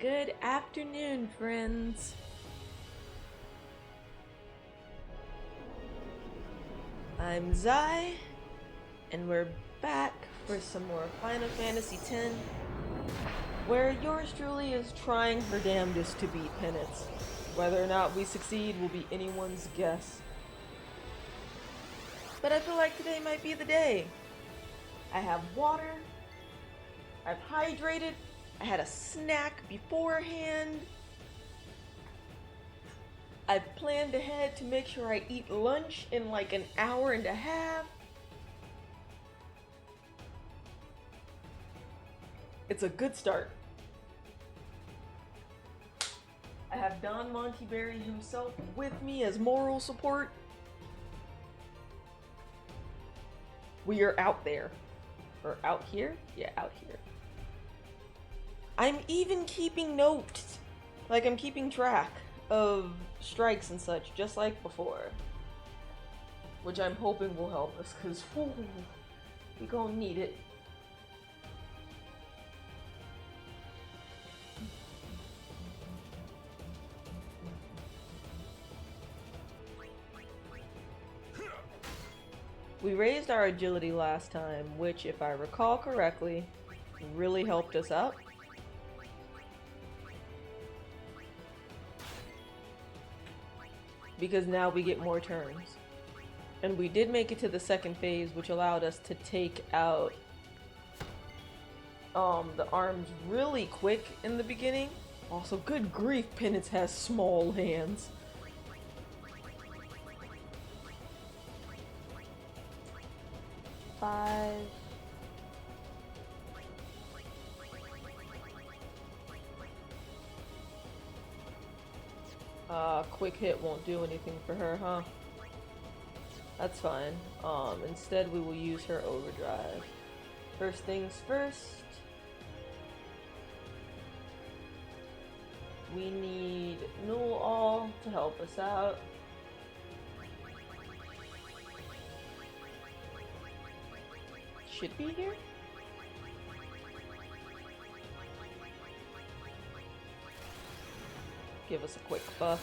Good afternoon, friends. I'm Xai, and we're back for some more Final Fantasy X, where yours truly is trying her damnedest to beat Penance. Whether or not we succeed will be anyone's guess. But I feel like today might be the day. I have water, I've hydrated, I had a snack beforehand, I've planned ahead to make sure I eat lunch in like an hour and a half. It's a good start. I have Don Montyberry himself with me as moral support. We are out there. Or out here? Yeah, out here. I'm even keeping notes. Like I'm keeping track of strikes and such, just like before. Which I'm hoping will help us, because we gonna need it. We raised our agility last time, which, if I recall correctly, really helped us out. Because now we get more turns. And we did make it to the second phase, which allowed us to take out the arms really quick in the beginning. Also, good grief, Penance has small hands. Five. Quick hit won't do anything for her, huh? That's fine. Instead we will use her overdrive. First things first. We need Null All to help us out. Should be here? Give us a quick buff.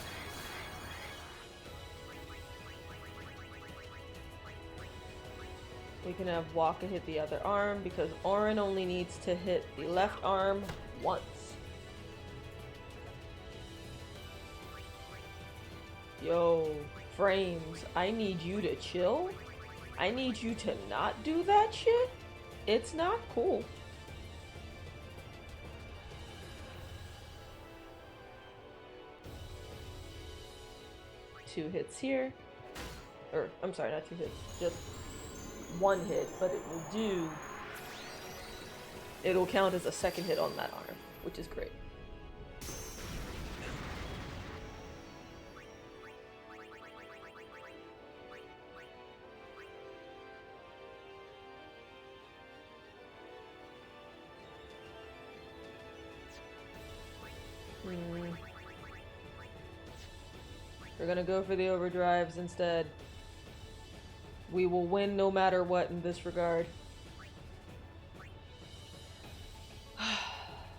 We can have Waka hit the other arm because Auron only needs to hit the left arm once. Yo, Frames, I need you to chill. I need you to not do that shit. It's not cool. Two hits here. Or, I'm sorry, not two hits. Just one hit, but it will do. It'll count as a second hit on that arm, which is great. We're gonna go for the overdrives instead. We will win no matter what in this regard.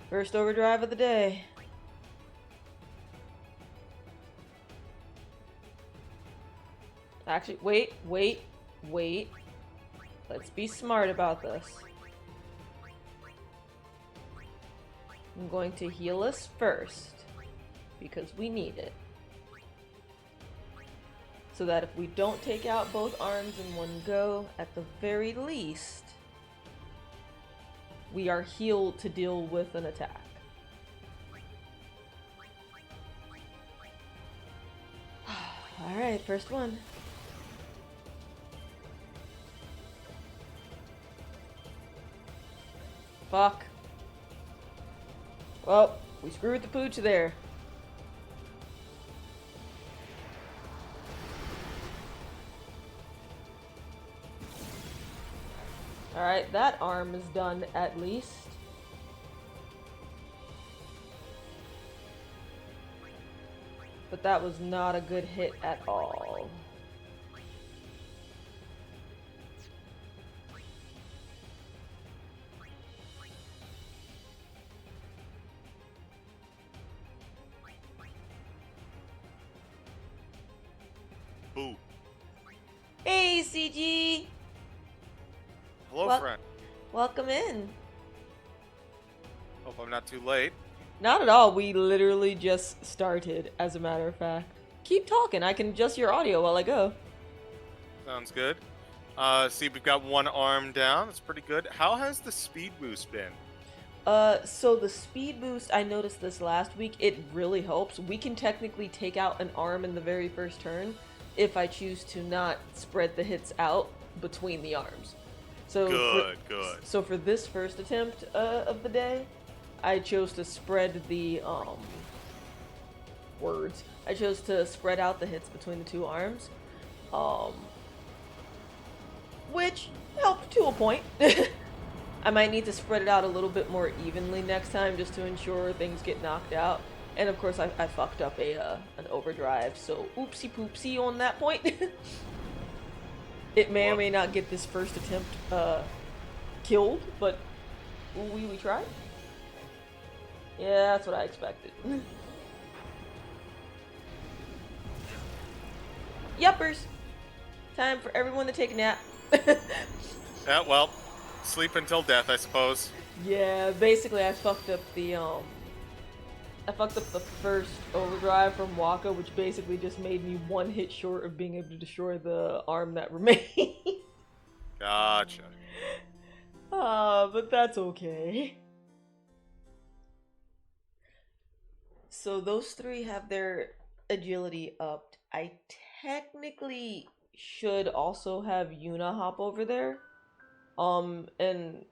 First overdrive of the day. Actually, wait. Let's be smart about this. I'm going to heal us first, because we need it. So that if we don't take out both arms in one go, at the very least, we are healed to deal with an attack. Alright, first one. Fuck. Well, we screwed the pooch there. Alright, that arm is done at least. But that was not a good hit at all. CG! Hello, friend. Welcome in. Hope I'm not too late. Not at all. We literally just started, as a matter of fact. Keep talking. I can adjust your audio while I go. Sounds good. See, we've got one arm down. That's pretty good. How has the speed boost been? So the speed boost, I noticed this last week, it really helps. We can technically take out an arm in the very first turn if I choose to not spread the hits out between the arms. So Good. So for this first attempt of the day, I chose to spread the I chose to spread out the hits between the two arms, which helped to a point. I might need to spread it out a little bit more evenly next time just to ensure things get knocked out. And of course, I fucked up an overdrive, so oopsie poopsie on that point. It may or may not get this first attempt killed, but we tried. Yeah, that's what I expected. Yuppers! Time for everyone to take a nap. Yeah, well, sleep until death, I suppose. Yeah, basically I fucked up the first overdrive from Waka, which basically just made me one hit short of being able to destroy the arm that remained. Gotcha. But that's okay. So those three have their agility upped. I technically should also have Yuna hop over there. And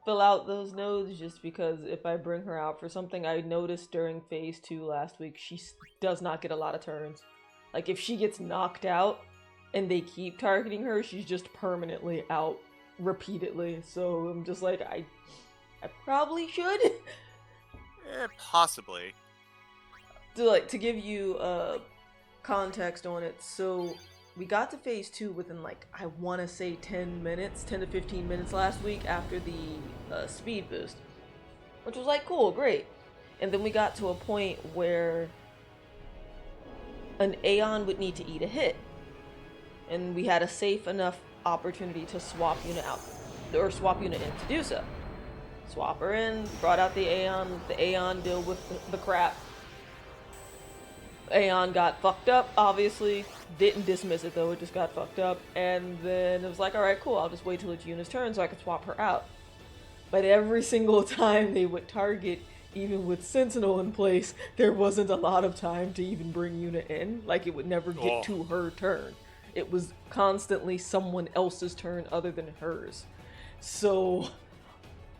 fill out those nodes, just because if I bring her out for something, I noticed during phase 2 last week, she does not get a lot of turns. Like, if she gets knocked out and they keep targeting her, she's just permanently out repeatedly. So I'm just like, I probably should. Possibly. To give you context on it, so we got to phase 2 within, like, I want to say 10 to 15 minutes last week after the speed boost, which was like, cool, great. And then we got to a point where an Aeon would need to eat a hit, and we had a safe enough opportunity to swap Yuna out, or swap Yuna in to do so. Swap her in, brought out the Aeon deal with the crap. Aeon got fucked up, obviously. Didn't dismiss it though, it just got fucked up. And then it was like, alright, cool, I'll just wait till it's Yuna's turn so I can swap her out. But every single time they would target, even with Sentinel in place, there wasn't a lot of time to even bring Yuna in. Like, it would never get to her turn. It was constantly someone else's turn other than hers. So,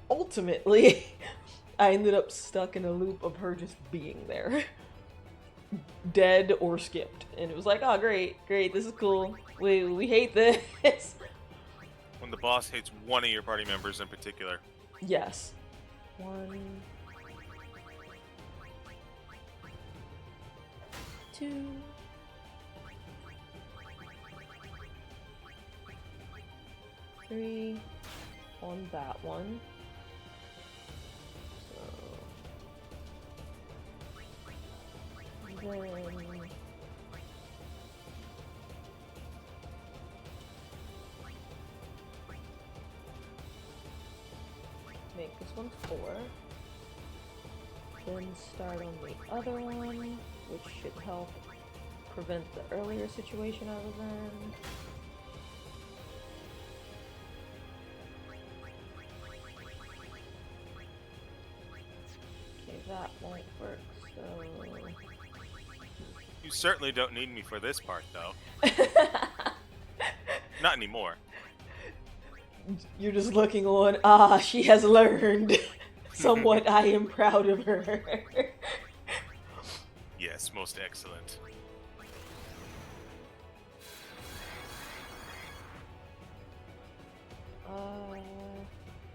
ultimately, I ended up stuck in a loop of her just being there. Dead or skipped, and it was like, oh great, this is cool, we hate this. When the boss hates one of your party members in particular. Yes. 1, 2, 3 on that one. Then make this one 4. Then start on the other one, which should help prevent the earlier situation I was in. Okay, that won't work, so... You certainly don't need me for this part, though. Not anymore. You're just looking on, she has learned. Somewhat, I am proud of her. Yes, most excellent.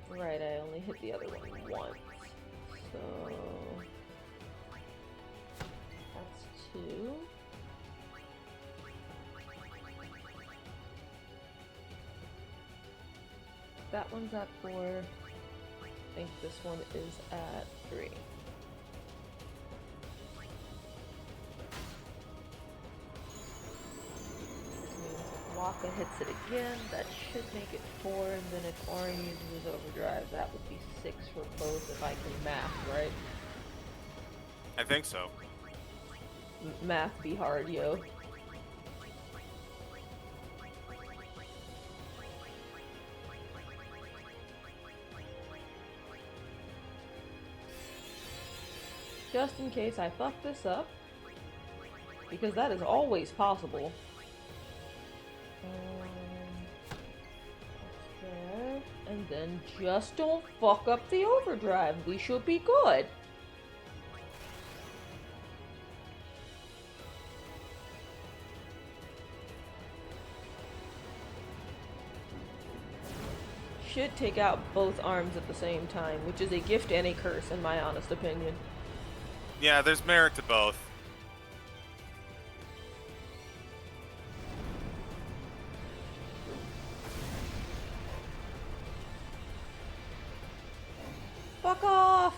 Right, I only hit the other one once. So... that's 2. That one's at 4. I think this one is at 3. Which means Waka hits it again. That should make it 4, and then if Orin uses his overdrive, that would be 6 for both if I can math, right? I think so. Math be hard, yo. Just in case I fuck this up, because that is always possible. Okay. And then just don't fuck up the overdrive. We should be good. Should take out both arms at the same time, which is a gift and a curse in my honest opinion. Yeah, there's merit to both. Fuck off!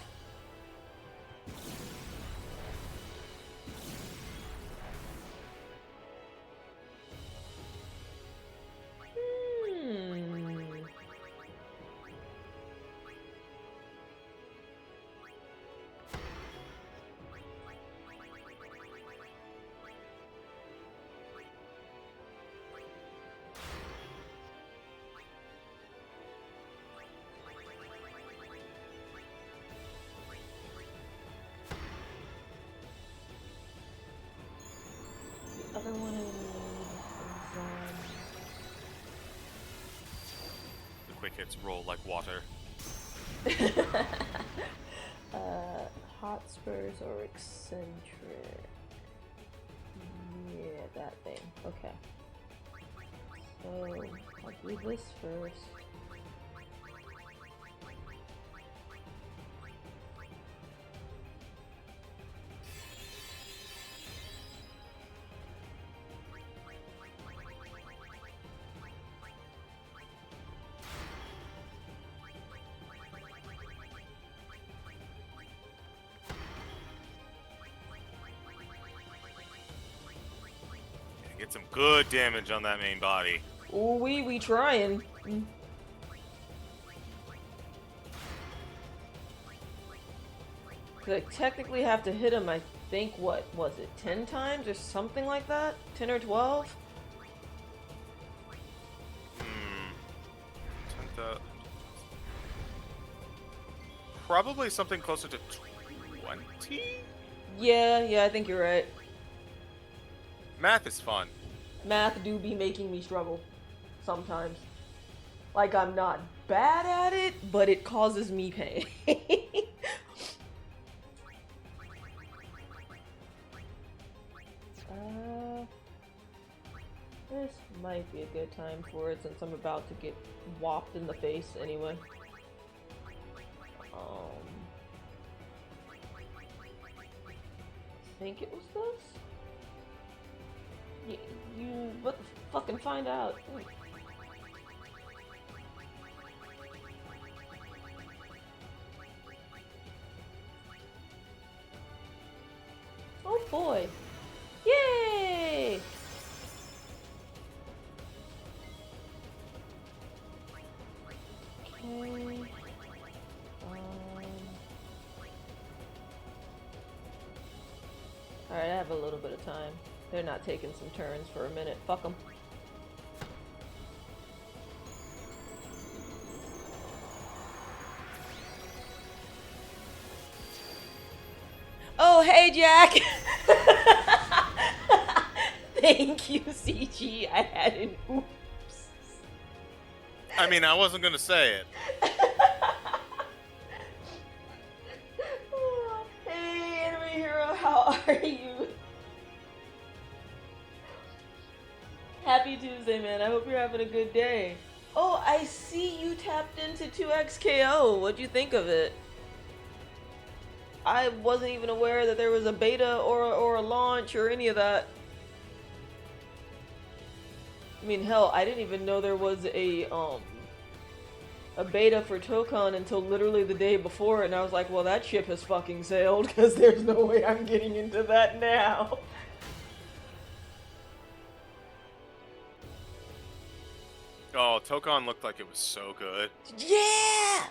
Other one I The quick hits roll like water. need Hotspurs or eccentric. Yeah, that thing. Okay. So I'll do this first. Get some good damage on that main body. Ooh, we trying. I technically have to hit him, I think, what was it, 10 times or something like that? 10 or 12? 10,000. Probably something closer to 20? Yeah, I think you're right. Math is fun. Math do be making me struggle. Sometimes. Like, I'm not bad at it, but it causes me pain. This might be a good time for it since I'm about to get whopped in the face anyway. I think it was this? You but fucking find out. Oh boy. Yay! Okay. Alright, I have a little bit of time. They're not taking some turns for a minute. Fuck them. Oh, hey, Jack! Thank you, CG. I had an oops. I mean, I wasn't gonna say it. Hey, anime hero, how are you? Happy Tuesday, man. I hope you're having a good day. Oh, I see you tapped into 2XKO. What'd you think of it? I wasn't even aware that there was a beta or a launch or any of that. I mean, hell, I didn't even know there was a beta for Tokon until literally the day before, and I was like, well, that ship has fucking sailed, because there's no way I'm getting into that now. Tokon looked like it was so good. Yeah!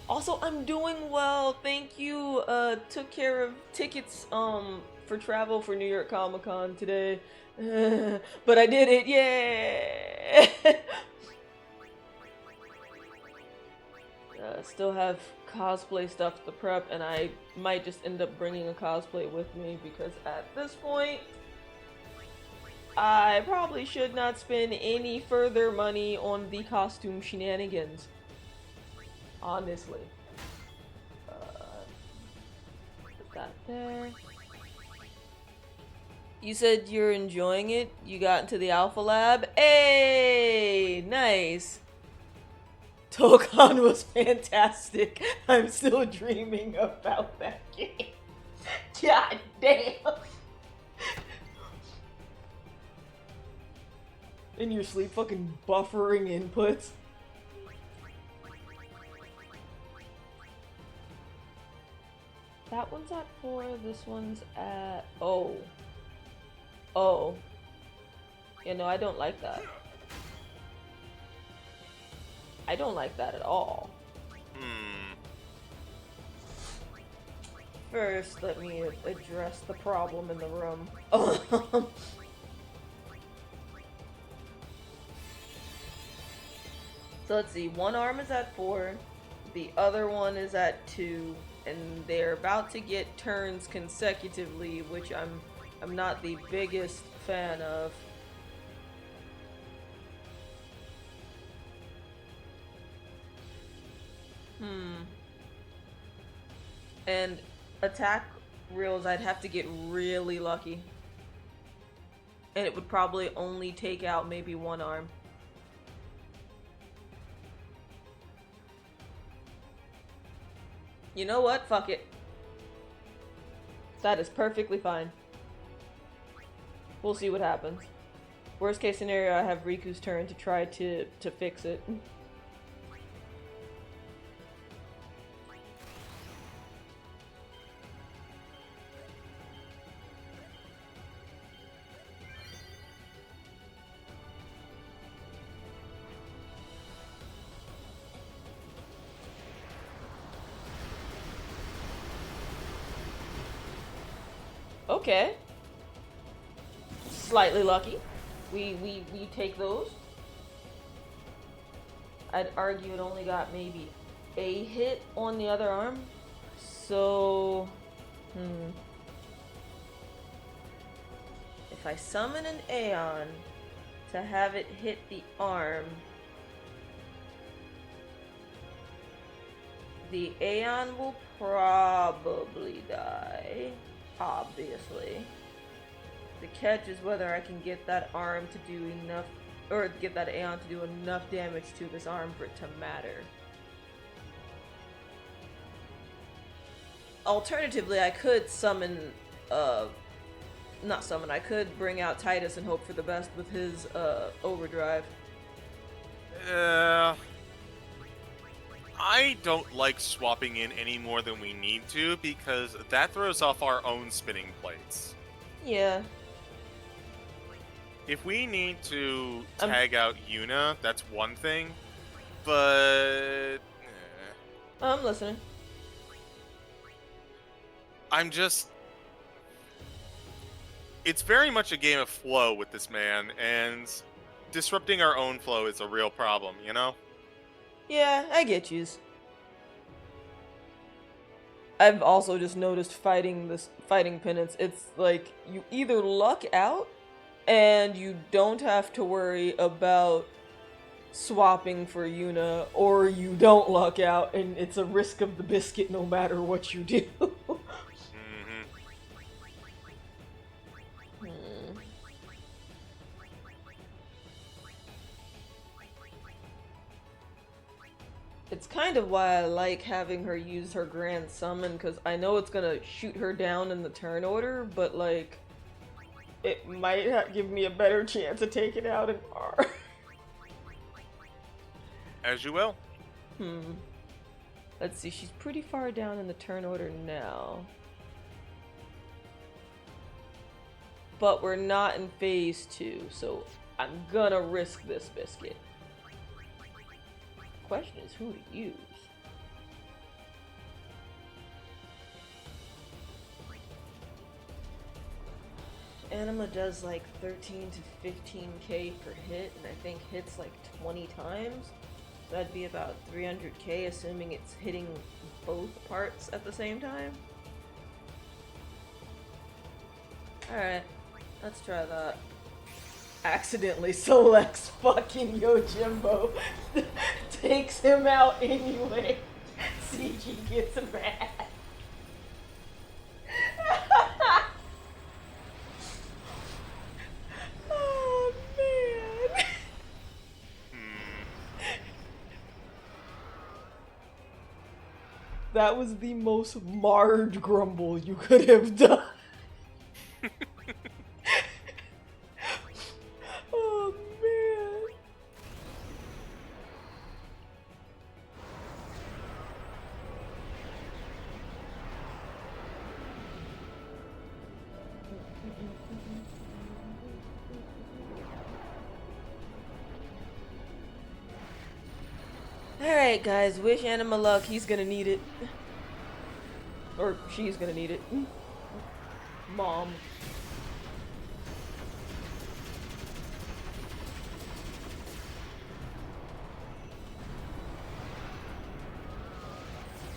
Also, I'm doing well. Thank you. Took care of tickets for travel for New York Comic Con today. But I did it. Yeah! Still have cosplay stuff to prep, and I might just end up bringing a cosplay with me because at this point, I probably should not spend any further money on the costume shenanigans. Honestly. Put that there. You said you're enjoying it? You got into the Alpha Lab? Hey! Nice! Tokon was fantastic. I'm still dreaming about that game. God damn! In your sleep, fucking buffering inputs. That one's at 4, this one's at... Oh. Oh. Yeah, no, I don't like that. I don't like that at all. First, let me address the problem in the room. So let's see, one arm is at 4, the other one is at 2, and they're about to get turns consecutively, which I'm not the biggest fan of. And attack reels, I'd have to get really lucky. And it would probably only take out maybe one arm. You know what? Fuck it. That is perfectly fine. We'll see what happens. Worst case scenario, I have Riku's turn to try to fix it. Okay. Slightly lucky. We take those. I'd argue it only got maybe a hit on the other arm. So, if I summon an Aeon to have it hit the arm, the Aeon will probably die. Obviously. The catch is whether I can get that arm to do enough, or get that Aeon to do enough damage to this arm for it to matter. Alternatively, I could summon, not summon, I could bring out Titus and hope for the best with his, overdrive. I don't like swapping in any more than we need to, because that throws off our own spinning plates. Yeah. If we need to tag out Yuna, that's one thing, but... I'm listening. I'm just... It's very much a game of flow with this man, and disrupting our own flow is a real problem, you know? Yeah, I get yous. I've also just noticed fighting Penance, it's like you either luck out and you don't have to worry about swapping for Yuna, or you don't luck out and it's a risk of the biscuit no matter what you do. It's kind of why I like having her use her Grand Summon, because I know it's gonna shoot her down in the turn order, but like, it might give me a better chance of taking out an R. As you will. Let's see, she's pretty far down in the turn order now. But we're not in phase 2, so I'm gonna risk this biscuit. question is who to use. Anima does like 13 to 15k per hit, and I think hits like 20 times. So that'd be about 300k, assuming it's hitting both parts at the same time. Alright, let's try that. Accidentally selects fucking Yojimbo. Takes him out anyway. CG gets mad. Oh man. That was the most marred grumble you could have done. Oh man. Alright guys, wish Anima luck, he's gonna need it. Or she's gonna need it. Mom.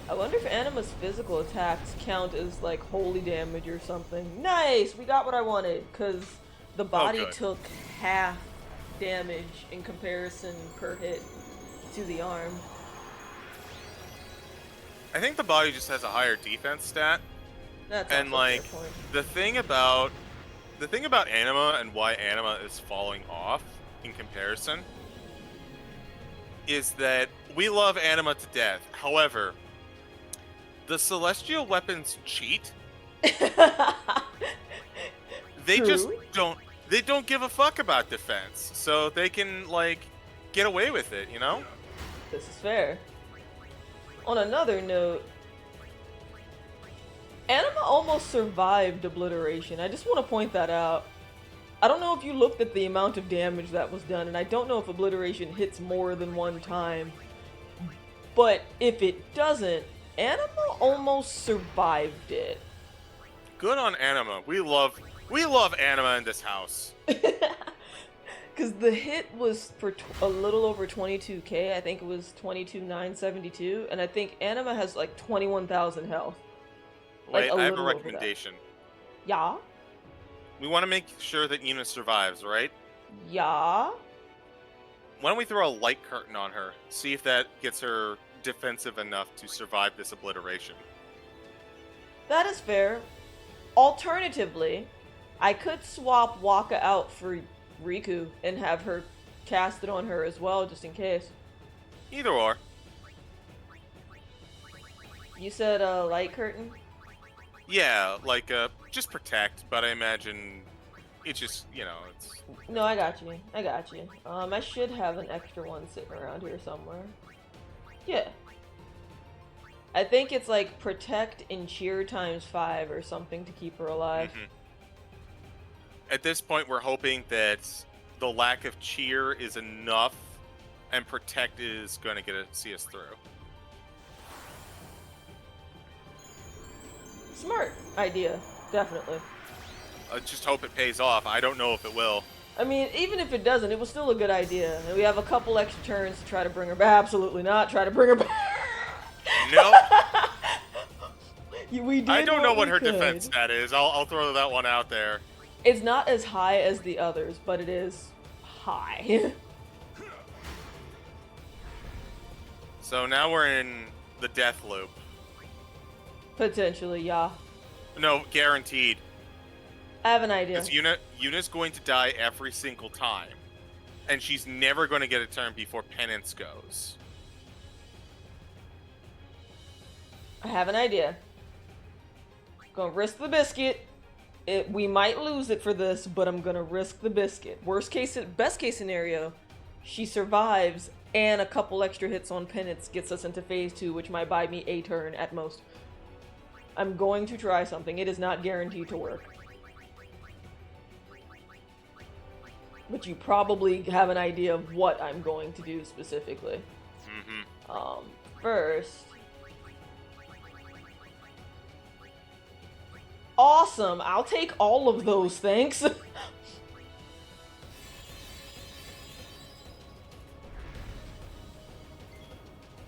I wonder if Anima's physical attacks count as like holy damage or something. Nice! We got what I wanted, because the body took half damage in comparison per hit to the arm. I think the body just has a higher defense stat. That's and also a like fair point. the thing about Anima and why Anima is falling off in comparison is that we love Anima to death. However, the celestial weapons cheat. They True. just don't give a fuck about defense. So they can like get away with it, you know? This is fair. On another note, Anima almost survived obliteration. I just want to point that out. I don't know if you looked at the amount of damage that was done, and I don't know if obliteration hits more than one time. But if it doesn't, Anima almost survived it. Good on Anima. We love Anima in this house. Because the hit was for a little over 22k. I think it was 22,972, and I think Anima has like 21,000 health. Wait, Like I have a little over that. recommendation. Yeah? We want to make sure that Ina survives, right? Yeah? Why don't we throw a light curtain on her? See if that gets her defensive enough to survive this obliteration. That is fair. Alternatively, I could swap Waka out for Riku and have her cast it on her as well, just in case. Either or. You said light curtain? Yeah, like, just protect, but I imagine it's just, you know, it's... No, I got you. I got you. I should have an extra one sitting around here somewhere. Yeah. I think it's like protect and cheer times 5 or something to keep her alive. Mm-hmm. At this point, we're hoping that the lack of cheer is enough, and protect is going to see us through. Smart idea, definitely. I just hope it pays off. I don't know if it will. I mean, even if it doesn't, it was still a good idea. And we have a couple extra turns to try to bring her back. Absolutely not. Try to bring her back. No. We did I don't know what her could. defense stat is. I'll throw that one out there. It's not as high as the others, but it is high. So now we're in the death loop. Potentially, yeah. No, guaranteed. I have an idea. Because Yuna's going to die every single time. And she's never going to get a turn before Penance goes. I have an idea. Gonna risk the biscuit. We might lose it for this, but I'm gonna risk the biscuit. Best case scenario, she survives and a couple extra hits on Penance gets us into phase 2, which might buy me a turn at most. I'm going to try something. It is not guaranteed to work. But you probably have an idea of what I'm going to do specifically. Mm-hmm. First. Awesome! I'll take all of those, thanks!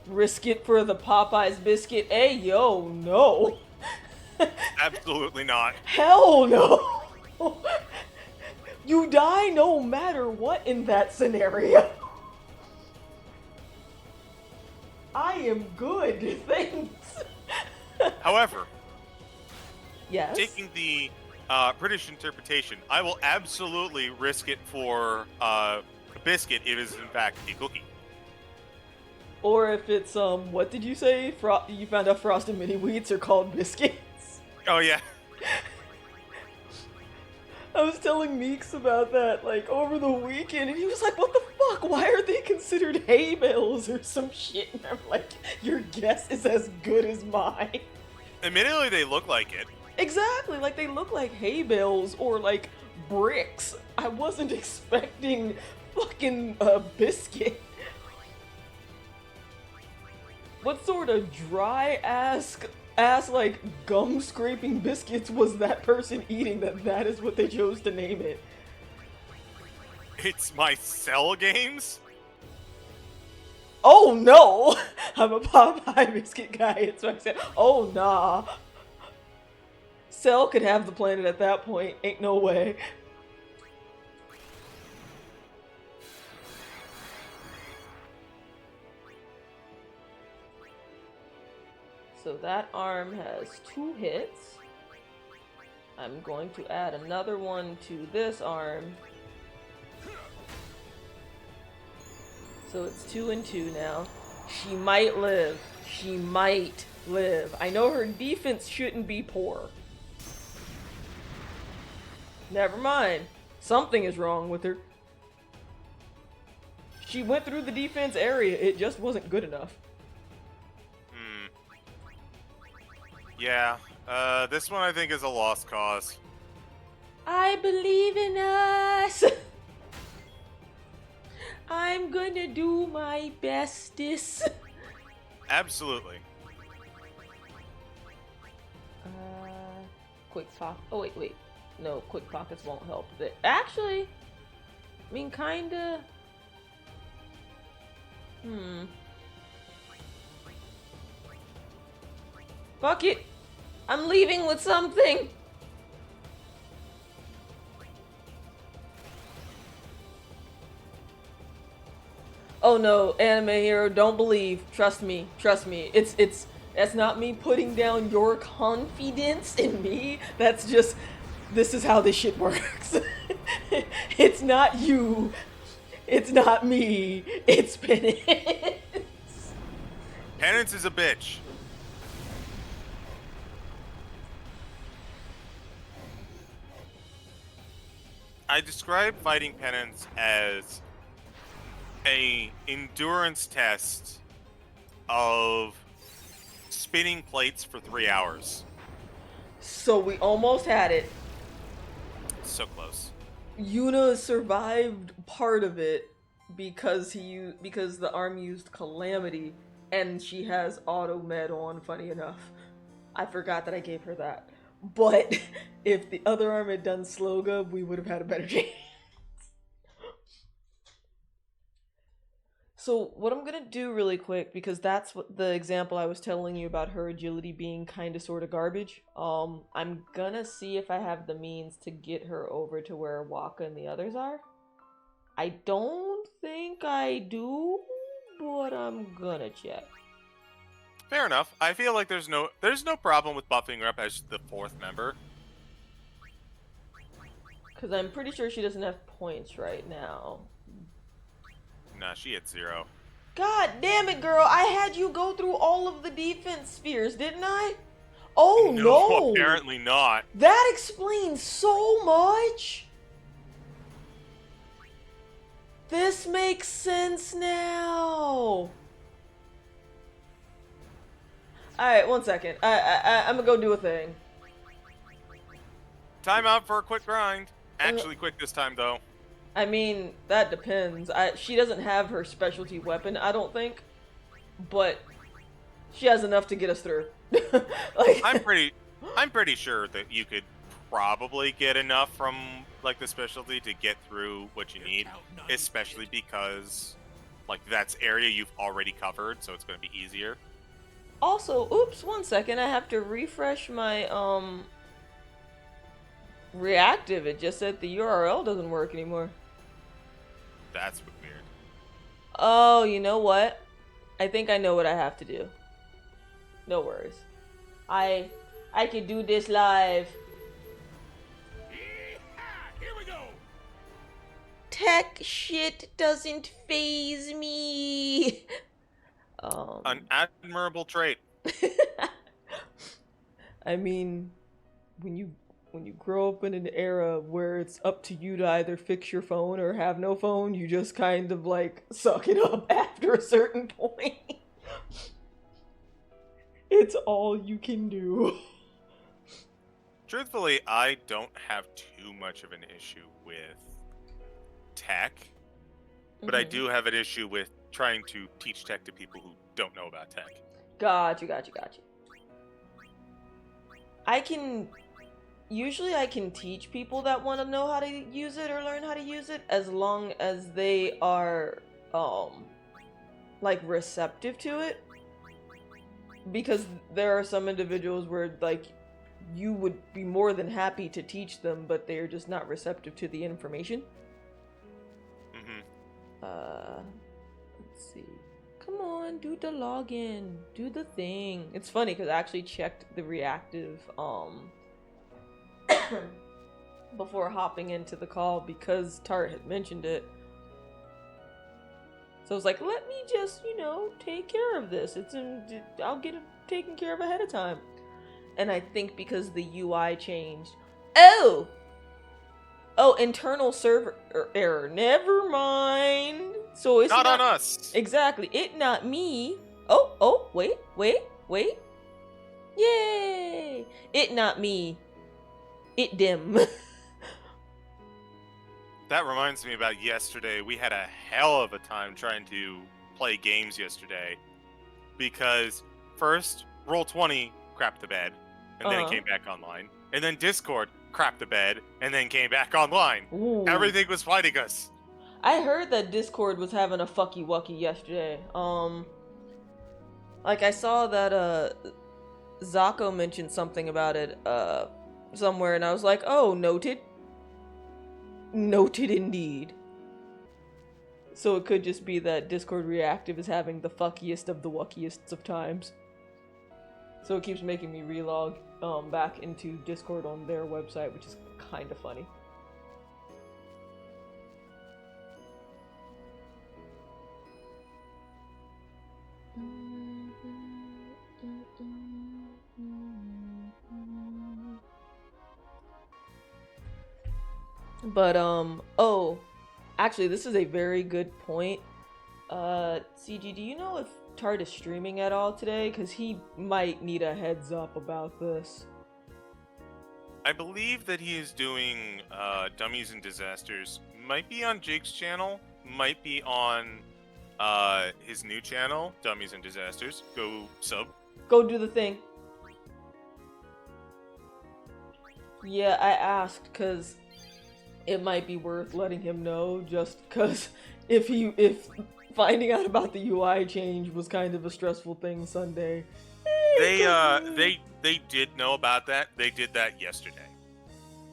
Risk it for the Popeyes biscuit? Hey, yo, no! Absolutely not. Hell no! You die no matter what in that scenario. I am good, thanks. However, yes. taking the British interpretation, I will absolutely risk it for a biscuit if it is in fact a cookie. Or if it's what did you say? You found out Frosted Mini Wheats are called biscuits. Oh yeah. I was telling Meeks about that, like, over the weekend, and he was like, what the fuck? Why are they considered hay bales or some shit? And I'm like, your guess is as good as mine. Admittedly, they look like it. Exactly, like, they look like hay bales or, like, bricks. I wasn't expecting fucking a biscuit. What sort of dry-ass like gum scraping biscuits was that person eating that is what they chose to name it? It's my Cell games? Oh no! I'm a Popeye biscuit guy, it's what I said. Oh nah. Cell could have the planet at that point, ain't no way. So that arm has 2 hits. I'm going to add another one to this arm. So it's 2 and 2 now. She might live. She might live. I know her defense shouldn't be poor. Never mind. Something is wrong with her. She went through the defense area. It just wasn't good enough. Yeah, this one I think is a lost cause. I believe in us! I'm gonna do my bestest. Absolutely. Quick pocket. Oh, wait. No, quick pockets won't help. Actually, I mean, kinda. Fuck it! I'm leaving with something! Oh no, anime hero, don't believe. Trust me. That's not me putting down your confidence in me. That's just, this is how this shit works. It's not you. It's not me. It's Penance. Penance is a bitch. I describe fighting Penance as a endurance test of spinning plates for 3 hours. So we almost had it. So close. Yuna survived part of it because the arm used Calamity, and she has auto med on, funny enough. I forgot that I gave her that. But if the other arm had done Sloga, we would have had a better chance. So what I'm gonna do really quick, because that's what the example I was telling you about her agility being kind of sort of garbage. I'm gonna see if I have the means to get her over to where Waka and the others are. I don't think I do, but I'm gonna check. Fair enough. I feel like there's no problem with buffing her up as the 4th member. Because I'm pretty sure she doesn't have points right now. Nah, she had 0. God damn it, girl. I had you go through all of the defense spheres, didn't I? Oh, no. Apparently not. That explains so much. This makes sense now. Alright, 1 second. I'm gonna go do a thing. Time out for a quick grind. Actually quick this time, though. I mean, that depends. She doesn't have her specialty weapon, I don't think. but she has enough to get us through. Like, I'm pretty sure that you could probably get enough from like the specialty to get through what you need, especially because like that's area you've already covered, so it's going to be easier. also, oops, 1 second, I have to refresh my reactive. It just said the URL doesn't work anymore. That's weird. Oh, you know what? I think I know what I have to do. No worries. I can do this live. Here we go. Tech shit doesn't phase me. An admirable trait. I mean, when you grow up in an era where it's up to you to either fix your phone or have no phone, you just kind of like suck it up after a certain point. It's all you can do. Truthfully, I don't have too much of an issue with tech, but I do have an issue with trying to teach tech to people who don't know about tech. Gotcha. Usually I can teach people that want to know how to use it or learn how to use it, as long as they are, like, receptive to it. Because there are some individuals where, like, you would be more than happy to teach them, but they're just not receptive to the information. Let's see. Come on, do the login. Do the thing. It's funny, because I actually checked the reactive, before hopping into the call, because Tart had mentioned it. So I was like, let me just, take care of this. I'll get it taken care of ahead of time. And I think because the UI changed. Oh, internal server error. Never mind. So it's not on us. Exactly. It not me. Oh, wait. Yay. It not me. It dim. That reminds me about yesterday. We had a hell of a time trying to play games yesterday. Because first, Roll20 crapped the bed, and then it came back online. And then Discord crapped the bed, and then came back online. Ooh. Everything was fighting us. I heard that Discord was having a fucky wucky yesterday. Like I saw that Zako mentioned something about it somewhere, and I was like, oh, noted. Noted indeed. So it could just be that Discord Reactive is having the fuckiest of the wuckiest of times. So it keeps making me relog back into Discord on their website, which is kind of funny. But, oh, actually, this is a very good point. CG, do you know if Tart is streaming at all today? Because he might need a heads up about this. I believe that he is doing Dummies and Disasters. Might be on Jake's channel. Might be on his new channel, Dummies and Disasters. Go sub. Go do the thing. Yeah, I asked because it might be worth letting him know, just because if finding out about the UI change was kind of a stressful thing Sunday. They did know about that. They did that yesterday.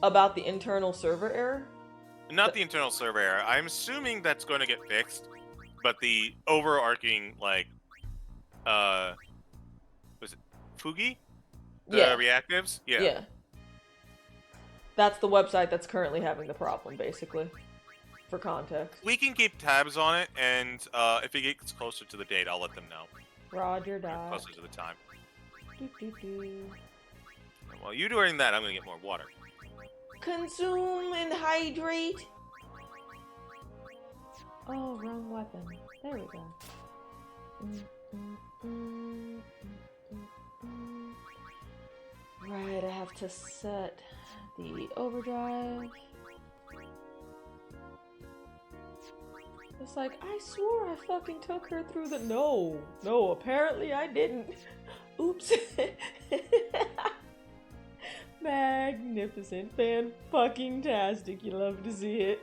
About the internal server error? Not the internal server error. I'm assuming that's going to get fixed, but the overarching was it Fugi? The reactives? Yeah. That's the website that's currently having the problem, basically. For context. We can keep tabs on it, and if it gets closer to the date, I'll let them know. Roger that. Closer to the time. And while you're doing that, I'm going to get more water. Consume and hydrate. Oh, wrong weapon. There we go. Right, I have to set the overdrive. It's like, I swore I fucking took her through the— No, apparently I didn't. Oops. Magnificent. Fan-fucking-tastic. You love to see it.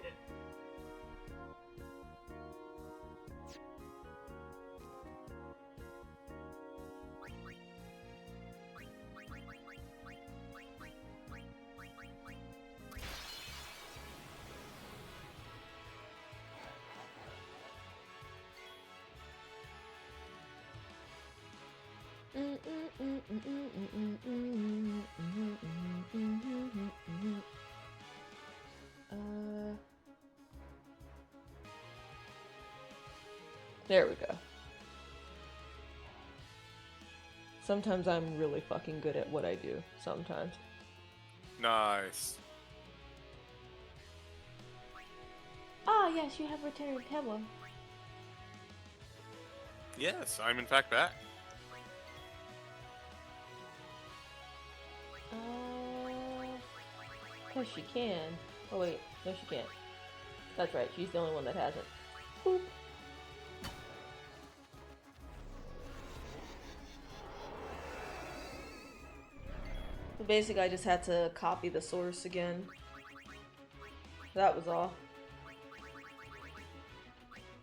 There we go. Sometimes I'm really fucking good at what I do. Sometimes. Nice. Ah, yes, you have returned. Hello. Yes, I'm in fact back. Cause she can. Oh wait, no she can't. That's right, she's the only one that hasn't. Boop. So basically I just had to copy the source again. That was all.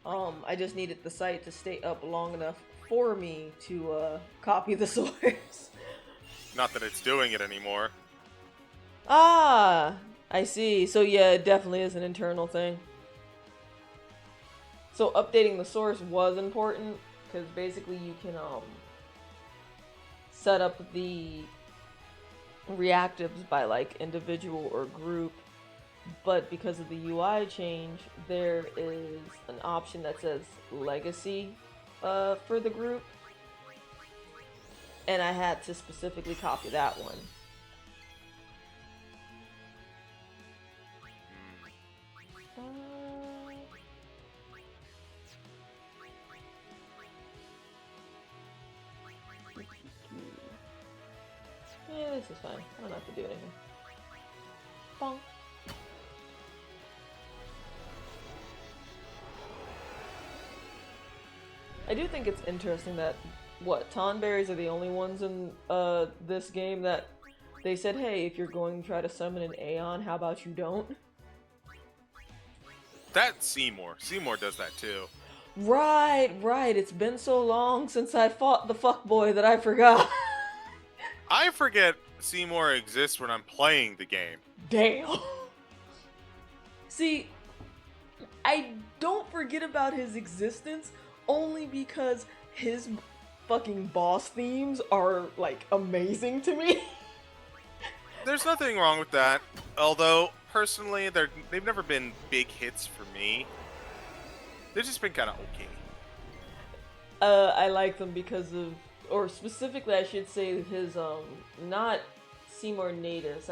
I just needed the site to stay up long enough for me to copy the source. Not that it's doing it anymore. Ah, I see. So yeah, it definitely is an internal thing. So updating the source was important because basically you can set up the reactives by like individual or group, but because of the UI change, there is an option that says legacy for the group, and I had to specifically copy that one. Yeah, this is fine. I don't have to do anything. Bonk. I do think it's interesting that, Tonberries are the only ones in this game that they said, hey, if you're going to try to summon an Aeon, how about you don't? That's Seymour. Seymour does that too. Right. It's been so long since I fought the fuckboy that I forgot. I forget Seymour exists when I'm playing the game. Damn. See, I don't forget about his existence only because his fucking boss themes are, like, amazing to me. There's nothing wrong with that. Although, personally, they've never been big hits for me. They've just been kind of okay. I like them because of, or specifically I should say his, not Seymour Natus,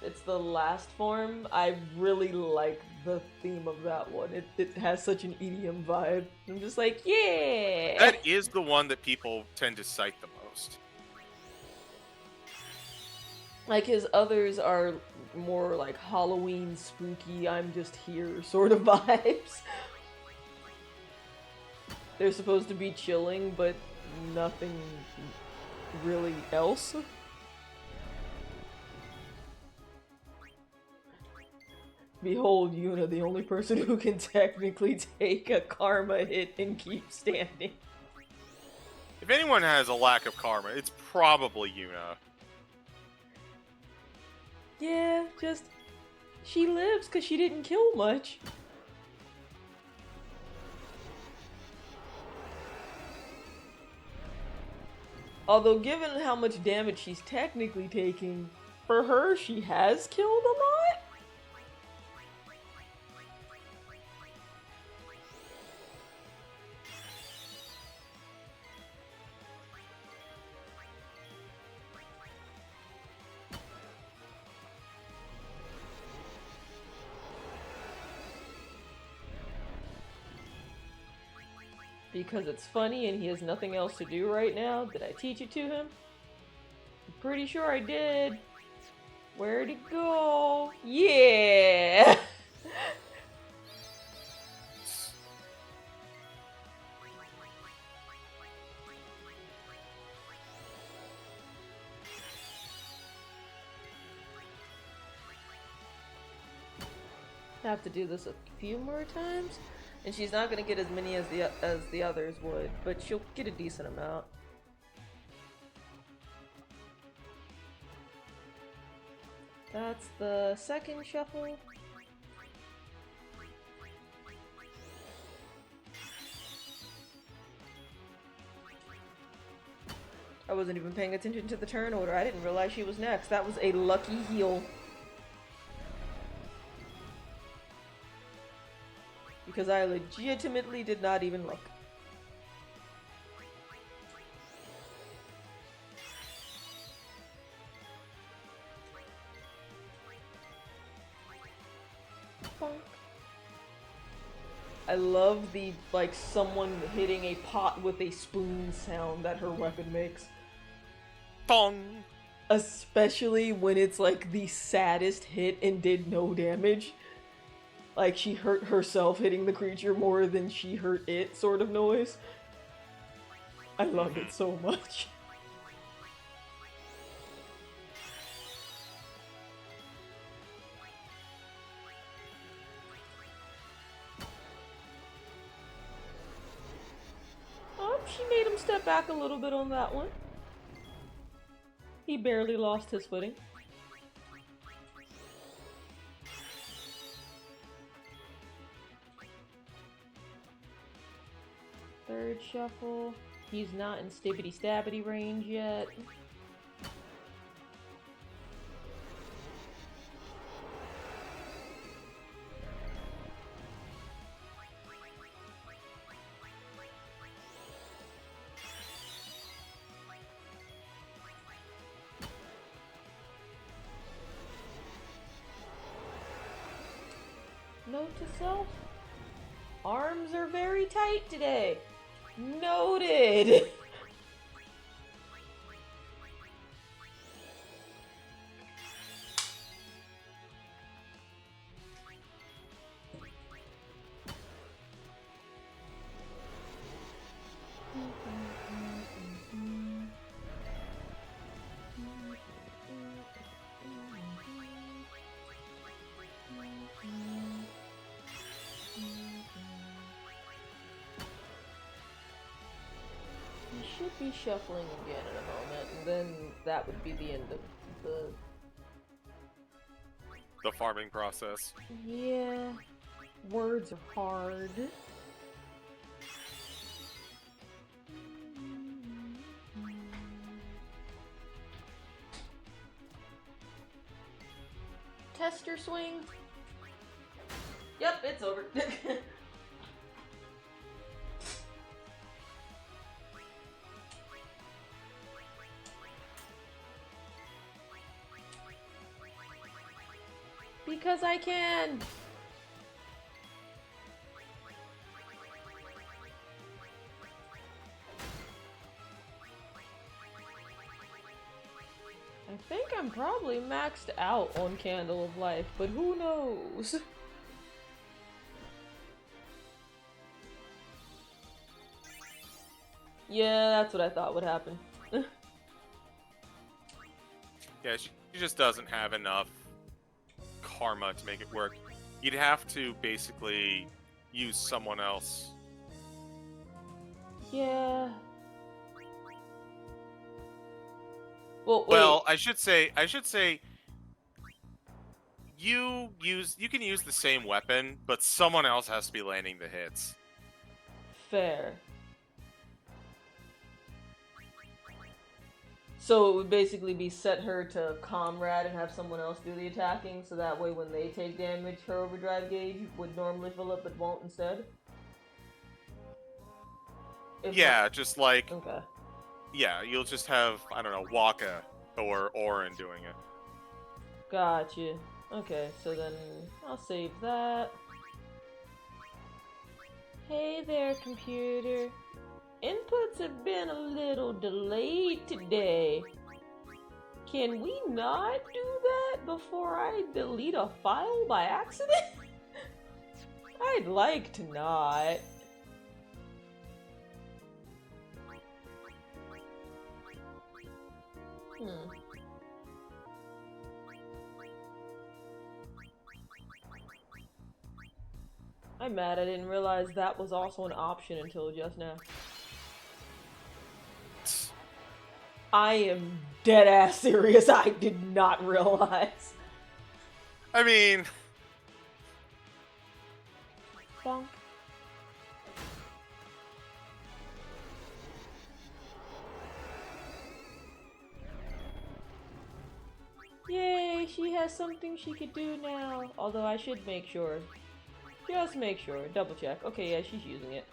it's the last form. I really like the theme of that one. It has such an EDM vibe. I'm just like, yeah! That is the one that people tend to cite the most. Like, his others are more like Halloween spooky, I'm just here sort of vibes. They're supposed to be chilling, but nothing really else. Behold Yuna, the only person who can technically take a karma hit and keep standing. If anyone has a lack of karma, it's probably Yuna. Yeah, just... she lives because she didn't kill much. Although, given how much damage she's technically taking, for her, she has killed a lot? Because it's funny and he has nothing else to do right now? Did I teach it to him? I'm pretty sure I did. Where'd it go? Yeah! Have to do this a few more times, and she's not gonna get as many as the others would, but she'll get a decent amount. That's the second shuffle. I wasn't even paying attention to the turn order. I didn't realize she was next. That was a lucky heal. Because I legitimately did not even look. Bonk. I love the, like, someone hitting a pot with a spoon sound that her weapon makes. Bong! Especially when it's, like, the saddest hit and did no damage. Like, she hurt herself hitting the creature more than she hurt it sort of noise. I love it so much. Oh, she made him step back a little bit on that one. He barely lost his footing. Third shuffle. He's not in stibbity-stabbity range yet. Note to self. Arms are very tight today. Noted! Should be shuffling again in a moment, and then that would be the end of The farming process. Yeah. Words are hard. Tester swing. Yep, it's over. Because I can! I think I'm probably maxed out on Candle of Life, but who knows? Yeah, that's what I thought would happen. Yeah, she just doesn't have enough karma to make it work. You'd have to basically use someone else. Yeah. Well, wait. Well, I should say you can use the same weapon, but someone else has to be landing the hits. Fair. So it would basically be set her to comrade and have someone else do the attacking, so that way when they take damage, her overdrive gauge would normally fill up but won't instead? Yeah, just like... Okay. Yeah, you'll just have, I don't know, Waka or Orin doing it. Gotcha. Okay, so then I'll save that. Hey there, computer. Inputs have been a little delayed today. Can we not do that before I delete a file by accident? I'd like to not. I'm mad I didn't realize that was also an option until just now. I am dead ass serious. I did not realize. I mean... Bonk. Yay, she has something she could do now. Although I should make sure. Just make sure. Double check. Okay, yeah, she's using it.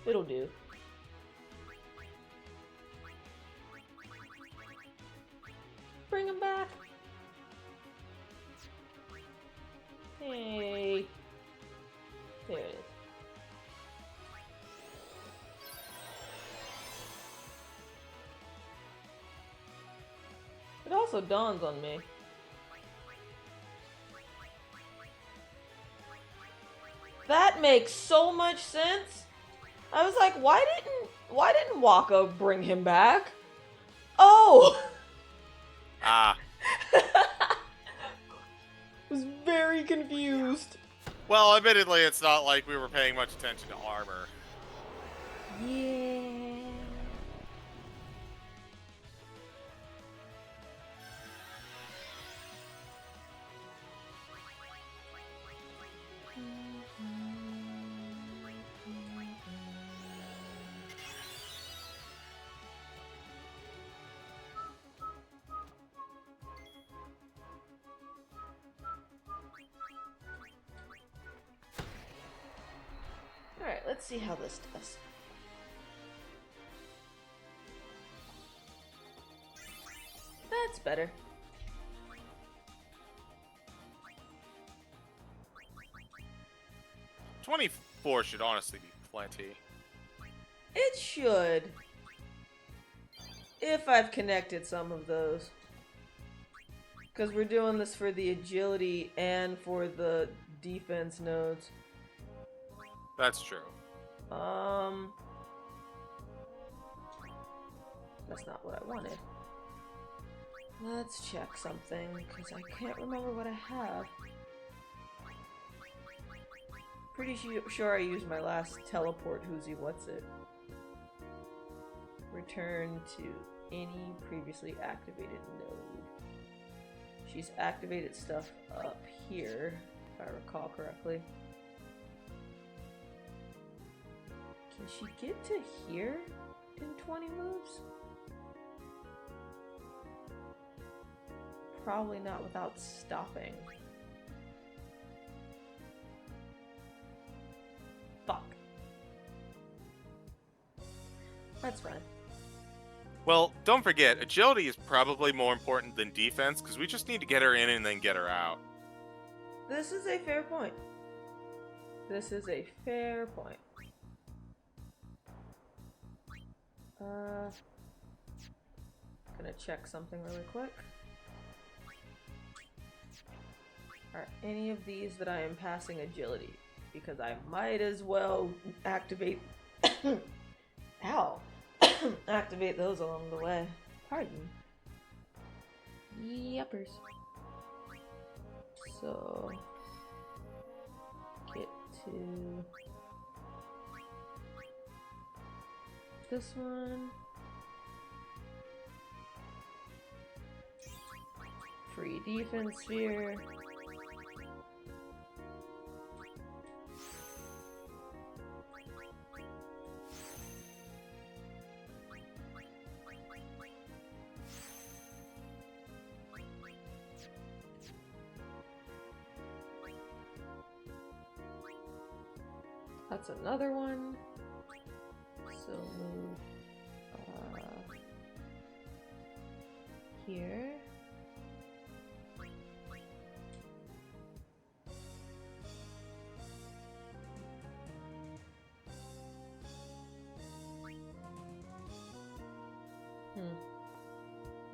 It'll do. Bring him back. Hey. There it is. It also dawns on me. That makes so much sense. I was like, why didn't Waka bring him back? Oh! Ah. Was very confused. Well, admittedly, it's not like we were paying much attention to armor. Yeah. Alright, let's see how this does. That's better. $24 should honestly be plenty. It should. If I've connected some of those. Because we're doing this for the agility and for the defense nodes. That's true. That's not what I wanted. Let's check something, because I can't remember what I have. Pretty sure I used my last teleport Who's What's It. Return to any previously activated node. She's activated stuff up here, if I recall correctly. Can she get to here in 20 moves? Probably not without stopping. Fuck. That's fine. Well, don't forget, agility is probably more important than defense, because we just need to get her in and then get her out. This is a fair point. This is a fair point. Gonna check something really quick. Are any of these that I am passing agility? Because I might as well activate... Ow! Activate those along the way. Pardon. Yuppers. So... get to... this one. Free defense sphere. That's another one. So move here.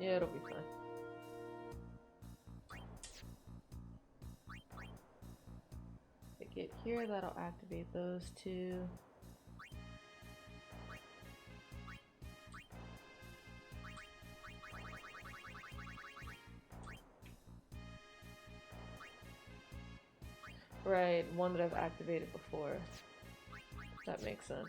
Yeah, it'll be fine. If I get here, that'll activate those two. Right, one that I've activated before. That makes sense.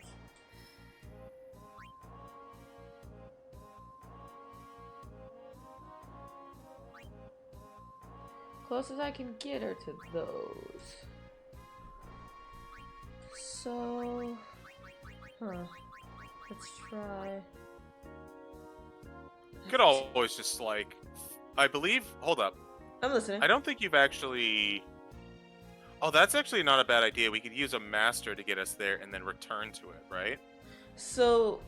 Closest I can get her to those. So... Huh. Let's try... Could always just, like... I believe... Hold up. I'm listening. I don't think you've actually... Oh, that's actually not a bad idea. We could use a master to get us there and then return to it, right? So,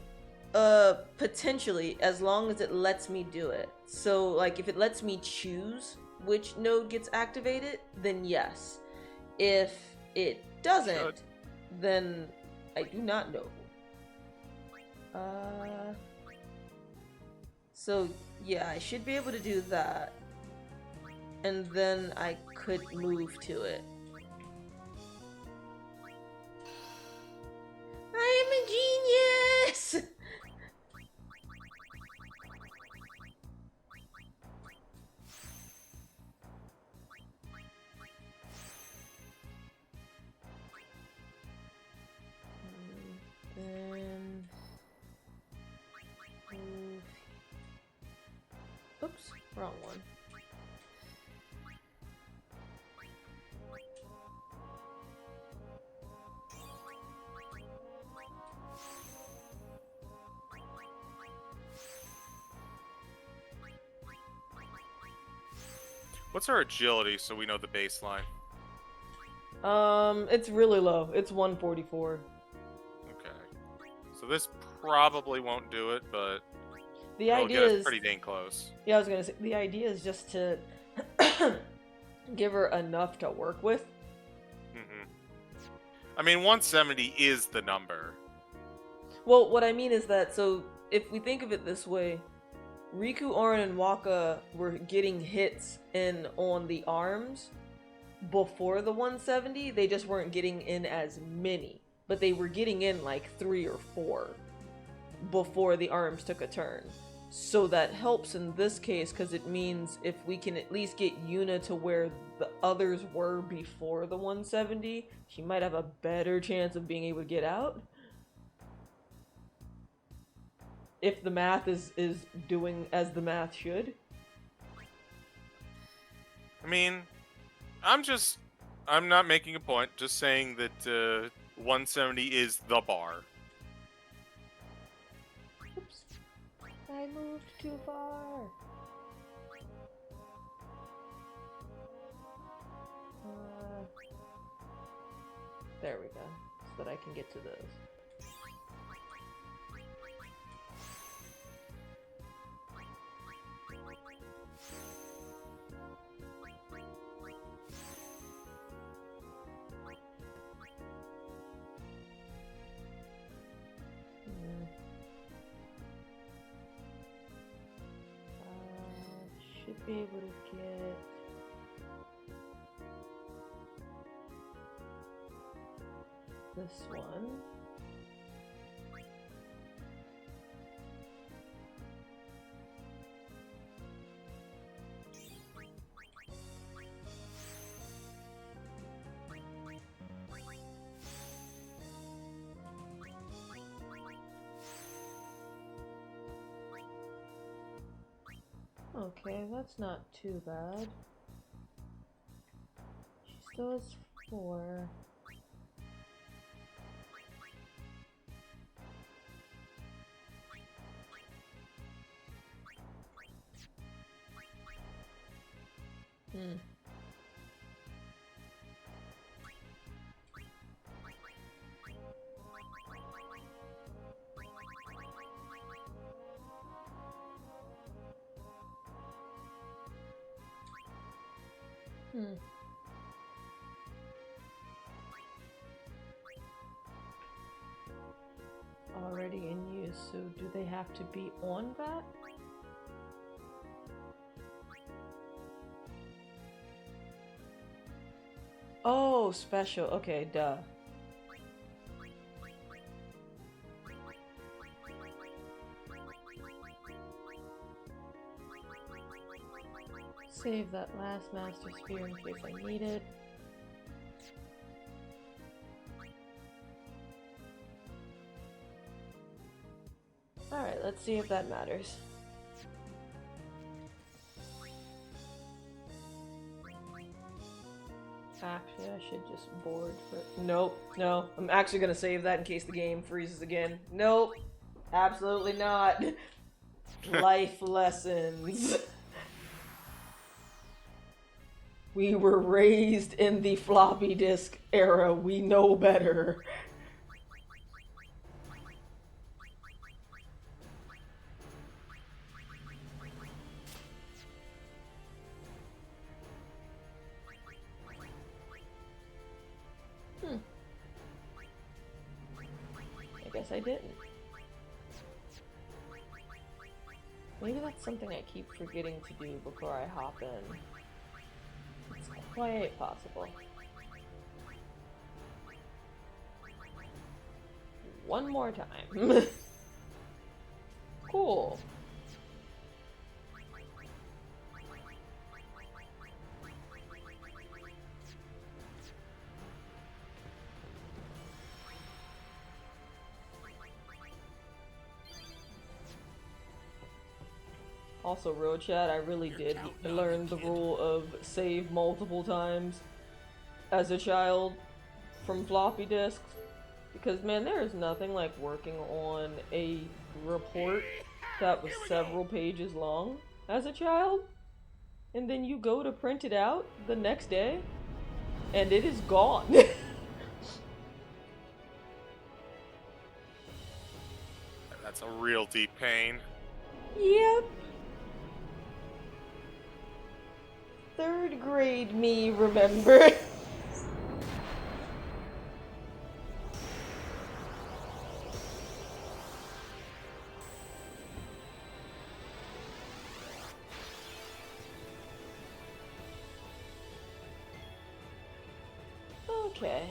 potentially, as long as it lets me do it. So, like, if it lets me choose which node gets activated, then yes. If it doesn't, then I do not know. So, yeah, I should be able to do that. And then I could move to it. I am a genius! Then... move... Oops, wrong one. What's our agility so we know the baseline? It's really low. It's 144. Okay. So this probably won't do it, but The it'll idea get us is pretty dang close. Yeah, I was gonna say the idea is just to give her enough to work with. I mean, 170 is the number. Well, what I mean is that, so if we think of it this way, Riku, Orin, and Waka were getting hits in on the arms before the 170. They just weren't getting in as many, but they were getting in like 3 or 4 before the arms took a turn. So that helps in this case because it means if we can at least get Yuna to where the others were before the 170, she might have a better chance of being able to get out. If the math is doing as the math should. I mean, I'm not making a point, just saying that 170 is the bar. Oops. I moved too far. There we go. So that I can get to those. Should be able to get this one. Okay, that's not too bad. She still has 4. Already in use, so do they have to be on that? Oh, special. Okay, duh. Save that last Master Sphere in case I need it. Let's see if that matters. Actually, I should just board for... Nope, no. I'm actually gonna save that in case the game freezes again. Nope. Absolutely not. Life lessons. We were raised in the floppy disk era. We know better. I guess I didn't. Maybe that's something I keep forgetting to do before I hop in. It's quite possible. One more time. Cool. Also, real chat, I really did learn the rule of save multiple times as a child from floppy disks. Because, man, there is nothing like working on a report that was several pages long as a child, and then you go to print it out the next day, and it is gone. That's a real deep pain. Yep. Third grade me, remember? Okay.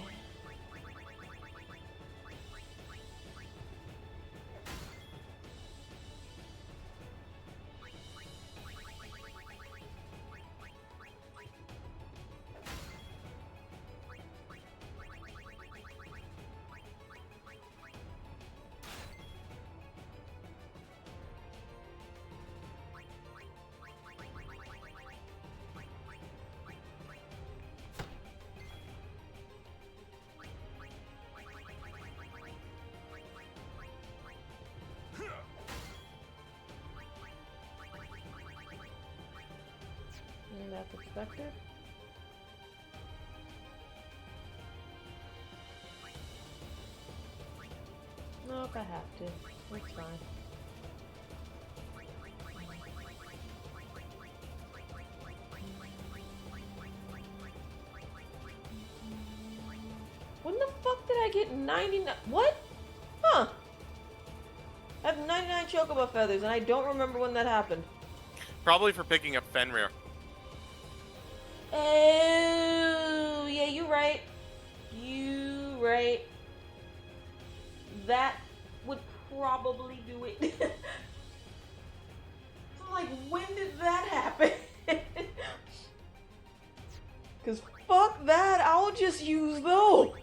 That's expected. Nope, I have to. It's fine. When the fuck did I get 99? What? Huh. I have 99 chocobo feathers, and I don't remember when that happened. Probably for picking up Fenrir. Oh, yeah, you right. You right. That would probably do it. So, like, when did that happen? Because fuck that, I'll just use those.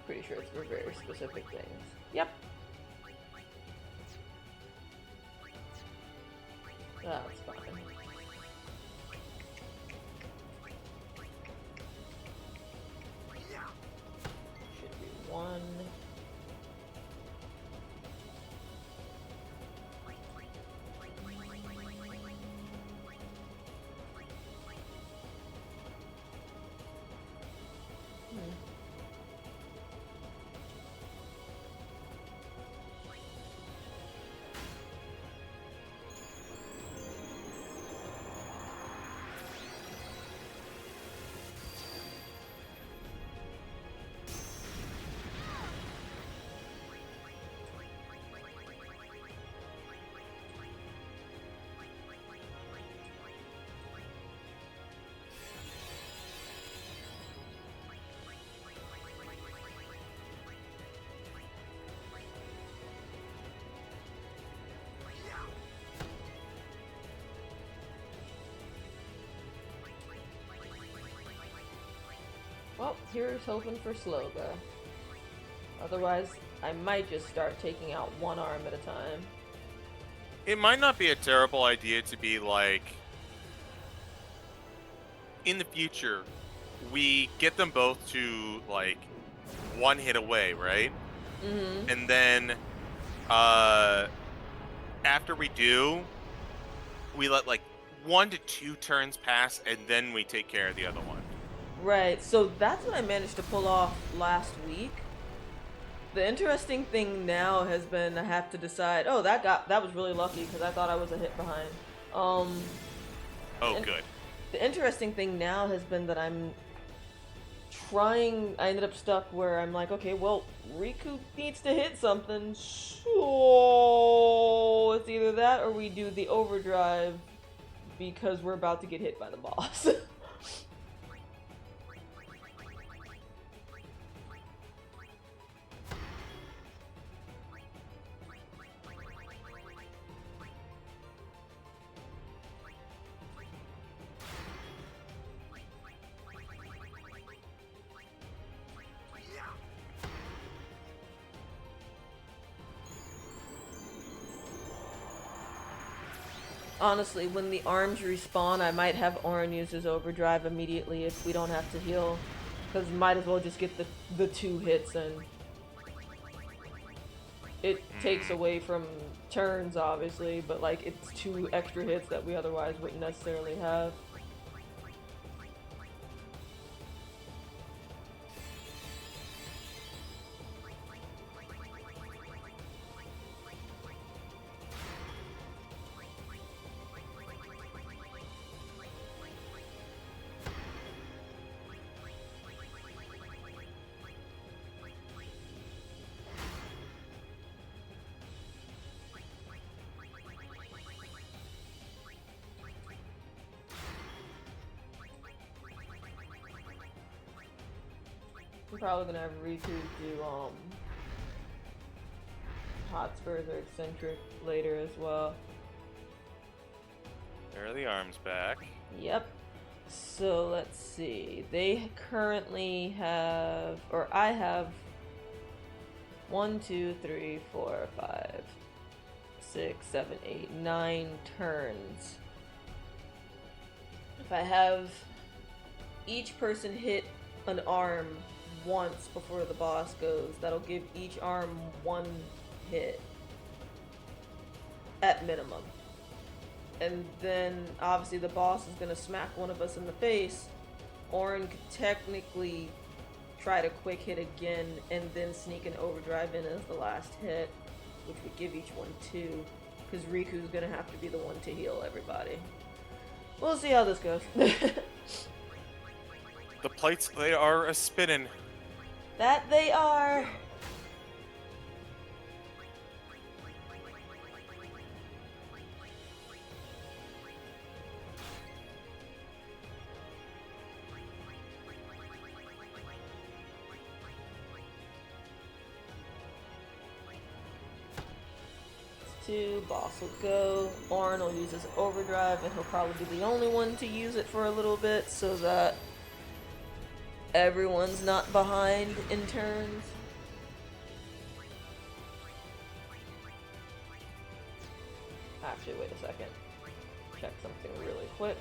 Pretty sure it's for very specific things. Yep. That's fine. Should be one. Well, here's hoping for Sloga. Otherwise, I might just start taking out one arm at a time. It might not be a terrible idea to be like, in the future, we get them both to like one hit away, right? Mm-hmm. And then after we do, we let like 1 to 2 turns pass, and then we take care of the other one. Right, so that's what I managed to pull off last week. The interesting thing now has been I have to decide, oh, that was really lucky because I thought I was a hit behind. Oh, good. The interesting thing now has been that I ended up stuck where I'm like, okay, well, Riku needs to hit something, so it's either that or we do the overdrive because we're about to get hit by the boss. Honestly, when the arms respawn, I might have Auron use his overdrive immediately if we don't have to heal. Because might as well just get the 2 hits and it takes away from turns, obviously, but like it's 2 extra hits that we otherwise wouldn't necessarily have. I'm probably gonna have Riku do Hotspurs or Eccentric later as well. There are the arms back. Yep. So let's see. They currently have, or I have 1, 2, 3, 4, 5, 6, 7, 8, 9 turns. If I have each person hit an arm once before the boss goes, that'll give each arm 1 hit at minimum. And then obviously the boss is gonna smack one of us in the face. Auron could technically try to quick hit again and then sneak an overdrive in as the last hit, which would give each one 2, because Riku's gonna have to be the one to heal everybody. We'll see how this goes. The plates, they are a spinning. That they are. Boss will go. Auron will use his overdrive, and he'll probably be the only one to use it for a little bit so that everyone's not behind in turns. Actually, wait a second. Check something really quick.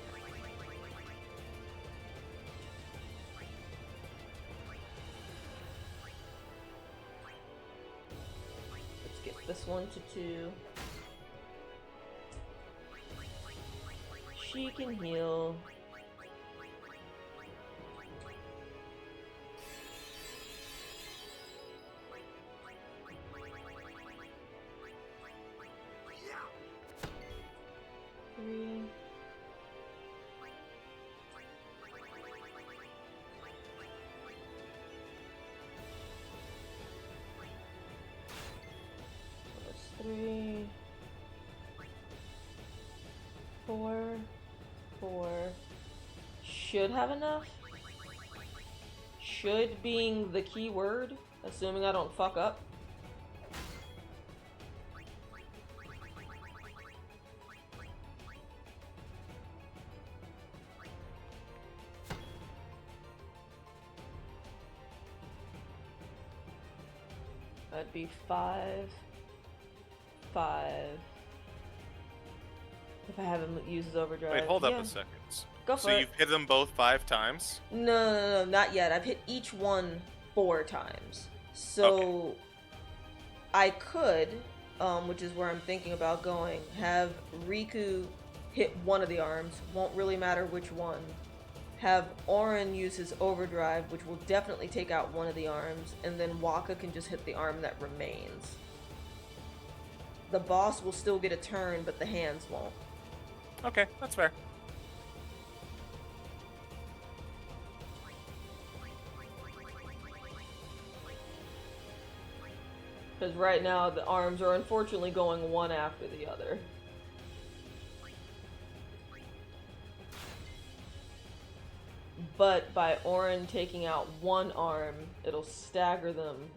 Let's get this one to 2. She can heal. Three. That's 3. 4. 4. Should have enough. Should being the key word, assuming I don't fuck up. That'd be 5, 5. If I haven't used his overdrive. Wait, hold up a second. Go for so it. you've hit them both 5 times? No, not yet. I've hit each one 4 times. So Okay. I could, which is where I'm thinking about going, have Riku hit one of the arms, won't really matter which one. Have Auron use his overdrive, which will definitely take out one of the arms, and then Waka can just hit the arm that remains. The boss will still get a turn, but the hands won't. Okay, that's fair. Because right now the arms are unfortunately going one after the other. But by Auron taking out one arm, it'll stagger them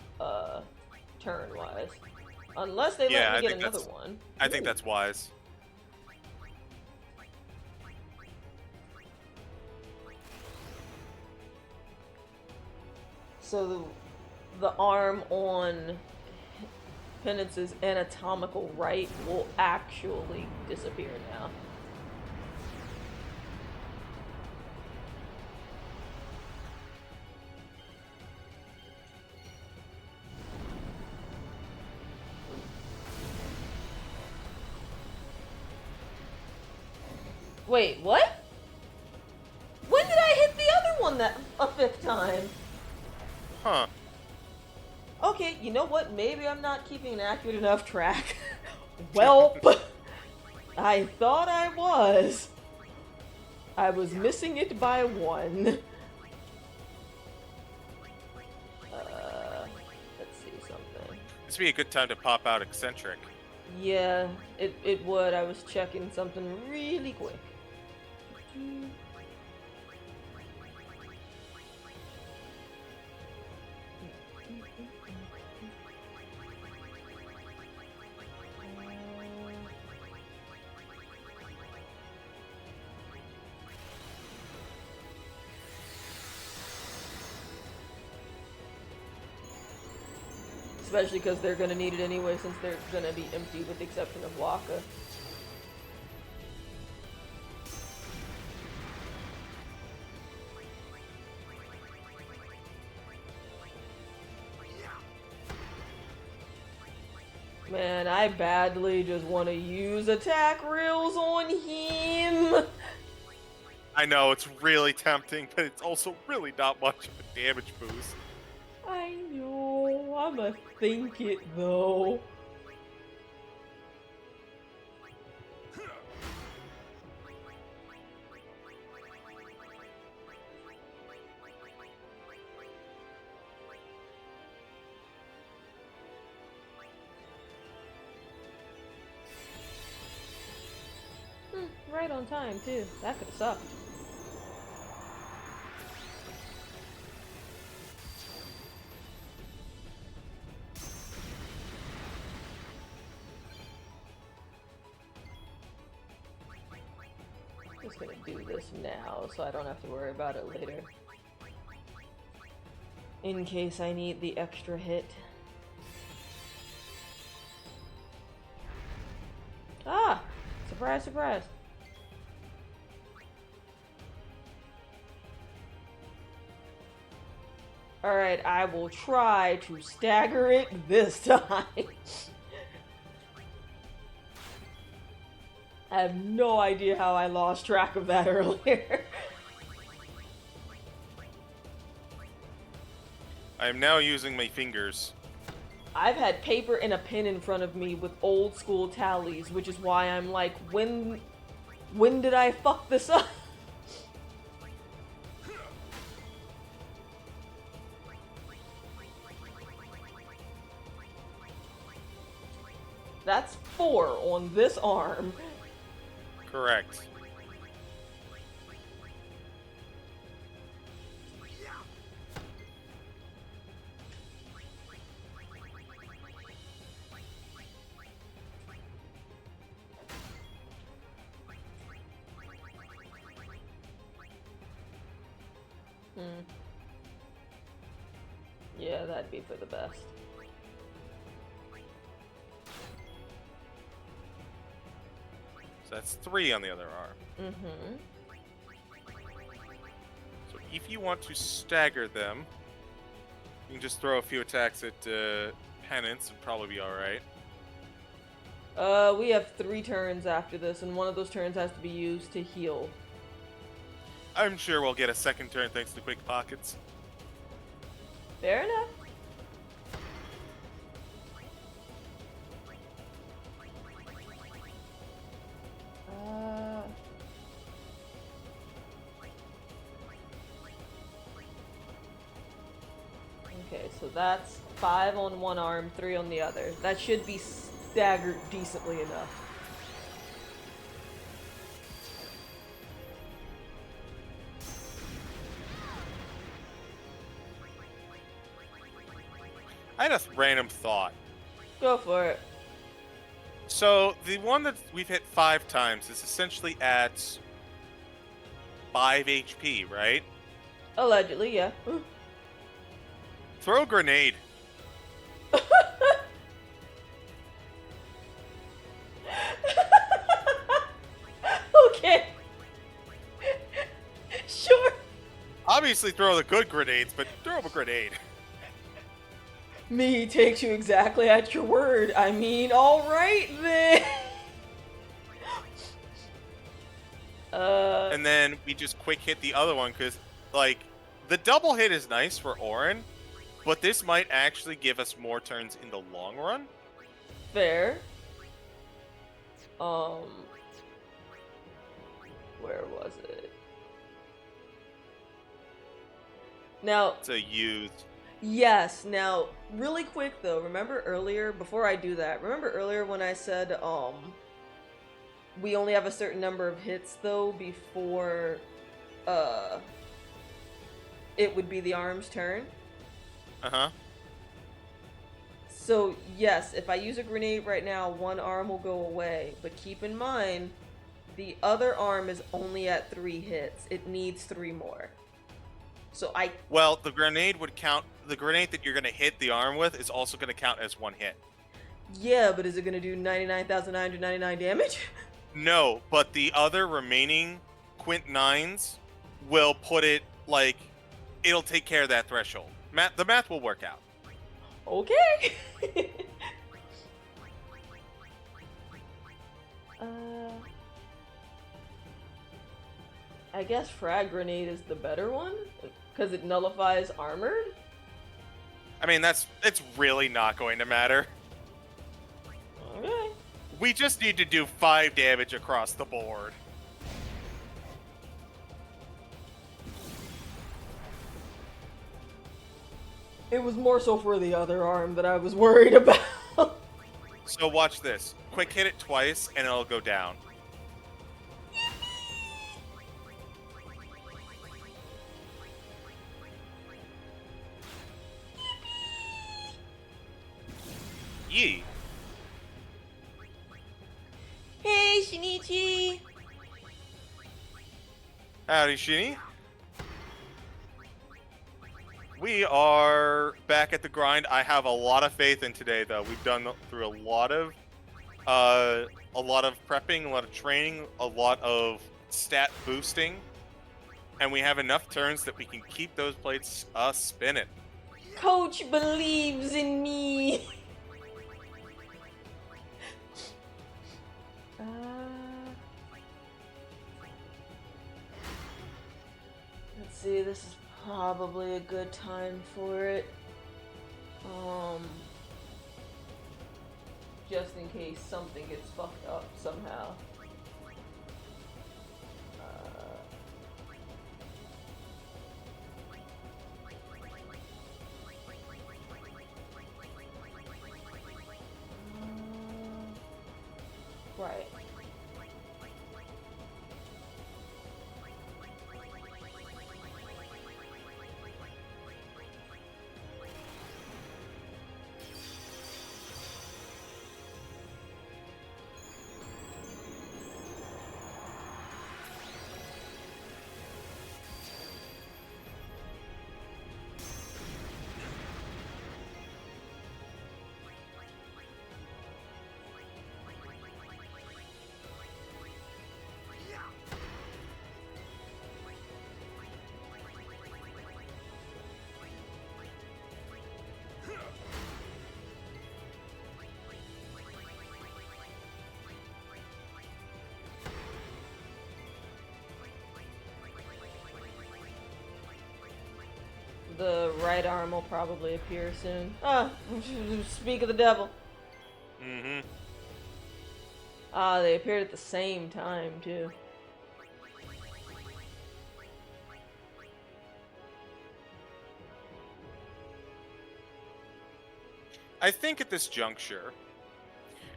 turn-wise. Unless they let me get another one. I think that's wise. So the arm on Penance's anatomical right will actually disappear now. Wait, what? When did I hit the other one a 5th time? Huh. Okay, you know what? Maybe I'm not keeping an accurate enough track. Welp! I thought I was. I was missing it by 1. Let's see something. This would be a good time to pop out Eccentric. Yeah, it would. I was checking something really quick. Especially because they're going to need it anyway, since they're going to be empty with the exception of Waka. Man, I badly just want to use attack rails on him. I know, it's really tempting, but it's also really not much of a damage boost. I know, I'ma think it though. Right on time too. That could've sucked. Just gonna do this now so I don't have to worry about it later. In case I need the extra hit. Ah! Surprise, surprise. Alright, I will try to stagger it this time. I have no idea how I lost track of that earlier. I am now using my fingers. I've had paper and a pen in front of me with old school tallies, which is why I'm like, when did I fuck this up? That's 4 on this arm. Correct. Yeah, that'd be for the best. That's 3 on the other arm. Mm-hmm. So if you want to stagger them, you can just throw a few attacks at Penance and probably be alright. We have 3 turns after this, and one of those turns has to be used to heal. I'm sure we'll get a second turn thanks to Quick Pockets. Fair enough. Okay, so that's 5 on one arm, 3 on the other. That should be staggered decently enough. I had a random thought. Go for it. So the one that we've hit 5 times is essentially at 5 HP, right? Allegedly, yeah. Throw a grenade. Okay. Sure. Obviously throw the good grenades, but throw a grenade. Me takes you exactly at your word. I mean, alright then. And then we just quick hit the other one, because, like, the double hit is nice for Orin, but this might actually give us more turns in the long run. Fair. Where was it? Now, It's a used. yes, now, really quick though, remember earlier, before I do that, remember earlier when I said, we only have a certain number of hits though before, it would be the arm's turn? Uh-huh. So, yes, if I use a grenade right now, one arm will go away, but keep in mind, the other arm is only at 3 hits. It needs 3 more. So Well, the grenade would count. The grenade that you're going to hit the arm with is also going to count as 1 hit. Yeah, but is it going to do 99,999 damage? No, but the other remaining Quint 9s will put it, like, it'll take care of that threshold. The math will work out. Okay. I guess frag grenade is the better one because it nullifies armored. I mean, it's really not going to matter. Okay. We just need to do 5 damage across the board. It was more so for the other arm that I was worried about. So watch this. Quick hit it twice and it'll go down. Yee. Hey, Shinichi! Howdy, Shinny. We are back at the grind. I have a lot of faith in today, though. We've done through a lot of prepping, a lot of training, a lot of stat boosting, and we have enough turns that we can keep those plates spinning. Coach believes in me. Let's see, this is probably a good time for it. Just in case something gets fucked up somehow. Right. The right arm will probably appear soon. Ah, speak of the devil. Mm-hmm. Ah, they appeared at the same time, too. I think at this juncture,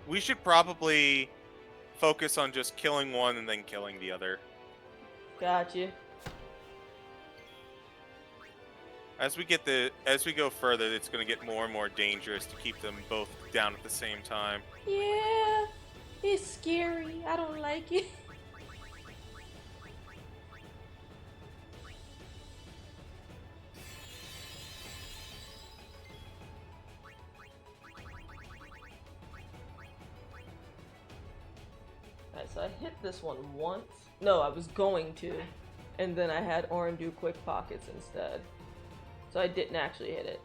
we should probably focus on just killing one and then killing the other. Gotcha. As we go further, it's going to get more and more dangerous to keep them both down at the same time. Yeah, it's scary. I don't like it. Alright, so I hit this one once. No, I was going to. And then I had Orin do quick pockets instead. So I didn't actually hit it.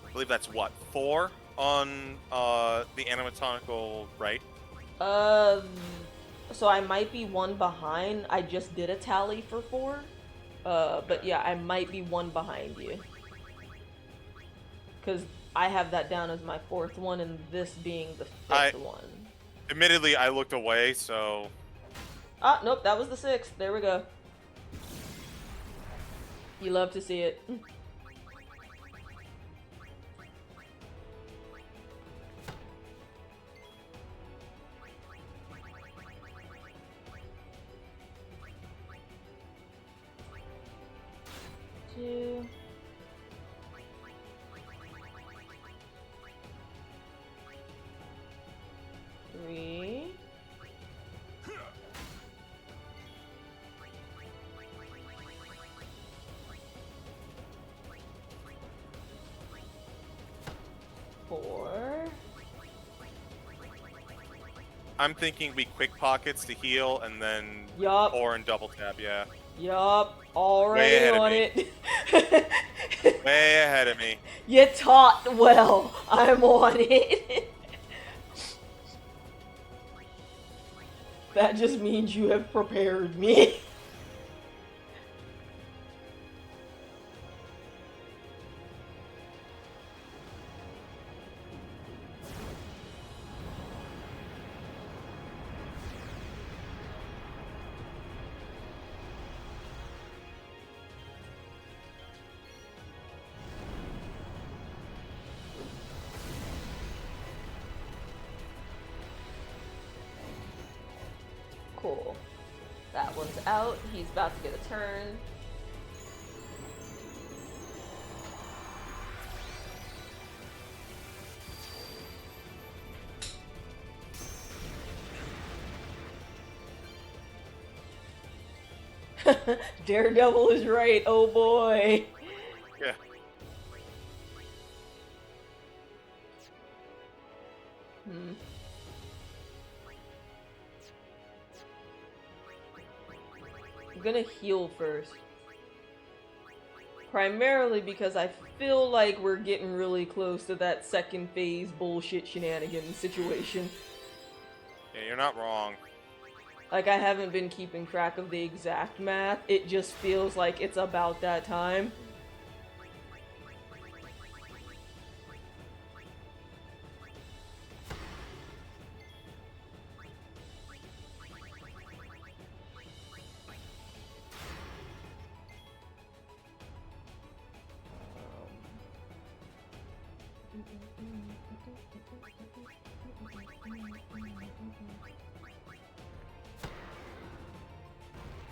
I believe that's what, 4 on the animatronical right? So I might be one behind. I just did a tally for 4. But yeah, I might be one behind you. Because I have that down as my 4th one, and this being the 5th one. Admittedly, I looked away, so... Ah, nope, that was the 6th. There we go. You love to see it. Two. Three. 4. I'm thinking we quick pockets to heal and then Yup. or and double tap, yeah. Yup. Already on it. Way ahead of me. You taught well. I'm on it. That just means you have prepared me. Cool. That one's out. He's about to get a turn. Daredevil is right, oh boy. Yeah. I'm gonna heal first. Primarily because I feel like we're getting really close to that second phase bullshit shenanigans situation. Yeah, you're not wrong. Like, I haven't been keeping track of the exact math. It just feels like it's about that time.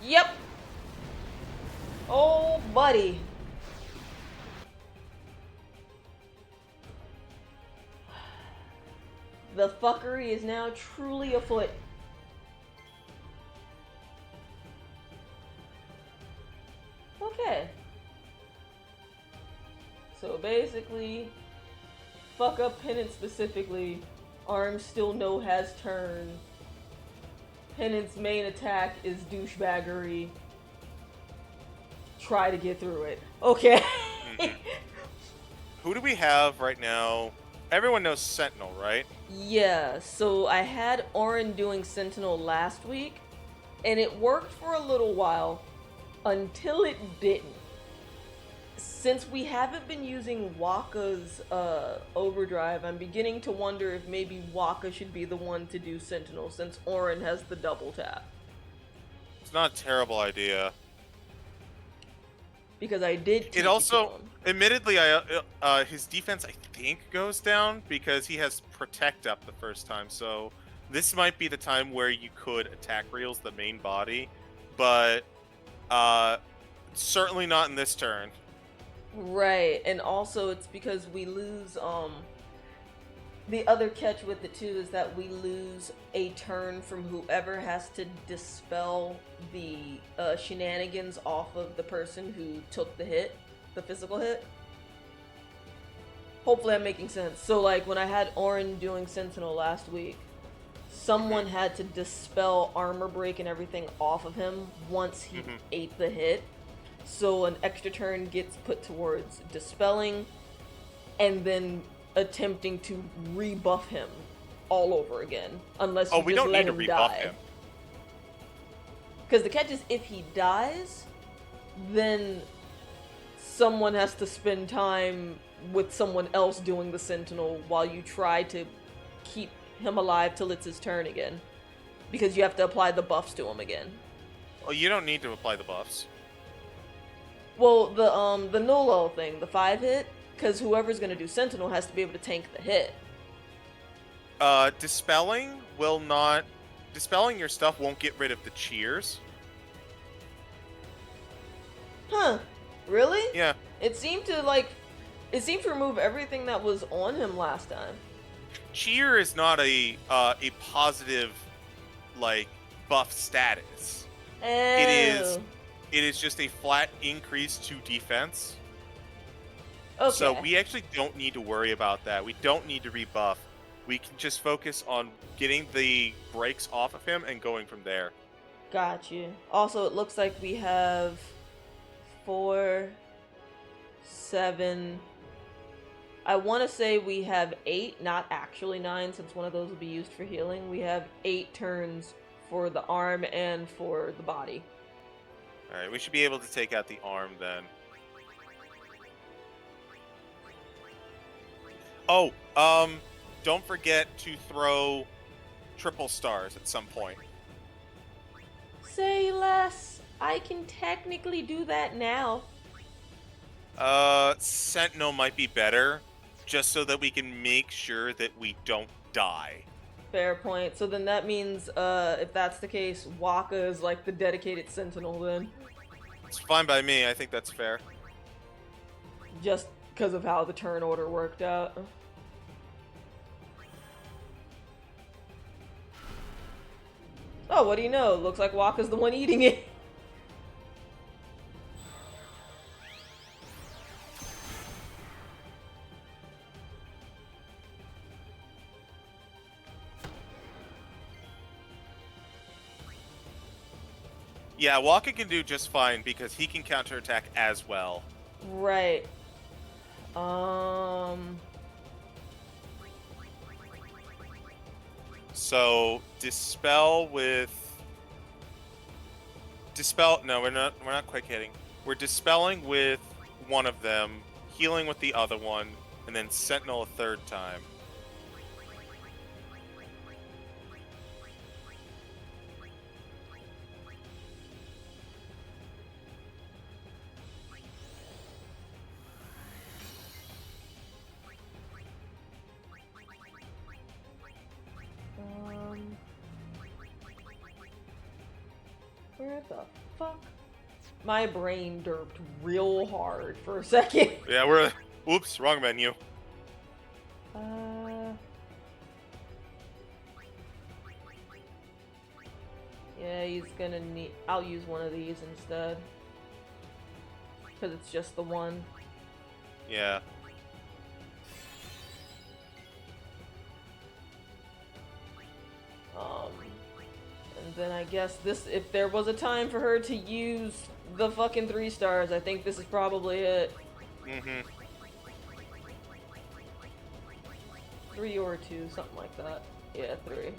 Yep. Oh, buddy. the fuckery is now truly afoot. Okay. So basically, fuck up Penance specifically. Arm still no has turn. Penance main attack is douchebaggery. Try to get through it. Okay. Mm-hmm. Who do we have right now? Everyone knows Sentinel, right? Yeah, so I had Orin doing Sentinel last week, and it worked for a little while until it didn't. Since we haven't been using Waka's overdrive, I'm beginning to wonder if maybe Waka should be the one to do Sentinel, since Orin has the double tap. It's not a terrible idea. Because I did. It also, admittedly, his defense I think goes down because he has protect up the first time. So this might be the time where you could attack reels the main body, but certainly not in this turn. Right, and also it's because we lose. The other catch with it too is that we lose a turn from whoever has to dispel the shenanigans off of the person who took the hit, the physical hit. Hopefully I'm making sense. So like when I had Orin doing Sentinel last week, someone had to dispel armor break and everything off of him once he ate the hit. So an extra turn gets put towards dispelling and then attempting to rebuff him all over again, unless you just let him die. Because the catch is, if he dies, then someone has to spend time with someone else doing the Sentinel while you try to keep him alive till it's his turn again. Because you have to apply the buffs to him again. Well, you don't need to apply the buffs. Well, the Nolo thing, the 5-hit, because whoever's going to do Sentinel has to be able to tank the hit. Dispelling will not... Dispelling your stuff won't get rid of the cheers. Huh. Really? Yeah. It seemed to, remove everything that was on him last time. Cheer is not a positive, buff status. Oh. It is just a flat increase to defense. Okay. So we actually don't need to worry about that. We don't need to rebuff. We can just focus on getting the breaks off of him and going from there. Got you. Also, it looks like we have 4, 7... I want to say we have 8, not actually 9, since one of those will be used for healing. We have 8 turns for the arm and for the body. Alright, we should be able to take out the arm then. Oh, don't forget to throw triple stars at some point. Say less. I can technically do that now. Sentinel might be better, just so that we can make sure that we don't die. Fair point. So then that means, if that's the case, Waka is like the dedicated Sentinel then. It's fine by me, I think that's fair. Just because of how the turn order worked out. Oh, what do you know? Looks like Waka's the one eating it. Yeah, Waka can do just fine because he can counterattack as well. Right. So dispel with no, we're not quick hitting. We're dispelling with one of them, healing with the other one, and then Sentinel a third time. Where the fuck? My brain derped real hard for a second. Yeah, oops, wrong menu. Yeah, he's gonna need... I'll use one of these instead. Because it's just the one. Yeah. And then I guess this... If there was a time for her to use the fucking 3 stars, I think this is probably it. Mm-hmm. 3 or 2, something like that. Yeah, 3.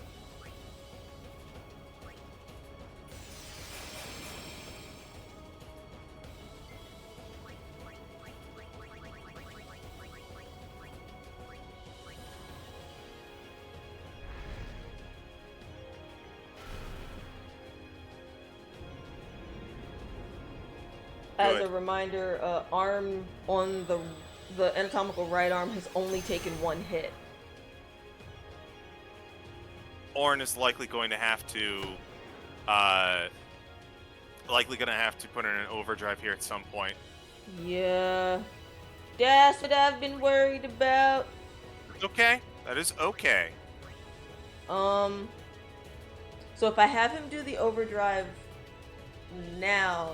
As a reminder, arm on the anatomical right arm has only taken 1 hit. Ornn is likely going to have to, put in an overdrive here at some point. Yeah, that's what I've been worried about. It's okay. That is okay. So if I have him do the overdrive now,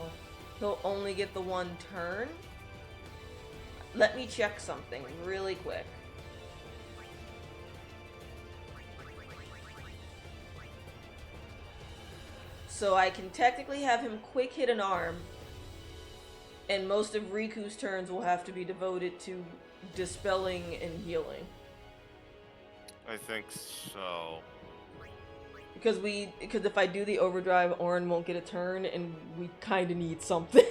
he'll only get the 1 turn. Let me check something really quick. So I can technically have him quick hit an arm, and most of Riku's turns will have to be devoted to dispelling and healing. I think so. Because if I do the overdrive, Ornn won't get a turn, and we kind of need something.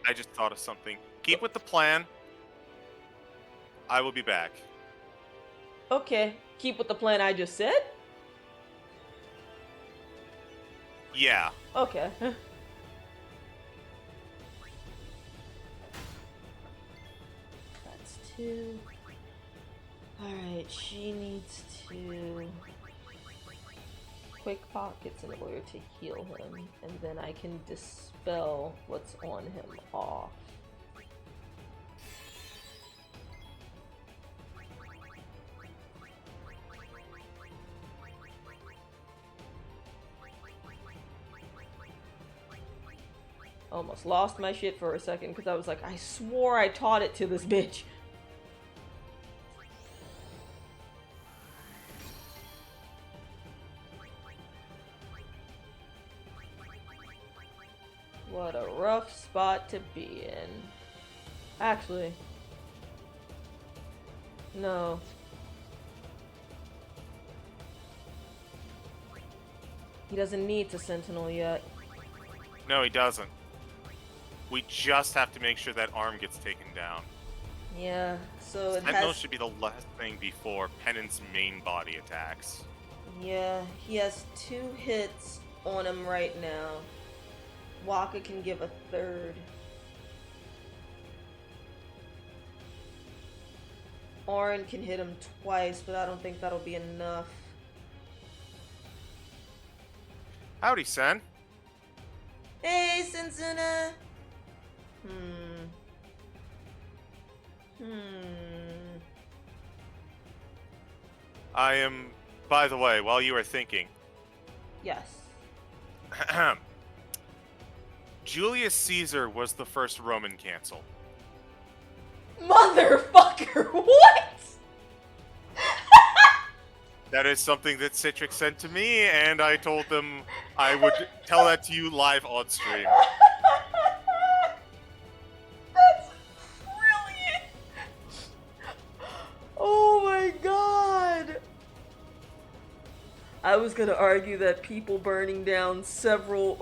I just thought of something. Keep with the plan. I will be back. Okay, keep with the plan I just said? Yeah. Okay. That's 2. Alright, she needs to... Quick pockets in order to heal him, and then I can dispel what's on him off. Almost lost my shit for a second because I was like, I swore I taught it to this bitch. What a rough spot to be in. Actually, no. He doesn't need to Sentinel yet. No, he doesn't. We just have to make sure that arm gets taken down. Yeah, so it Sentinel has... should be the last thing before Penance main body attacks. Yeah, he has 2 hits on him right now. Waka can give a 3rd. Ornn can hit him twice, but I don't think that'll be enough. Howdy, Sen. Hey, Sensuna! I am, by the way, while you are thinking. Yes. Julius Caesar was the first Roman consul. Motherfucker, what? That is something that Citrix sent to me, and I told them I would tell that to you live on stream. That's brilliant! Oh my god! I was gonna argue that people burning several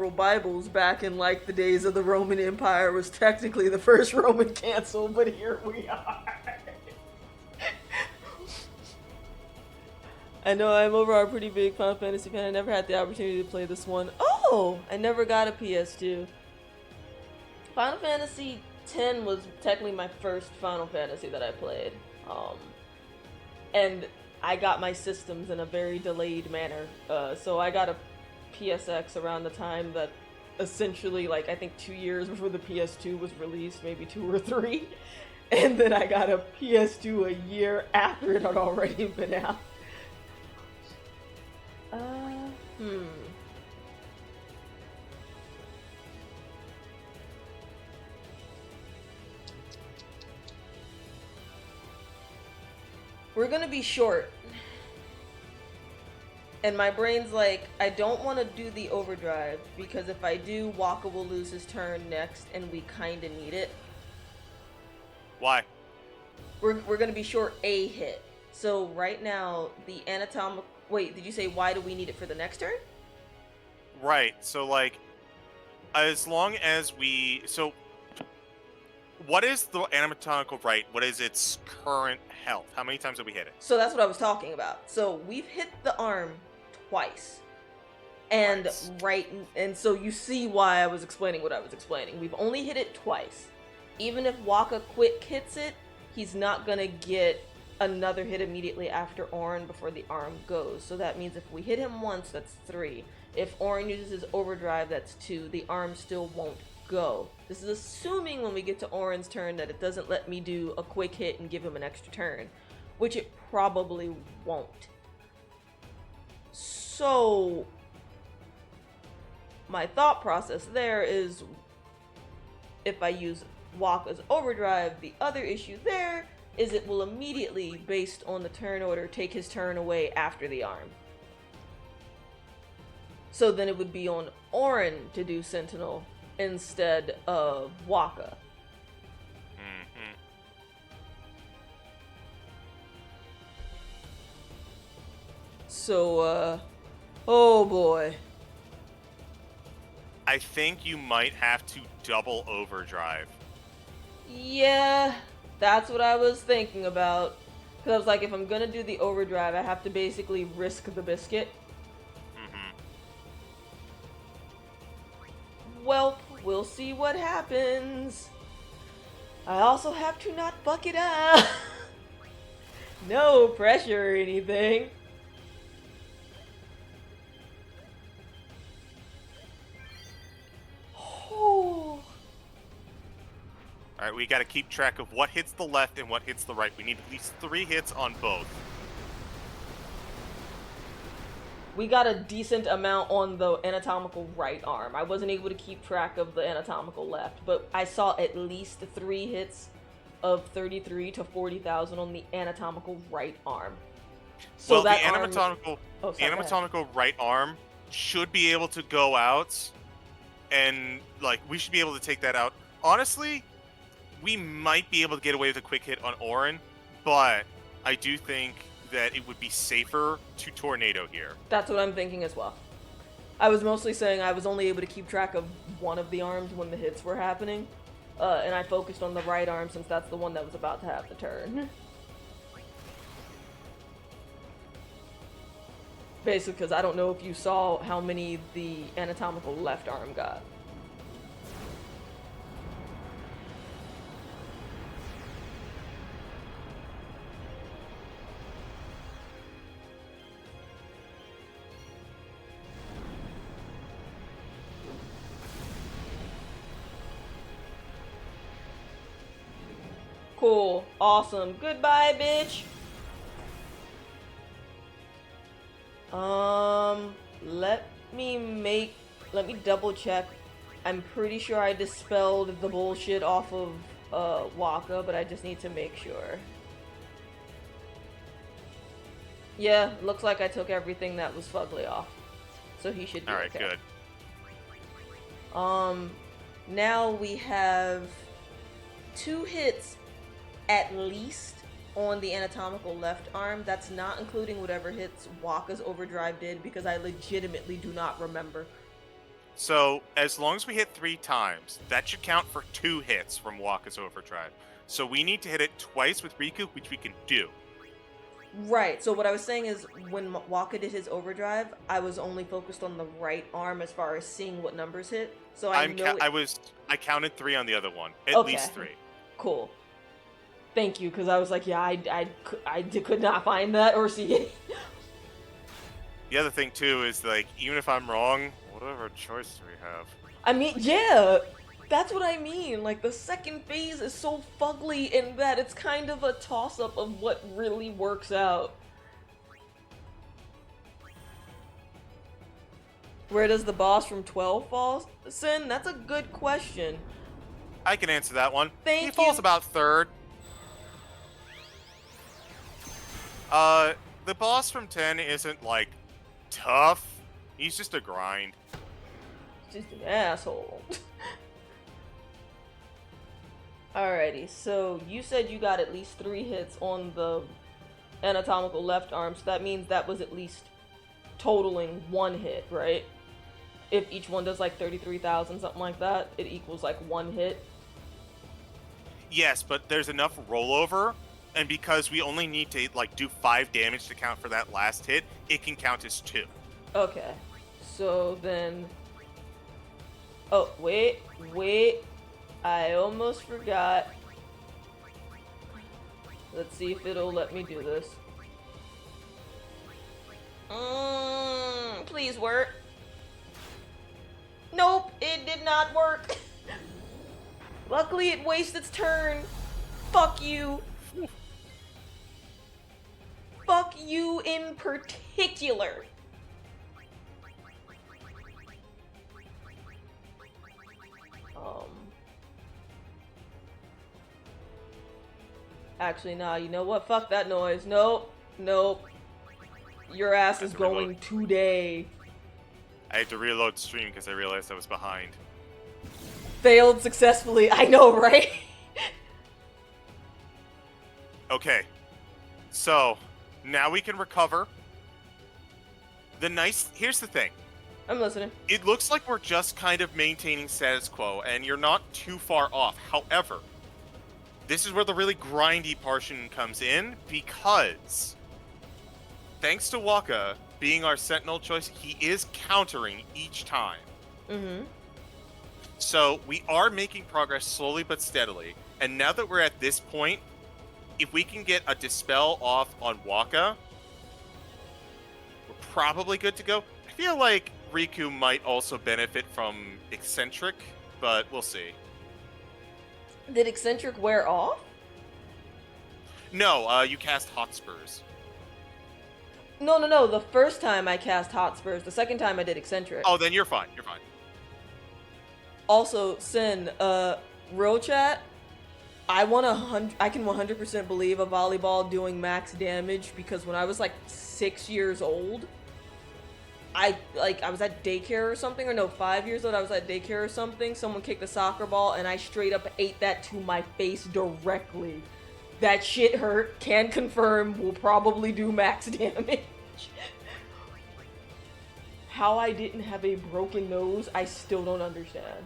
Bibles back in like the days of the Roman Empire was technically the first Roman cancel, but here we are. I know I'm overall a pretty big Final Fantasy fan. I never had the opportunity to play this one. Oh! I never got a PS2. Final Fantasy X was technically my first Final Fantasy that I played. And I got my systems in a very delayed manner. So I got a PSX around the time that essentially, like, I think 2 years before the PS2 was released, maybe 2 or 3. And then I got a PS2 a year after it had already been out. We're gonna be short. And my brain's like, I don't want to do the overdrive, because if I do, Waka will lose his turn next, and we kinda need it. Why? We're gonna be short a hit. So right now, the anatomical... Wait, did you say why do we need it for the next turn? Right, so, like, as long as we... So, what is the anatomical right? What is its current health? How many times have we hit it? So that's what I was talking about. So we've hit the arm twice. And and so you see why I was explaining what I was explaining. We've only hit it twice. Even if Waka quick hits it, he's not gonna get another hit immediately after Orin before the arm goes. So that means if we hit him once, that's 3. If Orin uses his overdrive, that's 2. The arm still won't go. This is assuming when we get to Orin's turn that it doesn't let me do a quick hit and give him an extra turn, which it probably won't. So my thought process there is, if I use Waka's overdrive, the other issue there is it will immediately, based on the turn order, take his turn away after the arm. So then it would be on Orin to do Sentinel instead of Waka. Mm-hmm. So, oh boy. I think you might have to double overdrive. Yeah, that's what I was thinking about. Because I was like, if I'm gonna do the overdrive, I have to basically risk the biscuit. Mm-hmm. Well, we'll see what happens. I also have to not fuck it up. No pressure or anything. Alright, we gotta keep track of what hits the left and what hits the right. We need at least 3 hits on both. We got a decent amount on the anatomical right arm. I wasn't able to keep track of the anatomical left, but I saw at least 3 hits of 33 to 40,000 on the anatomical right arm. So well, that the anatomical right arm should be able to go out, and like we should be able to take that out. Honestly, we might be able to get away with a quick hit on Orin, but I do think that it would be safer to tornado here. That's what I'm thinking as well. I was mostly saying I was only able to keep track of one of the arms when the hits were happening, and I focused on the right arm since that's the one that was about to have the turn. Basically, because I don't know if you saw how many the anatomical left arm got. Cool. Awesome. Goodbye, bitch. Let me double check. I'm pretty sure I dispelled the bullshit off of Waka, but I just need to make sure. Yeah, looks like I took everything that was fugly off. So he should be Alright, okay. Good. Now we have 2 hits at least on the anatomical left arm. That's not including whatever hits Waka's overdrive did, because I legitimately do not remember. So, as long as we hit 3 times, that should count for 2 hits from Waka's overdrive. So we need to hit it twice with Riku, which we can do. Right, so what I was saying is, when Waka did his overdrive, I was only focused on the right arm as far as seeing what numbers hit. So I counted 3 on the other one. At least 3. Cool. Thank you, because I was like, yeah, I could not find that or see it. The other thing, too, is, like, even if I'm wrong, whatever choice do we have? I mean, yeah, that's what I mean. Like, the second phase is so fugly in that it's kind of a toss-up of what really works out. Where does the boss from 12 fall, Sin? That's a good question. I can answer that one. Thank He you. falls about 3rd. The boss from 10 isn't, like, tough. He's just a grind. Just an asshole. Alrighty, so you said you got at least 3 hits on the anatomical left arm, so that means that was at least totaling 1 hit, right? If each one does like 33,000, something like that, it equals like 1 hit. Yes, but there's enough rollover, and because we only need to like do 5 damage to count for that last hit, it can count as 2. Okay, so then... Oh, wait. I almost forgot. Let's see if it'll let me do this. Please work. Nope, it did not work. Luckily, it wastes its turn. Fuck you. Fuck you in particular. Actually, nah, you know what? Fuck that noise. Nope. Your ass is going today. I had to reload stream because I realized I was behind. Failed successfully. I know, right? Okay. So, now we can recover. Here's the thing. I'm listening. It looks like we're just kind of maintaining status quo, and you're not too far off. However, this is where the really grindy portion comes in, because thanks to Waka being our sentinel choice, he is countering each time. Mm-hmm. So we are making progress slowly but steadily, and now that we're at this point, if we can get a dispel off on Waka, we're probably good to go. I feel like Riku might also benefit from Eccentric, but we'll see. Did Eccentric wear off? No, you cast Hotspurs. No. The first time I cast Hotspurs. The second time I did Eccentric. Oh, then you're fine. Also, Sin, real chat, I can 100% believe a volleyball doing max damage because when I was like 6 years old, I was at daycare or something, or no, 5 years old, I was at daycare or something, someone kicked a soccer ball and I straight up ate that to my face directly. That shit hurt, can confirm, will probably do max damage. How I didn't have a broken nose, I still don't understand.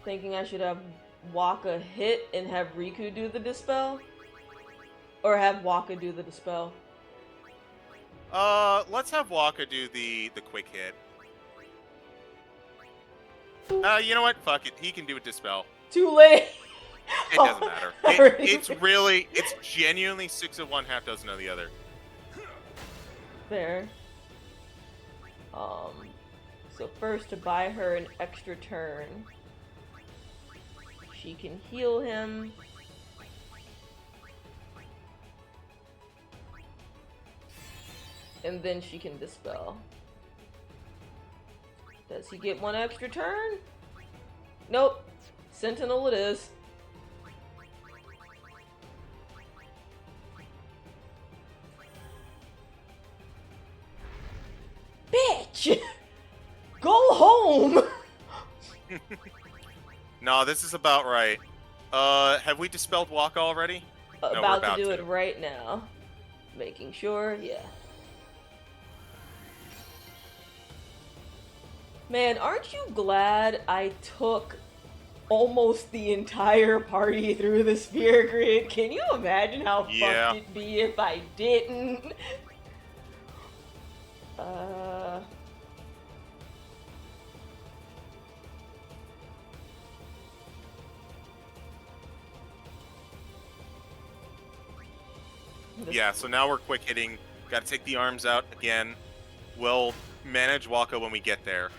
Thinking I should have Waka hit and have Riku do the dispel? Or have Waka do the dispel? Let's have Waka do the quick hit. You know what? Fuck it. He can do a dispel. Too late! It doesn't matter. It's genuinely 6 of one, half dozen of the other. Fair. So first to buy her an extra turn, she can heal him. And then she can dispel. Does he get 1 extra turn? Nope. Sentinel it is. Bitch! Go home! No, this is about right. Have we dispelled Waka already? No, about to do it right now. Making sure, yeah. Man, aren't you glad I took almost the entire party through the sphere grid? Can you imagine how fucked it'd be if I didn't? Yeah, so now we're quick hitting. Gotta take the arms out again. We'll manage Waka when we get there.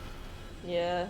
Yeah.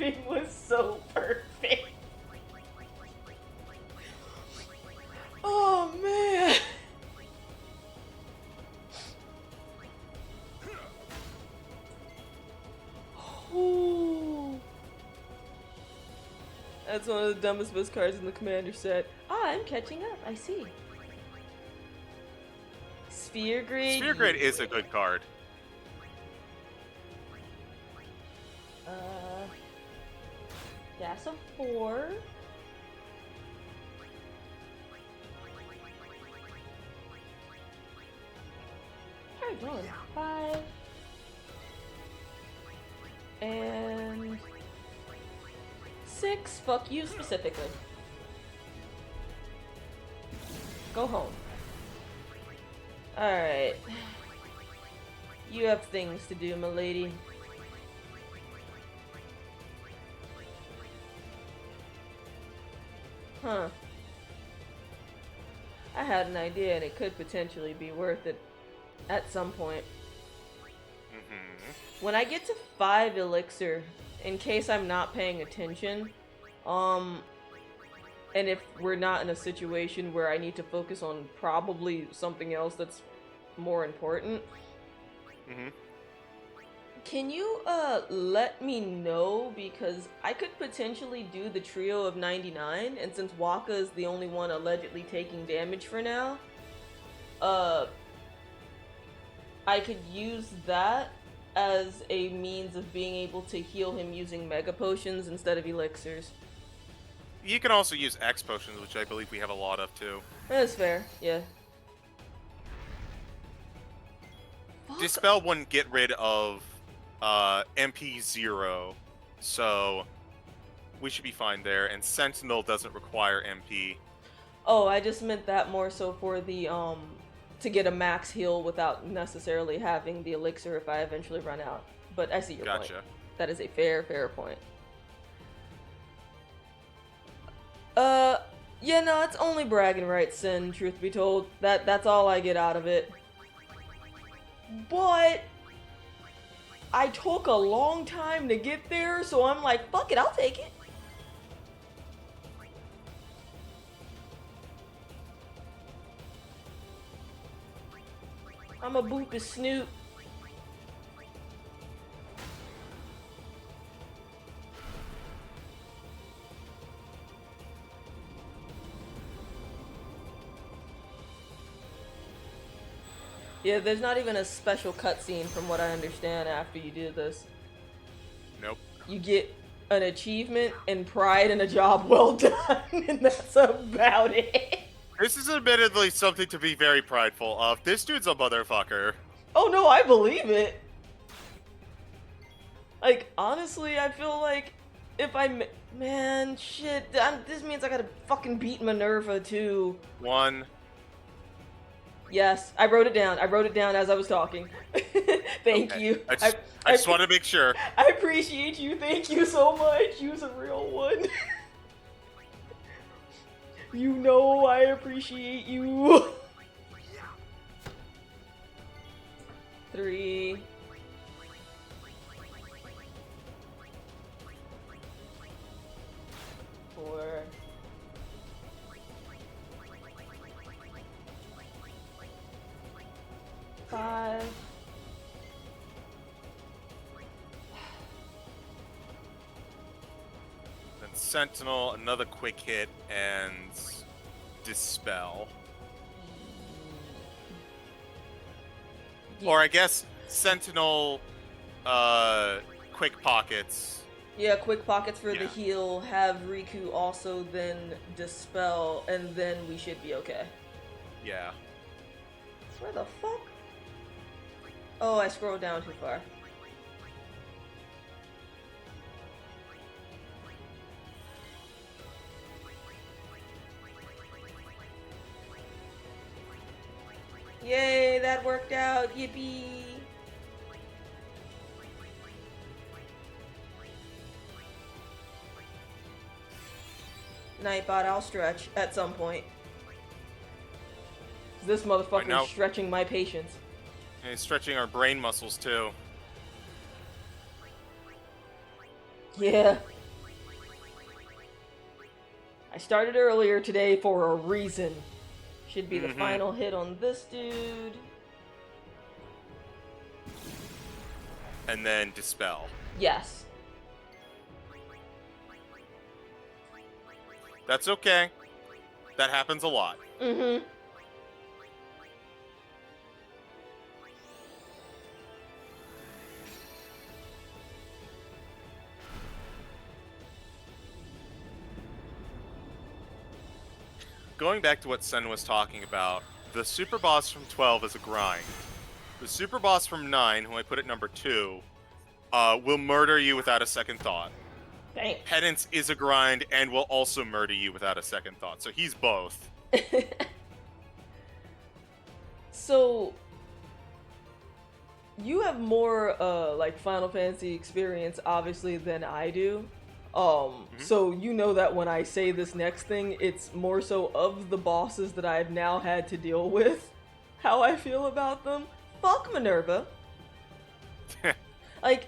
timing was so perfect. Oh man. Ooh. That's one of the dumbest best cards in the commander set. Ah, I'm catching up, I see. Sphere Grid. Sphere Grid is a good card. Gas of 4. How are you doing? 5. And 6. Fuck you specifically. Go home. Alright. You have things to do, my lady. Huh. I had an idea and it could potentially be worth it at some point. When I get to 5 elixir, in case I'm not paying attention, and if we're not in a situation where I need to focus on probably something else that's more important, can you let me know, because I could potentially do the trio of 99, and since Waka is the only one allegedly taking damage for now, I could use that as a means of being able to heal him using mega potions instead of elixirs. You can also use X potions, which I believe we have a lot of too. That's fair, yeah. Dispel wouldn't get rid of MP 0, so we should be fine there. And Sentinel doesn't require MP. Oh, I just meant that more so for the to get a max heal without necessarily having the elixir if I eventually run out. But I see your point. That is a fair point. Yeah, no, it's only bragging rights, Sin, truth be told. That's all I get out of it. But I took a long time to get there, so I'm like, fuck it, I'll take it. I'm a boop his snoot. Yeah, there's not even a special cutscene from what I understand after you do this. Nope. You get an achievement and pride and a job well done, and that's about it. This is admittedly something to be very prideful of. This dude's a motherfucker. Oh no, I believe it. Like, honestly, I feel like if I... Man, shit, this means I gotta fucking beat Minerva, too. 1. Yes, I wrote it down. I wrote it down as I was talking. Thank you. I just want to make sure. I appreciate you. Thank you so much. You's a real one. You know I appreciate you. 3. 4. 5. Then Sentinel, another quick hit, and Dispel. Yeah. Or I guess Sentinel, quick pockets. Yeah, quick pockets for the heal, have Riku also then Dispel, and then we should be okay. Yeah. Where the fuck? Oh, I scrolled down too far. Yay, that worked out. Yippee. Nightbot, I'll stretch at some point. This motherfucker is stretching my patience. And he's stretching our brain muscles too. Yeah. I started earlier today for a reason. Should be the final hit on this dude. And then dispel. Yes. That's okay. That happens a lot. Mm-hmm. Going back to what Sen was talking about, the super boss from 12 is a grind. The super boss from 9, who I put at number 2, will murder you without a second thought. Dang. Penance is a grind and will also murder you without a second thought. So he's both. So, you have more, like, Final Fantasy experience, obviously, than I do. So you know that when I say this next thing, it's more so of the bosses that I've now had to deal with, how I feel about them. Fuck Minerva. Like,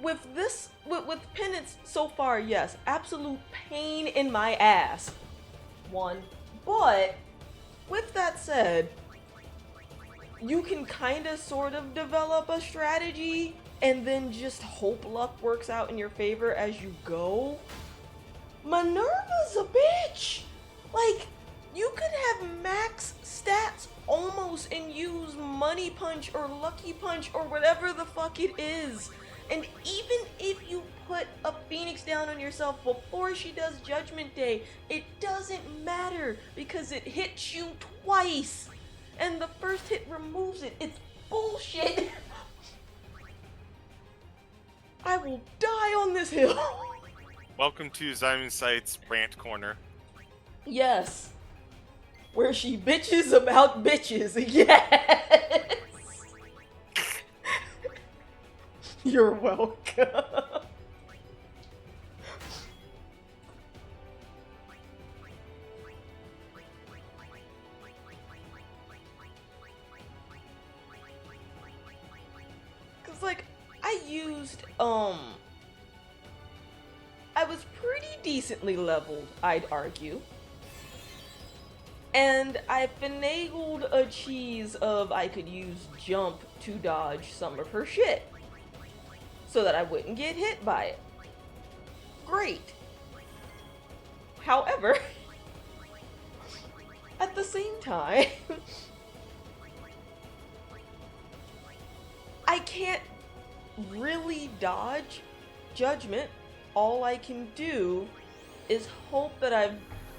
with this, with Penance so far, yes, absolute pain in my ass. One. But, with that said, you can kinda sort of develop a strategy and then just hope luck works out in your favor as you go. Minerva's a bitch! Like, you could have max stats almost and use Money Punch or Lucky Punch or whatever the fuck it is. And even if you put a Phoenix down on yourself before she does Judgment Day, it doesn't matter because it hits you twice. And the first hit removes it. It's bullshit. I will die on this hill. Welcome to Xaimi Sight's rant corner. Yes. Where she bitches about bitches. Yes. You're welcome. Cause like, I used, I was pretty decently leveled, I'd argue. And I finagled a cheese of I could use jump to dodge some of her shit. So that I wouldn't get hit by it. Great. However, at the same time, I can't really dodge Judgment. All I can do is hope that I've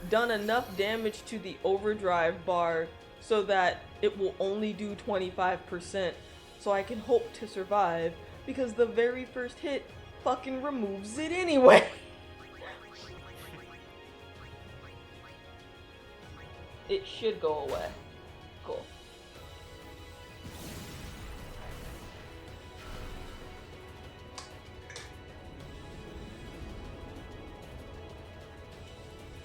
done enough damage to the overdrive bar so that it will only do 25%, so I can hope to survive, because the very first hit fucking removes it anyway. It should go away. Cool.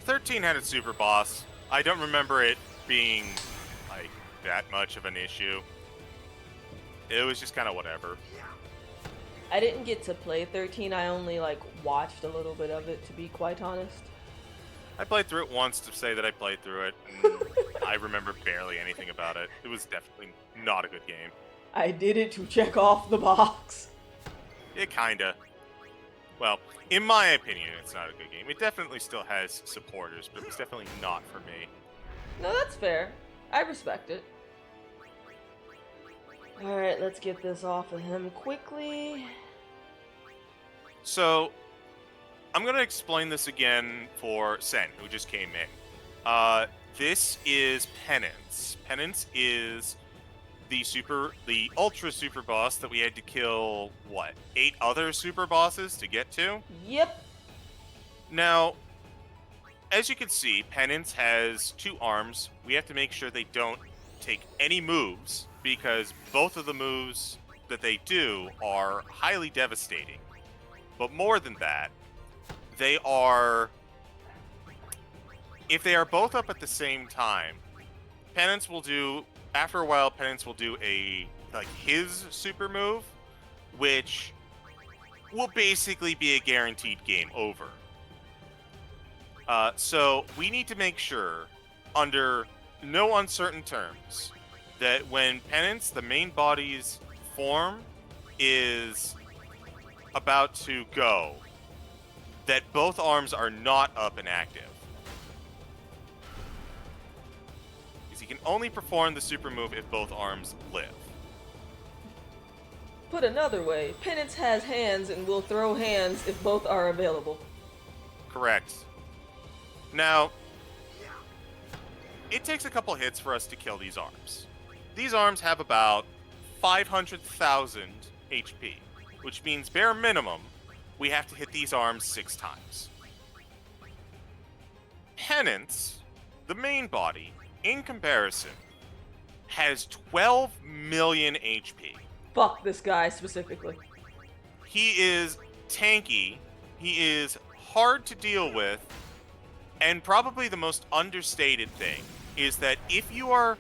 "13 had a super boss. I don't remember it being, like, that much of an issue. It was just kind of whatever. I didn't get to play 13, I only, like, watched a little bit of it, to be quite honest. I played through it once to say that I played through it, and I remember barely anything about it. It was definitely not a good game. I did it to check off the box. It kinda. Well, in my opinion, it's not a good game. It definitely still has supporters, but it was definitely not for me. No, that's fair. I respect it. Alright, let's get this off of him quickly. So, I'm going to explain this again for Sen, who just came in. This is Penance. Penance is the ultra super boss that we had to kill, what, 8 other super bosses to get to? Yep. Now, as you can see, Penance has 2 arms. We have to make sure they don't take any moves, because both of the moves that they do are highly devastating. But more than that, they are... if they are both up at the same time, Penance will do... after a while, Penance will do his super move, which will basically be a guaranteed game over. So we need to make sure, under no uncertain terms, that when Penance, the main body's form, is about to go, that both arms are not up and active. Because he can only perform the super move if both arms live. Put another way, Penance has hands and will throw hands if both are available. Correct. Now, it takes a couple hits for us to kill these arms. These arms have about 500,000 HP, which means bare minimum, we have to hit these arms 6 times. Penance, the main body, in comparison, has 12 million HP. Fuck this guy specifically. He is tanky, he is hard to deal with, and probably the most understated thing is that if you are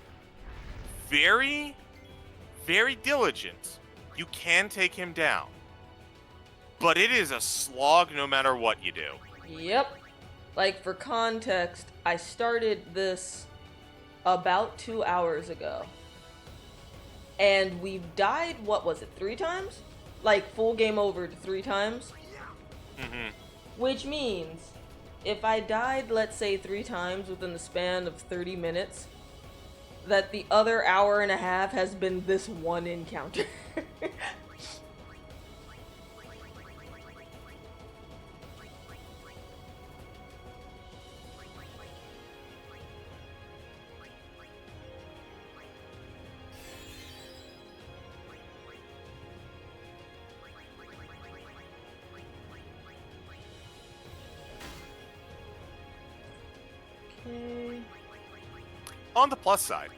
very, very diligent, you can take him down. But it is a slog no matter what you do. Yep. Like, for context, I started this about 2 hours ago. And we've died, what was it, 3 times? Like, full game over 3 times? Mm-hmm. Which means, if I died, let's say 3 times within the span of 30 minutes, that the other hour and a half has been this one encounter. Okay. On the plus side,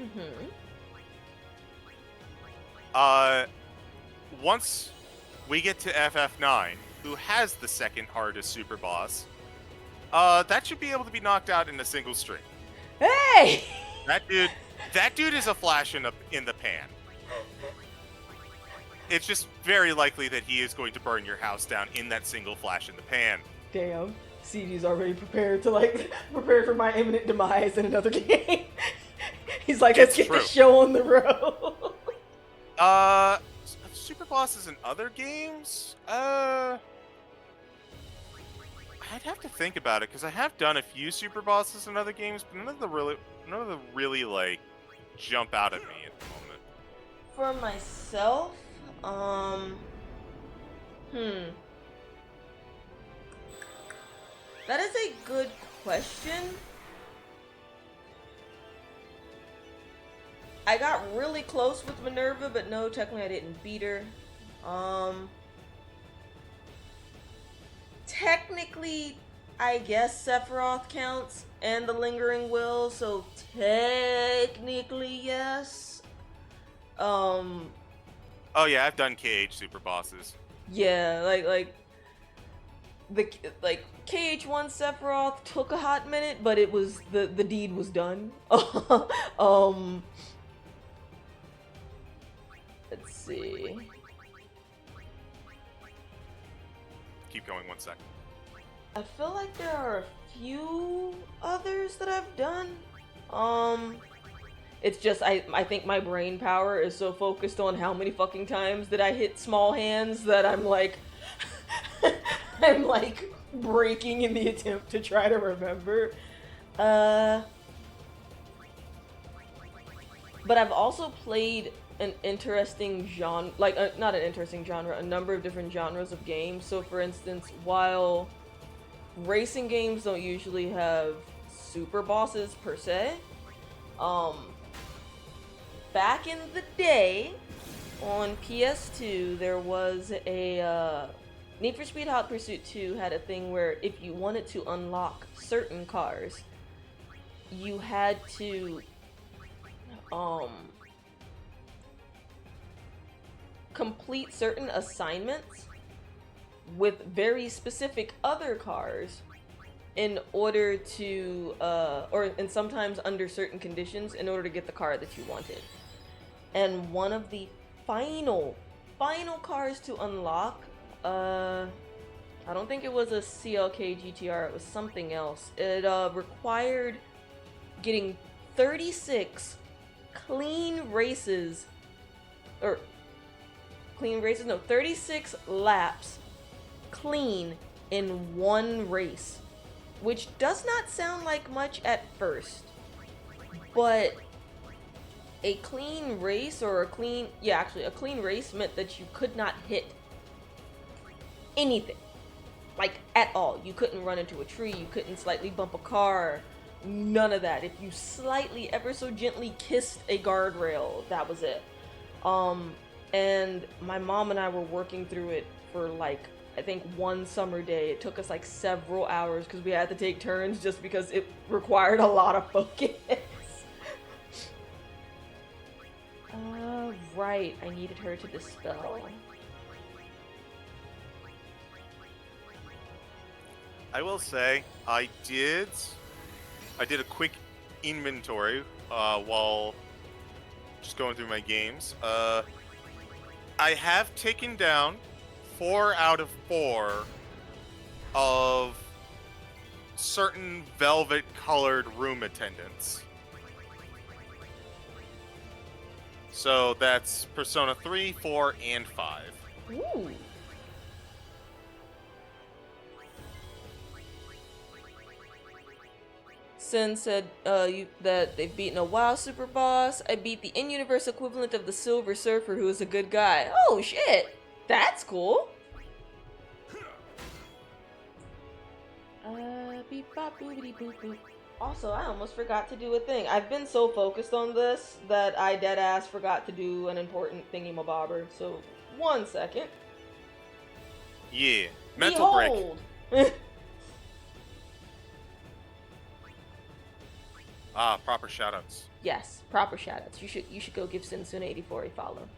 Mm-hmm. Once we get to FF9, who has the second hardest super boss, that should be able to be knocked out in a single stream. Hey! That dude is a flash in the pan. It's just very likely that he is going to burn your house down in that single flash in the pan. Damn. CG's already prepared to, prepare for my imminent demise in another game. He's like, let's get the show on the road. Super bosses in other games? I'd have to think about it, because I have done a few super bosses in other games, but none of them really, like, jump out at me at the moment. For myself, that is a good question. I got really close with Minerva, but no, technically I didn't beat her. Technically, I guess Sephiroth counts, and the Lingering Will, so technically yes. Oh yeah, I've done KH super bosses. Yeah, the KH1 Sephiroth took a hot minute, but it was the deed was done. Let's see. Keep going 1 second. I feel like there are a few others that I've done. It's just I think my brain power is so focused on how many fucking times did I hit small hands that I'm like I'm like breaking in the attempt to try to remember. But I've also played an interesting genre, not an interesting genre, a number of different genres of games. So for instance, while racing games don't usually have super bosses per se, back in the day on PS2 there was a Need for Speed Hot Pursuit 2 had a thing where if you wanted to unlock certain cars, you had to complete certain assignments with very specific other cars in order to and sometimes under certain conditions in order to get the car that you wanted. And one of the final cars to unlock, I I don't think it was a CLK GTR, it was something else. It required getting 36 clean races, or clean races, no, 36 laps clean in one race, which does not sound like much at first, but a clean race, or a clean race meant that you could not hit anything, like at all. You couldn't run into a tree, you couldn't slightly bump a car, none of that. If you slightly, ever so gently kissed a guardrail, that was it. And my mom and I were working through it for like, I think one summer day. It took us like several hours because we had to take turns just because it required a lot of focus. Right, I needed her to dispel. I will say, I did a quick inventory while just going through my games. I have taken down 4 out of 4 of certain velvet-colored room attendants. So that's Persona 3, 4, and 5. Ooh. Sin said that they've beaten a WoW super boss. I beat the in-universe equivalent of the Silver Surfer, who is a good guy. Oh shit! That's cool! Beep bop boobity boop boop. Also, I almost forgot to do a thing. I've been so focused on this that I deadass forgot to do an important thingy-mabobber. So, 1 second. Yeah, mental break. Proper shoutouts. Yes, proper shoutouts. You should go give Sinsun84 a follow.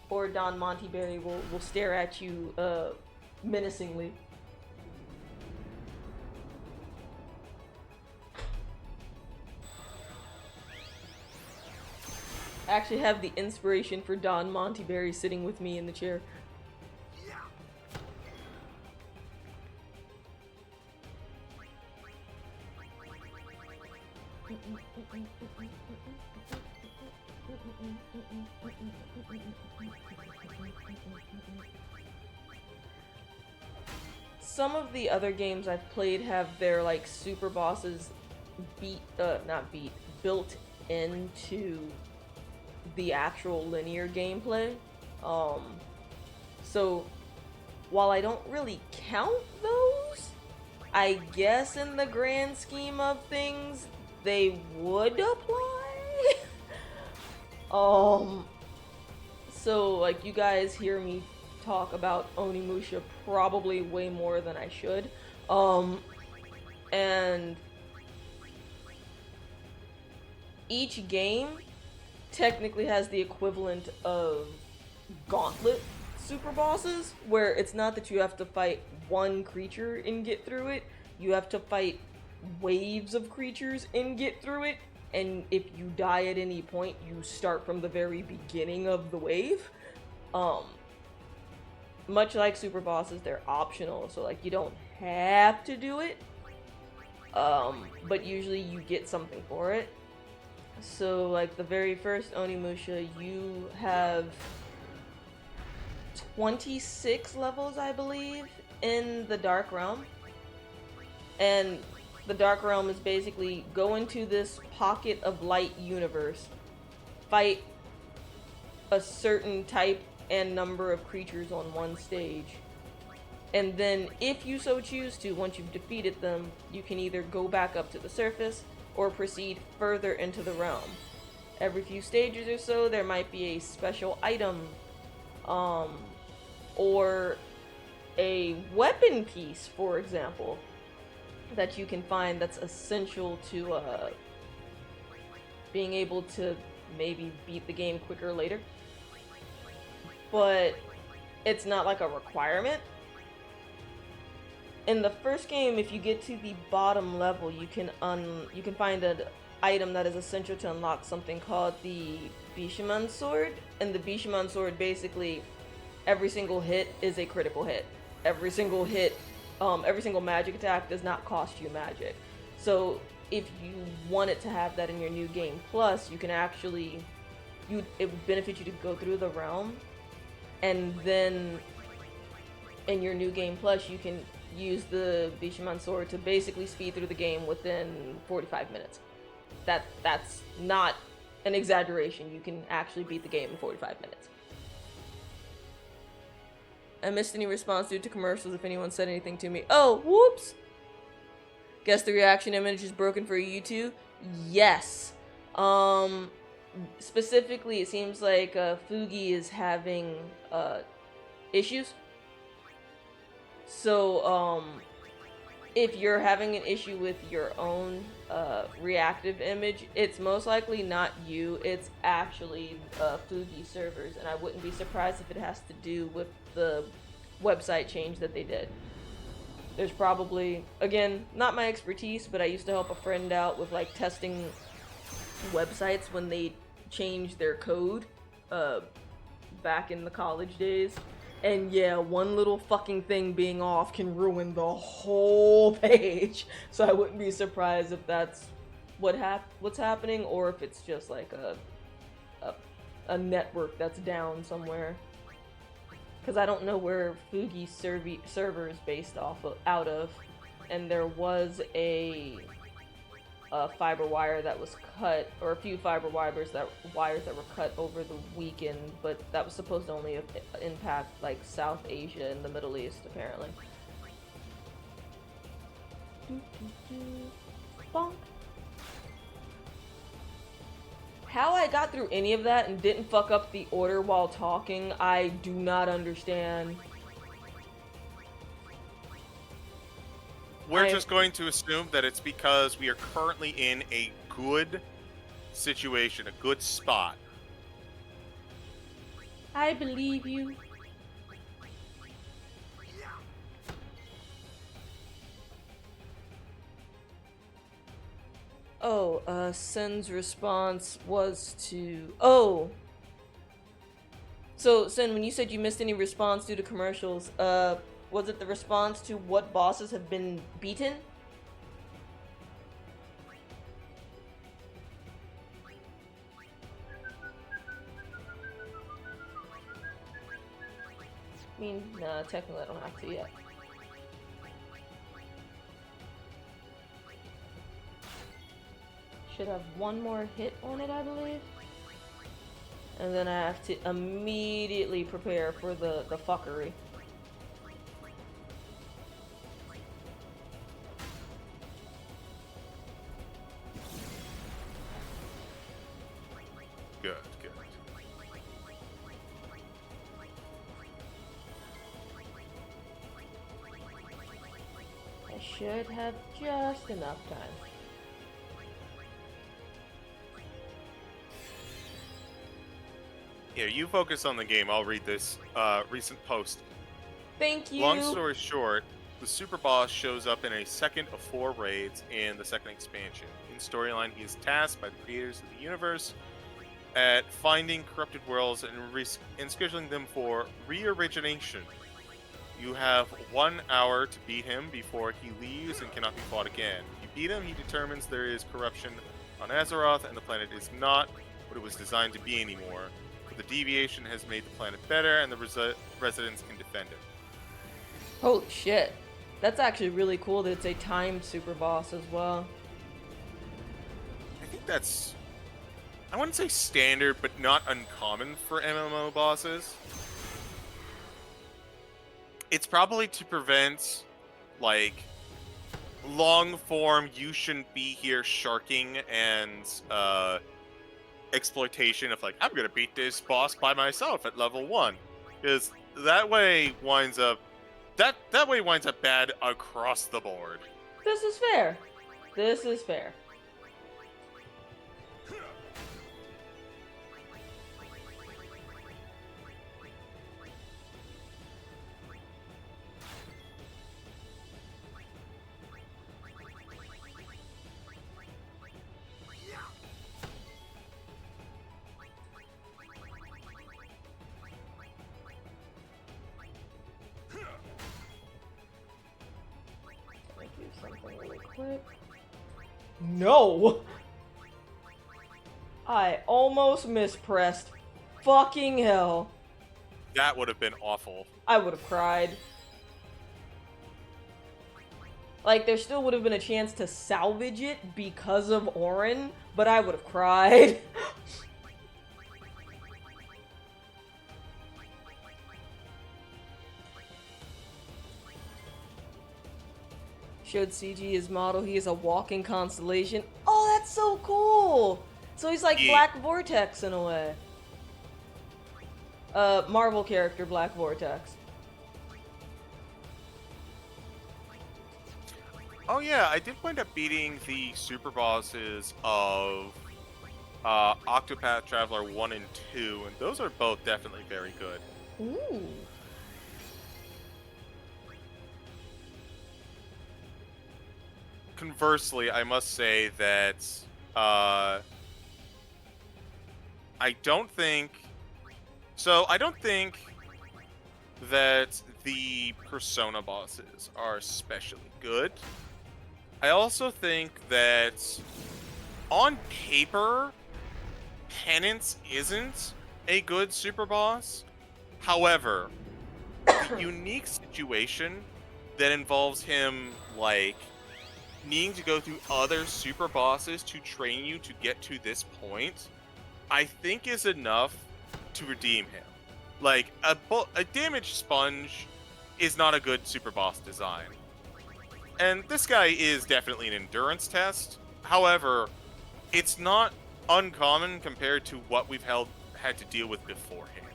Or Don Montyberry will stare at you menacingly. I actually have the inspiration for Don Montyberry sitting with me in the chair. Some of the other games I've played have their like super bosses built into the actual linear gameplay. So while I don't really count those, I guess in the grand scheme of things they would apply. So like you guys hear me talk about Onimusha probably way more than I should. And each game technically has the equivalent of gauntlet super bosses, where it's not that you have to fight one creature and get through it, you have to fight waves of creatures and get through it, and if you die at any point, you start from the very beginning of the wave. Much like super bosses, they're optional, so like you don't have to do it, but usually you get something for it. So like the very first Onimusha, you have 26 levels, I believe, in the Dark Realm. And the Dark Realm is basically go into this pocket of light universe, fight a certain type and number of creatures on one stage. And then if you so choose to, once you've defeated them, you can either go back up to the surface or proceed further into the realm. Every few stages or so, there might be a special item, or a weapon piece, for example, that you can find that's essential to being able to maybe beat the game quicker later. But it's not like a requirement. In the first game, if you get to the bottom level, you can find an item that is essential to unlock something called the Bishamon Sword. And the Bishamon Sword, basically, every single hit is a critical hit. every single hit, every single magic attack does not cost you magic. So if you wanted to have that in your new game plus, you can actually, it would benefit you to go through the realm, and then in your new game plus, you can use the Bishaman sword to basically speed through the game within 45 minutes. That's not an exaggeration. You can actually beat the game in 45 minutes. I missed any response due to commercials if anyone said anything to me. Oh, whoops! Guess the reaction image is broken for you too? Yes. Specifically, it seems like Fugi is having issues. So, if you're having an issue with your own reactive image, it's most likely not you. It's actually Fugi servers, and I wouldn't be surprised if it has to do with the website change that they did. There's probably, again, not my expertise, but I used to help a friend out with like testing websites when they changed their code back in the college days. And yeah, one little fucking thing being off can ruin the whole page. So I wouldn't be surprised if that's what's happening, or if it's just like a network that's down somewhere. Because I don't know where Fugi server is based out of, and there was a fiber wire that was cut, or a few fiber wires that were cut over the weekend, but that was supposed to only impact like South Asia and the Middle East, apparently. Bonk. How I got through any of that and didn't fuck up the order while talking, I do not understand. We're just going to assume that it's because we are currently in a good situation, a good spot. I believe you. Oh, Sen's response was to... Oh! So, Sen, when you said you missed any response due to commercials, was it the response to what bosses have been beaten? I mean, nah, technically I don't have to yet. Should have one more hit on it, I believe. And then I have to immediately prepare for the fuckery. Good, good. I should have just enough time. Here, you focus on the game. I'll read this recent post. Thank you! Long story short, the super boss shows up in a second of 4 raids in the second expansion. In storyline, he is tasked by the creators of the universe at finding corrupted worlds and scheduling them for re-origination. You have 1 hour to beat him before he leaves and cannot be fought again. If you beat him, he determines there is corruption on Azeroth and the planet is not what it was designed to be anymore. But the deviation has made the planet better and the residents can defend it. Holy shit. That's actually really cool that it's a timed super boss as well. I think that's... I wouldn't say standard, but not uncommon for MMO bosses. It's probably to prevent, like, long-form, you shouldn't be here sharking and, exploitation of, like, I'm gonna beat this boss by myself at level 1. Because that way winds up... That way winds up bad across the board. This is fair. This is fair. right? No! I almost mispressed. Fucking hell. That would have been awful. I would have cried. Like, there still would have been a chance to salvage it because of Orin, but I would have cried. Showed CG his model. He is a walking constellation. Oh, that's so cool! So he's like Black Vortex in a way. Marvel character Black Vortex. Oh yeah, I did wind up beating the super bosses of Octopath Traveler 1 and 2, and those are both definitely very good. Ooh. Conversely, I must say that I don't think that the Persona bosses are especially good. I also think that on paper, Penance isn't a good super boss. However, the unique situation that involves him, like, needing to go through other super bosses to train you to get to this point, I think is enough to redeem him. Like, a damage sponge is not a good super boss design. And this guy is definitely an endurance test. However, it's not uncommon compared to what we've had to deal with beforehand.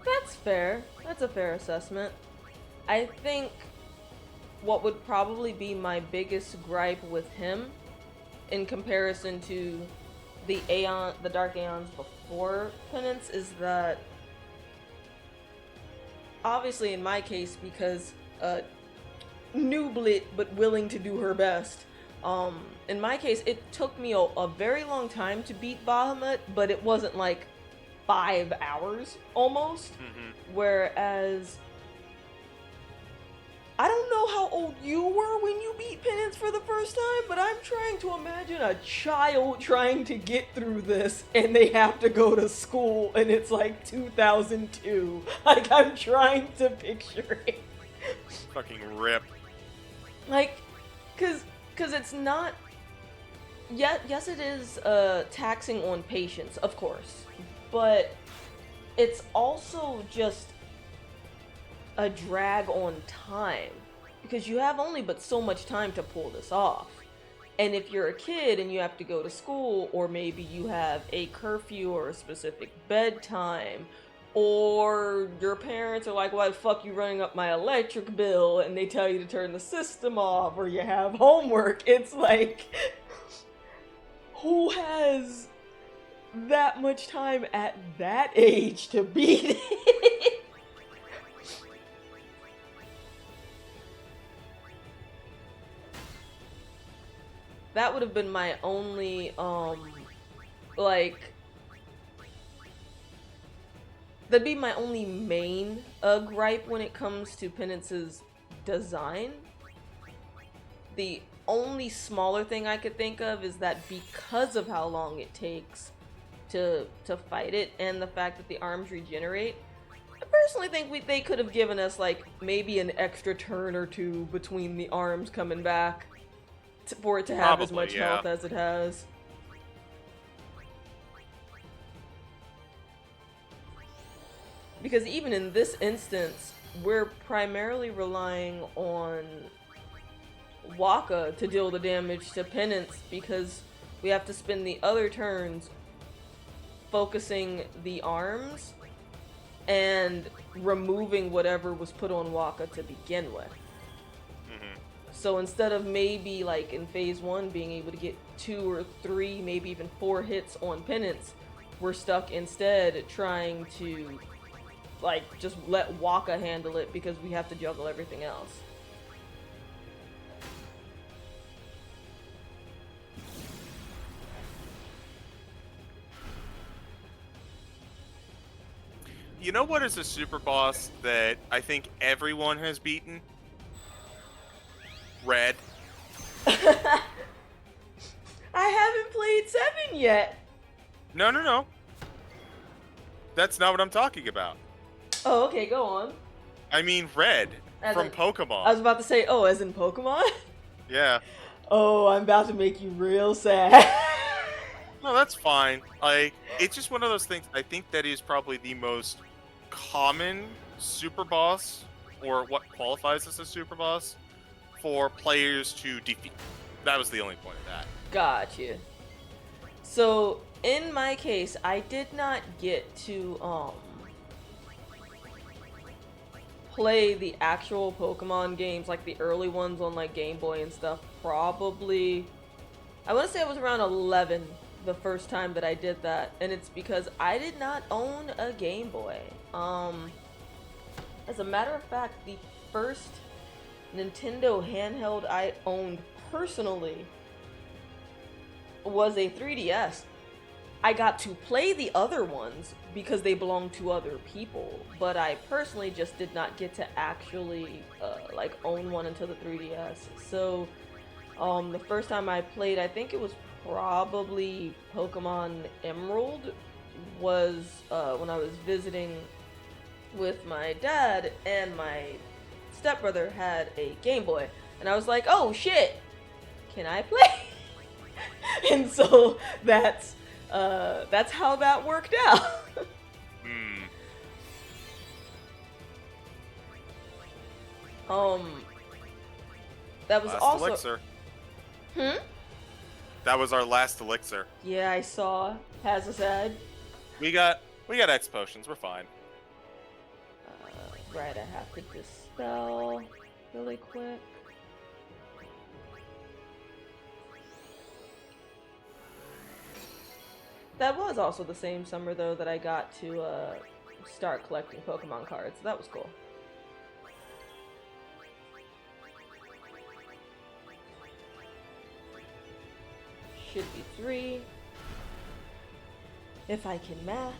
That's fair. That's a fair assessment. I think what would probably be my biggest gripe with him in comparison to the Dark Aeons before Penance is that obviously in my case, because nooblet but willing to do her best, in my case it took me a very long time to beat Bahamut, but it wasn't like 5 hours almost. Whereas I don't know how old you were when you beat Penance for the first time, but I'm trying to imagine a child trying to get through this and they have to go to school and it's like 2002. Like, I'm trying to picture it. Fucking rip. Like, cause it's not... Yes, it is taxing on patience, of course. But it's also just a drag on time, because you have only but so much time to pull this off. And if you're a kid and you have to go to school, or maybe you have a curfew or a specific bedtime, or your parents are like, why the fuck you running up my electric bill, and they tell you to turn the system off, or you have homework, it's like, who has that much time at that age to beat it? That would have been my only, like, that'd be my only main gripe when it comes to Penance's design. The only smaller thing I could think of is that because of how long it takes to fight it, and the fact that the arms regenerate, I personally think they could have given us, like, maybe an extra turn or two between the arms coming back for it to have as much health as it has. Because even in this instance, we're primarily relying on Waka to deal the damage to Penance, because we have to spend the other turns focusing the arms and removing whatever was put on Waka to begin with. So instead of maybe, like, in phase 1 being able to get 2 or 3, maybe even 4 hits on Penance, we're stuck instead trying to, like, just let Waka handle it because we have to juggle everything else. You know what is a super boss that I think everyone has beaten? Red. I haven't played 7 yet. No. That's not what I'm talking about. Oh, okay, go on. I mean Red from Pokemon. I was about to say, oh, as in Pokemon? Yeah. Oh, I'm about to make you real sad. No, that's fine. Like, it's just one of those things. I think that is probably the most common super boss, or what qualifies as a super boss, for players to defeat. That was the only point of that. Gotcha. So, in my case, I did not get to, play the actual Pokemon games, like the early ones on, like, Game Boy and stuff. Probably, I want to say I was around 11 the first time that I did that, and it's because I did not own a Game Boy. As a matter of fact, the first Nintendo handheld I owned personally was a 3DS. I got to play the other ones because they belonged to other people, but I personally just did not get to actually like own one until the 3DS. So the first time I played, I think it was probably Pokemon Emerald, was when I was visiting with my dad, and my stepbrother had a Game Boy, and I was like, oh shit, can I play? And so that's how that worked out. That was last also elixir. Hmm? That was our last elixir. Yeah, I saw. Has a sad. We got X potions. We're fine. Right, I have to dispel really quick. That was also the same summer, though, that I got to start collecting Pokemon cards. So that was cool. Should be 3. If I can math.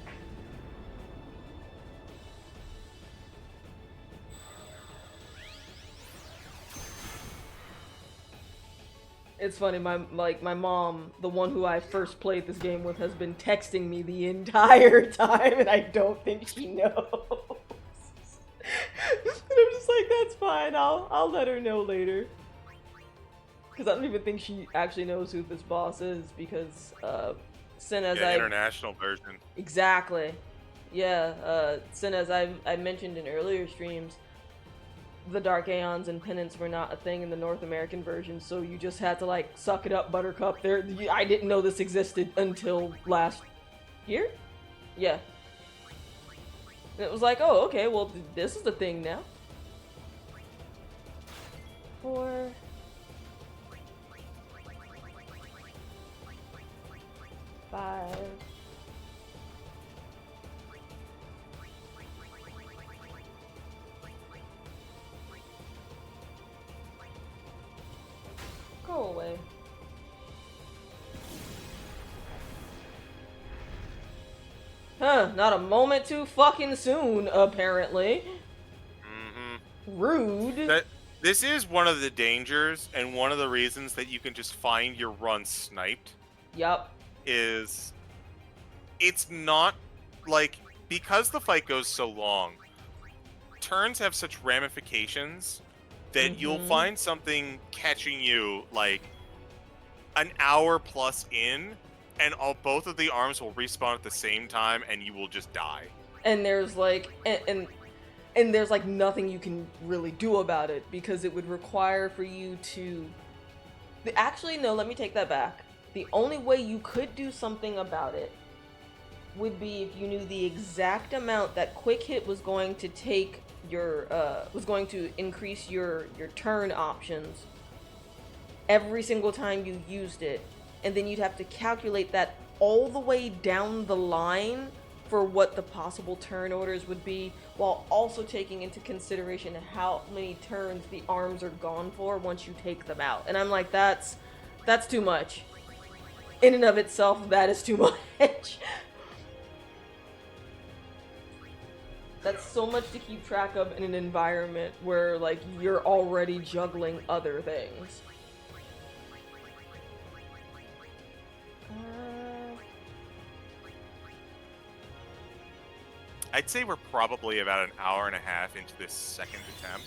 It's funny, my mom, the one who I first played this game with, has been texting me the entire time, and I don't think she knows. And I'm just like, that's fine, I'll let her know later. Because I don't even think she actually knows who this boss is, because international version. Exactly. Yeah, as I mentioned in earlier streams, the Dark Aeons and Penance were not a thing in the North American version, so you just had to, like, suck it up, Buttercup. I didn't know this existed until last year? Yeah. And it was like, oh, okay, well, this is the thing now. 4... 5... Go away. Huh, not a moment too fucking soon, apparently. Rude. This is one of the dangers, and one of the reasons that you can just find your run sniped. Yup. Is it's not, like, because the fight goes so long, turns have such ramifications that you'll find something catching you, like, an hour plus in, and both of the arms will respawn at the same time, and you will just die. And there's, like, and there's, like, nothing you can really do about it, because it would require for you to... Actually, no, let me take that back. The only way you could do something about it would be if you knew the exact amount that Quick Hit was going to take your, was going to increase your turn options every single time you used it, and then you'd have to calculate that all the way down the line for what the possible turn orders would be, while also taking into consideration how many turns the arms are gone for once you take them out. And I'm like, that's too much. In and of itself, that is too much. That's so much to keep track of in an environment where, like, you're already juggling other things. I'd say we're probably about an hour and a half into this second attempt.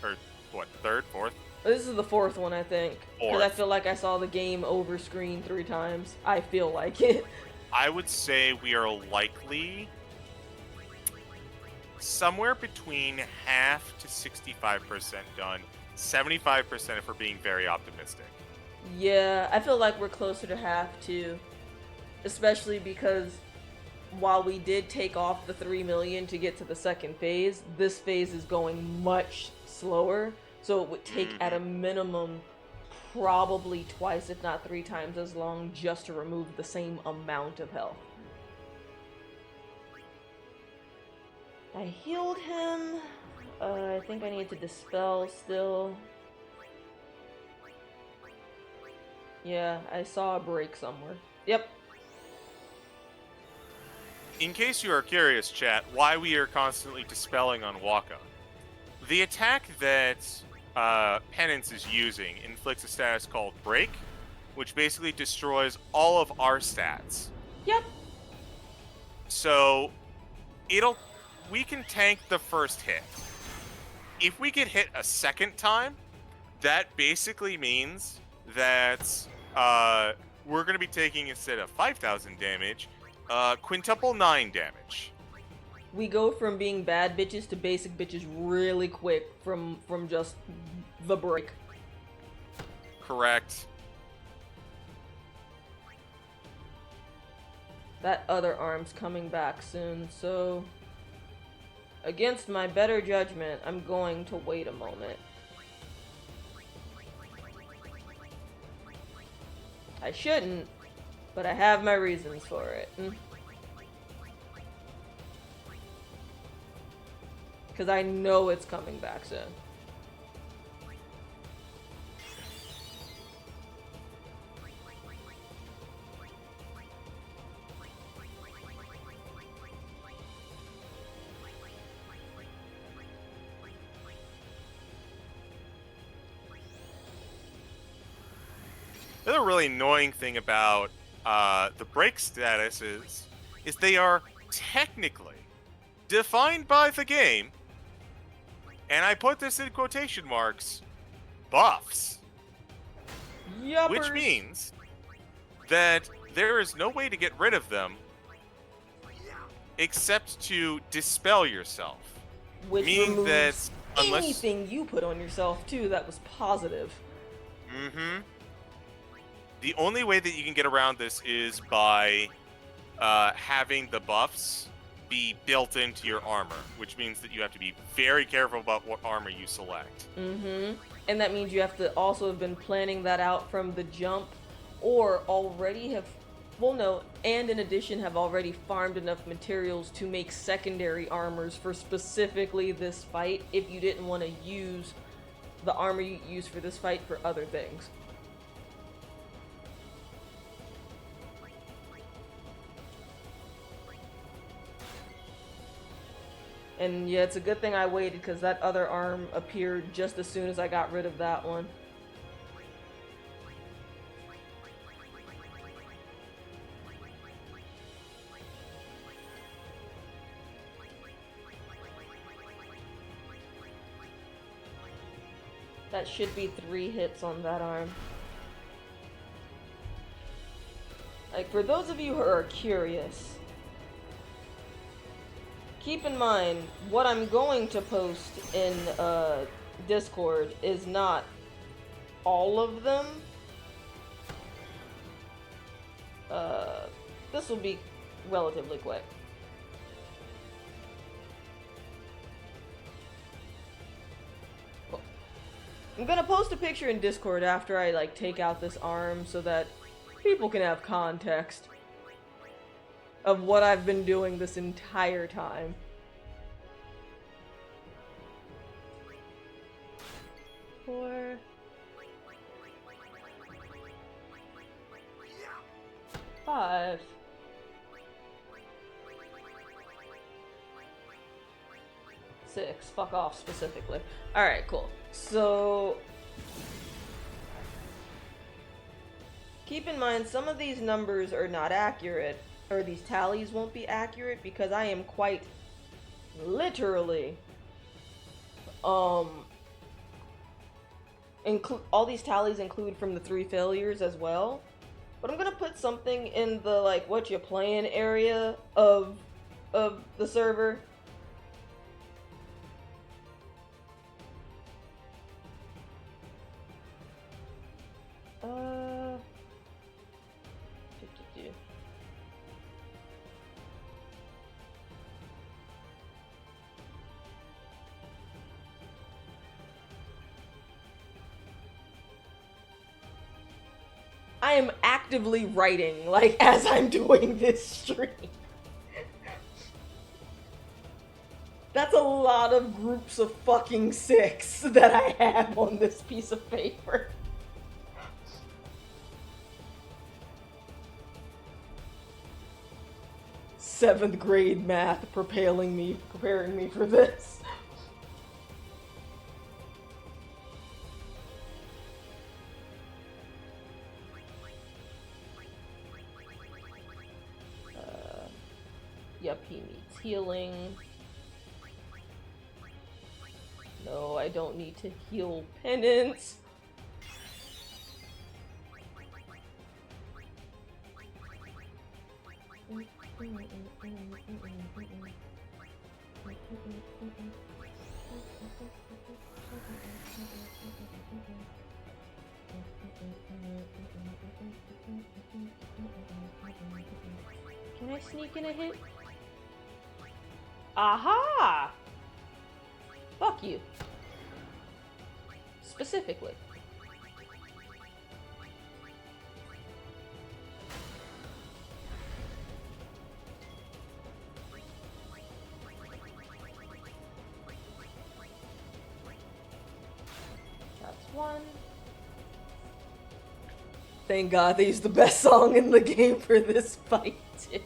Or, what, third, fourth? This is the fourth one, I think. Because I Fourth. feel like I saw the game over screen 3 times. I feel like it. I would say we are likely somewhere between half to 65% done. 75% if we're being very optimistic. Yeah, I feel like we're closer to half too. Especially because while we did take off the 3 million to get to the second phase, this phase is going much slower. So it would take at a minimum probably twice, if not 3 times as long, just to remove the same amount of health. I healed him. I think I need to dispel still. Yeah, I saw a break somewhere. Yep. In case you are curious, chat, why we are constantly dispelling on Waka. The attack that Penance is using inflicts a status called Break, which basically destroys all of our stats. Yep. So, we can tank the first hit. If we get hit a second time, that basically means that we're going to be taking, instead of 5,000 damage, quintuple 9 damage. We go from being bad bitches to basic bitches really quick from just the break. Correct. That other arm's coming back soon, so against my better judgment, I'm going to wait a moment. I shouldn't, but I have my reasons for it. Because I know it's coming back soon. The other really annoying thing about the break statuses is they are technically defined by the game, and I put this in quotation marks, buffs. Yuppers. Which means that there is no way to get rid of them except to dispel yourself. Which meaning that unless anything you put on yourself too that was positive. The only way that you can get around this is by having the buffs be built into your armor, which means that you have to be very careful about what armor you select. And that means you have to also have been planning that out from the jump, or already have, well no, and in addition have already farmed enough materials to make secondary armors for specifically this fight if you didn't want to use the armor you use for this fight for other things. And yeah, it's a good thing I waited because that other arm appeared just as soon as I got rid of that one. That should be 3 hits on that arm. Like, for those of you who are curious, keep in mind, what I'm going to post in Discord is not all of them. This will be relatively quick. Cool. I'm gonna post a picture in Discord after I, like, take out this arm so that people can have context of what I've been doing this entire time. Four. Five. Six. Fuck off specifically. Alright, cool. So keep in mind some of these numbers are not accurate, or these tallies won't be accurate, because I am quite Literally. All these tallies include from the 3 failures as well. But I'm gonna put something in the, like, what you playing area of the server. I am actively writing, like, as I'm doing this stream. That's a lot of groups of fucking 6 that I have on this piece of paper. Seventh grade math preparing me for this. Yep, he needs healing. No, I don't need to heal Penance. Can I sneak in a hit? Aha! Fuck you. Specifically. That's one. Thank God they used the best song in the game for this fight, too.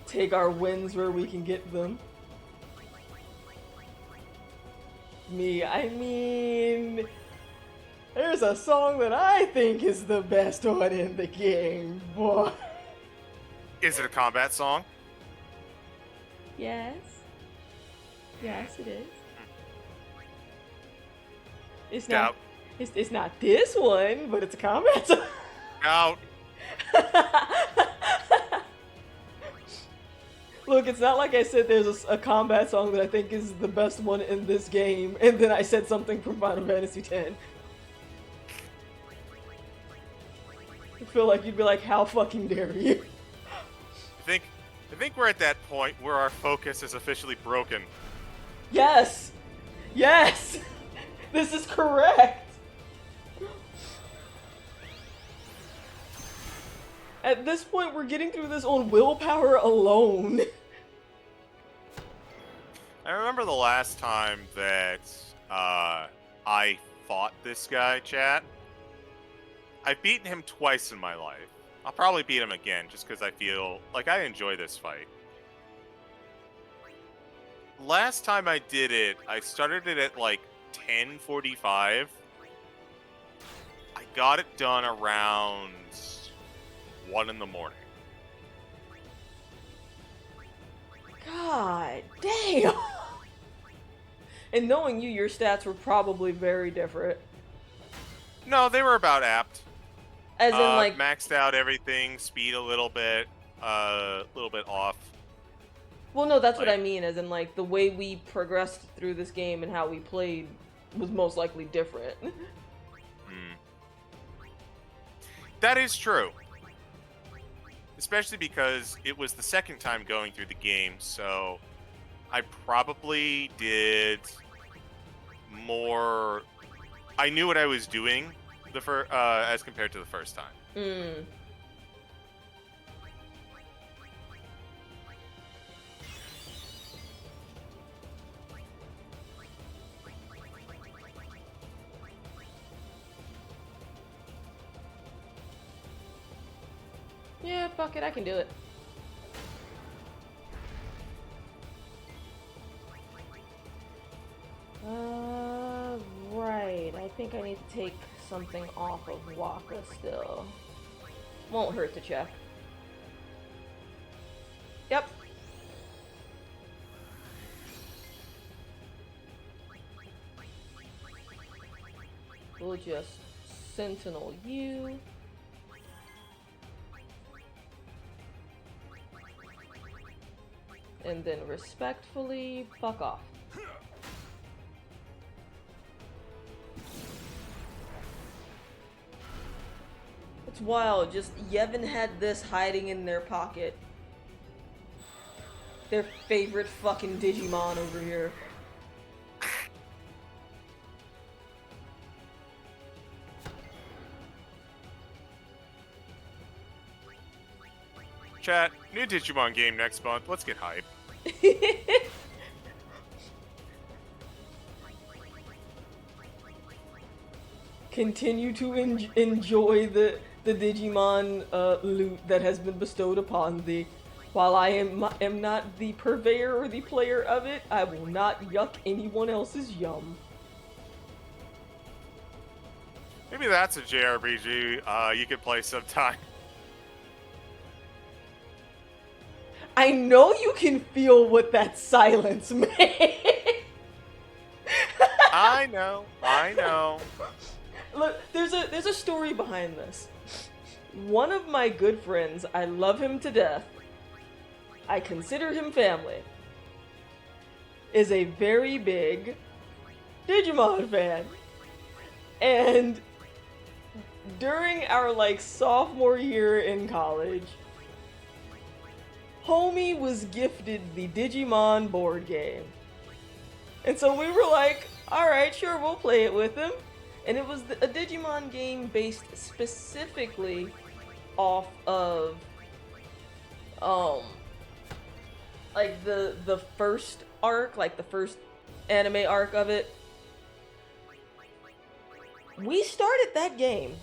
Take our wins where we can get them. I mean, there's a song that I think is the best one in the game, boy. Is it a combat song? Yes. Yes, it is. It's not. It's not this one, but it's a combat song. Out. Look, it's not like I said there's a combat song that I think is the best one in this game, and then I said something from Final Fantasy X. I feel like you'd be like, how fucking dare you? I think we're at that point where our focus is officially broken. Yes! Yes! This is correct! At this point, we're getting through this on willpower alone. I remember the last time that I fought this guy, chat. I've beaten him twice in my life. I'll probably beat him again, just because I feel like I enjoy this fight. Last time I did it, I started it at like 10:45. I got it done around 1 in the morning. God damn! And knowing you, your stats were probably very different. No, they were about apt. As in, like, maxed out everything, speed a little bit off. well, no, that's what I mean. As in, like, the way we progressed through this game and how we played was most likely different. That is true. Especially because it was the second time going through the game, so I probably did more. I knew what I was doing as compared to the first time. Yeah, fuck it, I can do it. Right. I think I need to take something off of Waka still. Won't hurt to check. Yep. We'll just sentinel you. And then respectfully, fuck off. It's wild, just Yevon had this hiding in their pocket. Their favorite fucking Digimon over here. Chat, new Digimon game next month. Let's get hype. Continue to enjoy the Digimon loot that has been bestowed upon thee. While I am not the purveyor or the player of it, I will not yuck anyone else's yum. Maybe that's a JRPG you could play sometime. I know you can feel what that silence meant. I know. Look, there's a story behind this. One of my good friends, I love him to death, I consider him family, is a very big Digimon fan. And during our like sophomore year in college, homie was gifted the Digimon board game. And so we were like, alright, sure, we'll play it with him. And it was a Digimon game based specifically off of, like the first arc, like the first anime arc of it. We started that game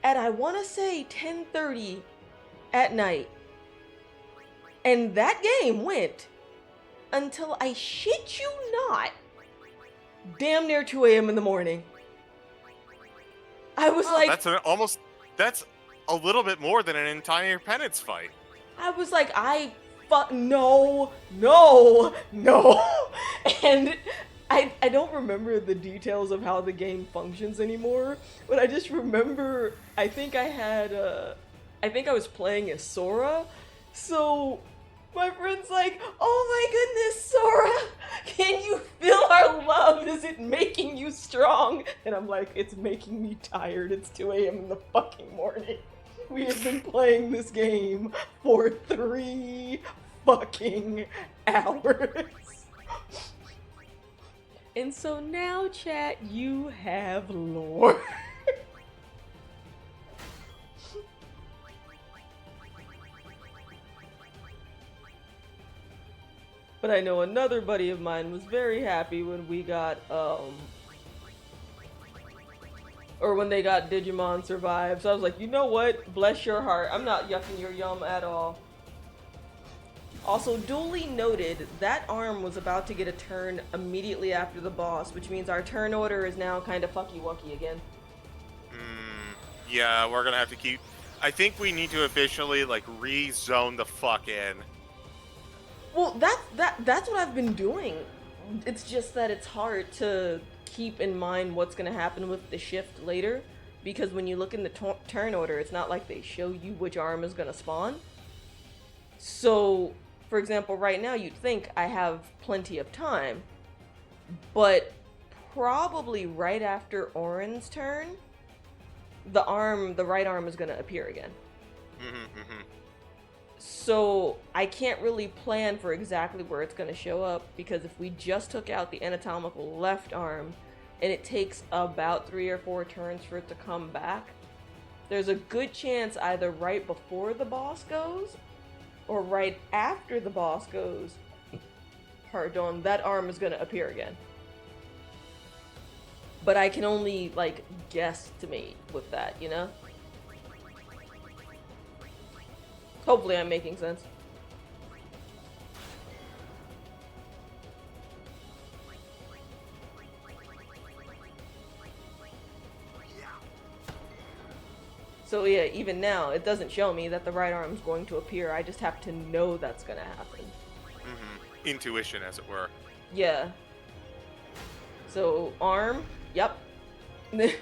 at, I want to say, 10:30 at night. And that game went until, I shit you not, damn near 2 a.m. in the morning. I was like... That's a little bit more than an entire Penance fight. I was like, no. And I don't remember the details of how the game functions anymore, but I just remember, I think I was playing as Sora, so my friend's like, oh my goodness, Sora, can you feel our love? Is it making you strong? And I'm like, it's making me tired. It's 2 a.m. in the fucking morning. We have been playing this game for 3 fucking hours. And so now, chat, you have lore. But I know another buddy of mine was very happy when we got, or when they got Digimon Survive. So I was like, you know what? Bless your heart. I'm not yucking your yum at all. Also, duly noted, that arm was about to get a turn immediately after the boss, which means our turn order is now kind of fucky-wucky again. Yeah, we're gonna have to keep... I think we need to officially, like, re-zone the fuck in. Well, that's what I've been doing. It's just that it's hard to keep in mind what's going to happen with the shift later, because when you look in the turn order, it's not like they show you which arm is going to spawn. So, for example, right now you'd think I have plenty of time, but probably right after Oren's turn, the right arm is going to appear again. So I can't really plan for exactly where it's going to show up, because if we just took out the anatomical left arm and it takes about 3 or 4 turns for it to come back, there's a good chance either right before the boss goes or right after the boss goes, pardon, that arm is going to appear again. But I can only, like, guesstimate with that, you know? Hopefully I'm making sense. So yeah, even now, it doesn't show me that the right arm is going to appear. I just have to know that's going to happen. Intuition, as it were. Yeah. So, arm, yep, I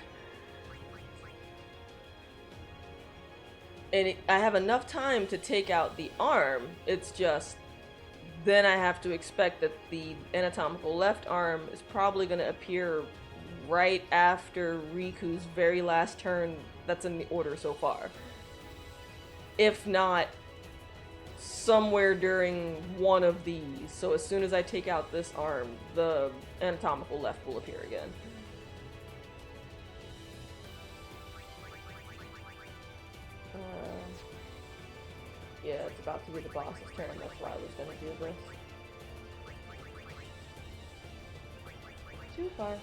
have enough time to take out the arm. It's just then I have to expect that the anatomical left arm is probably going to appear right after Riku's very last turn that's in the order so far. If not, somewhere during one of these. So as soon as I take out this arm, the anatomical left will appear again. Yeah, it's about to be the boss's turn. That's why I was gonna do this. Too far.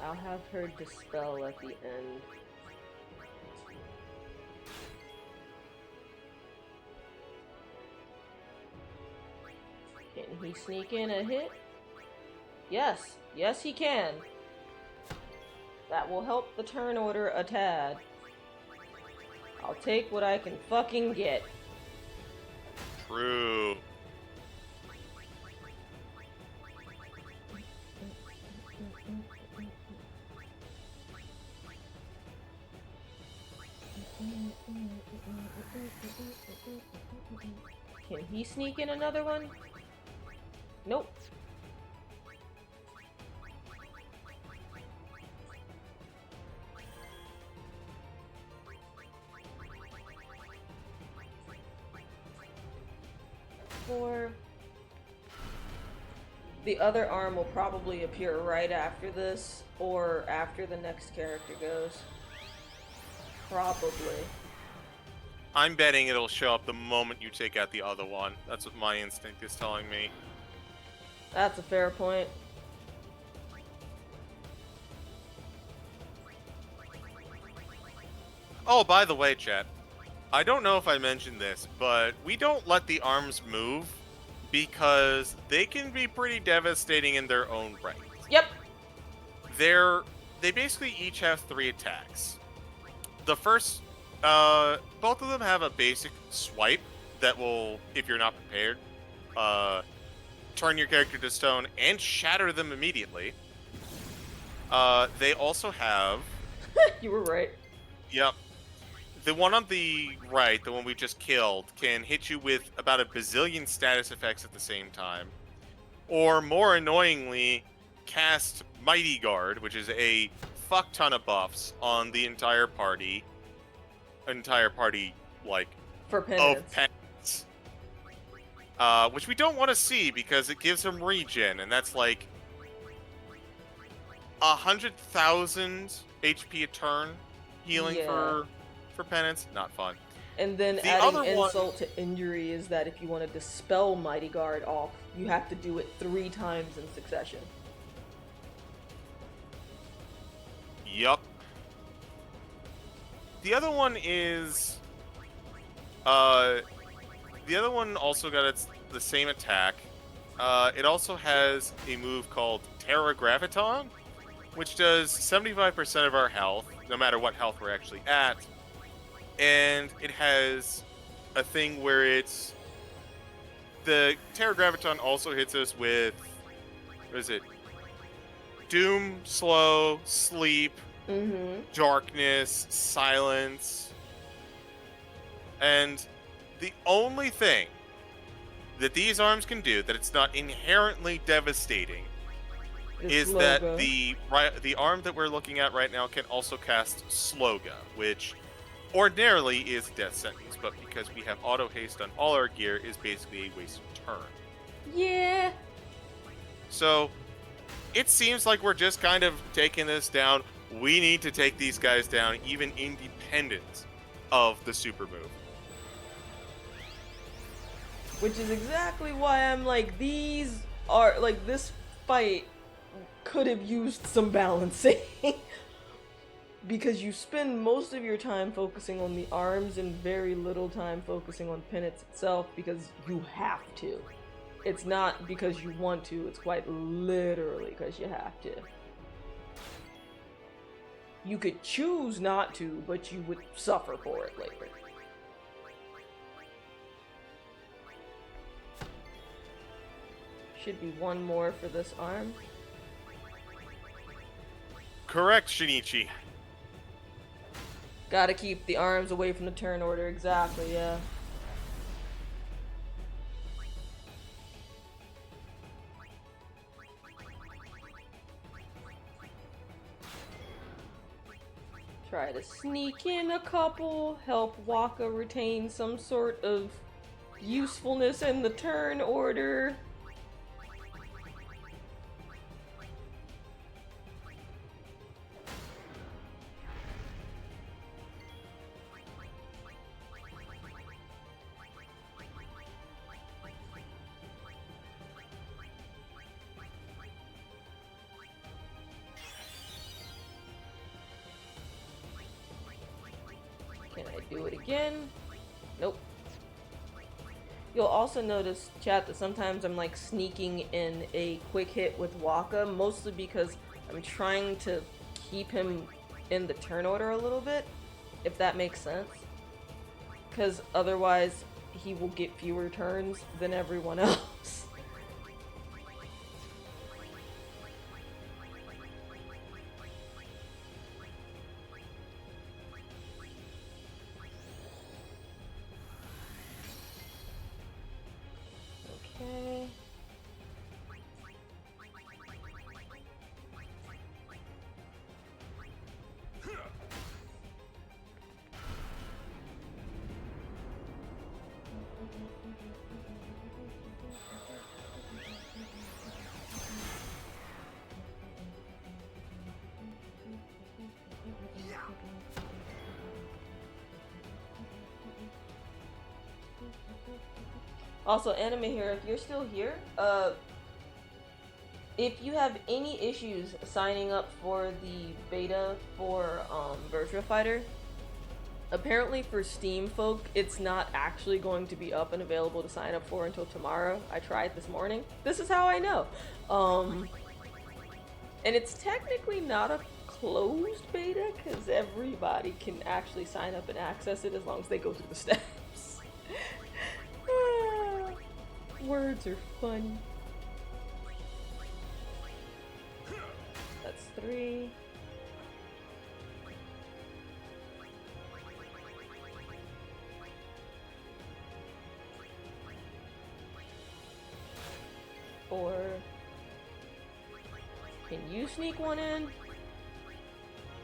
I'll have her dispel at the end. Can he sneak in a hit? Yes. Yes, he can. That will help the turn order a tad. I'll take what I can fucking get. True. Can he sneak in another one? Nope. The other arm will probably appear right after this, or after the next character goes. Probably. I'm betting it'll show up the moment you take out the other one. That's what my instinct is telling me. That's a fair point. Oh, by the way, chat. I don't know if I mentioned this, but we don't let the arms move because they can be pretty devastating in their own right. Yep. They basically each have 3 attacks. The first, both of them have a basic swipe that will, if you're not prepared, turn your character to stone and shatter them immediately. They also have... You were right. Yep. The one on the right, the one we just killed, can hit you with about a bazillion status effects at the same time. Or, more annoyingly, cast Mighty Guard, which is a fuck ton of buffs on the entire party. Like, for Penance. Of Penance. Which we don't want to see because it gives them regen, and that's like 100,000 HP a turn healing for Penance. Not fun. And then adding insult to injury is that if you want to dispel Mighty Guard off, you have to do it 3 times in succession. Yup. The other one is... the other one also got the same attack. It also has a move called Terra Graviton, which does 75% of our health, no matter what health we're actually at. And it has a thing where it's... The Terra Graviton also hits us with... What is it? Doom, Slow, Sleep, Darkness, Silence. And the only thing that these arms can do, that it's not inherently devastating, is that the arm that we're looking at right now can also cast Sloga, which ordinarily is death sentence, but because we have auto haste on all our gear, is basically a wasted turn. Yeah. So it seems like we're just kind of taking this down. We need to take these guys down, even independent of the super move. Which is exactly why I'm like, these are, like, this fight could have used some balancing. Because you spend most of your time focusing on the arms and very little time focusing on Penance itself because you have to. It's not because you want to, it's quite literally because you have to. You could choose not to, but you would suffer for it later. should be one more for this arm. Correct, Shinichi. Gotta keep the arms away from the turn order, exactly, yeah. Try to sneak in a couple, help Waka retain some sort of usefulness in the turn order. Can I do it again? Nope. You'll also notice, chat, that sometimes I'm like sneaking in a quick hit with Waka, mostly because I'm trying to keep him in the turn order a little bit, if that makes sense. Because otherwise, he will get fewer turns than everyone else. Okay. Also, Anime here, if you're still here, if you have any issues signing up for the beta for Virtua Fighter, apparently for Steam folk, it's not actually going to be up and available to sign up for until tomorrow. I tried this morning. This is how I know. And it's technically not a closed beta, because everybody can actually sign up and access it as long as they go through the steps. Words are fun. That's 3. Four. Can you sneak one in?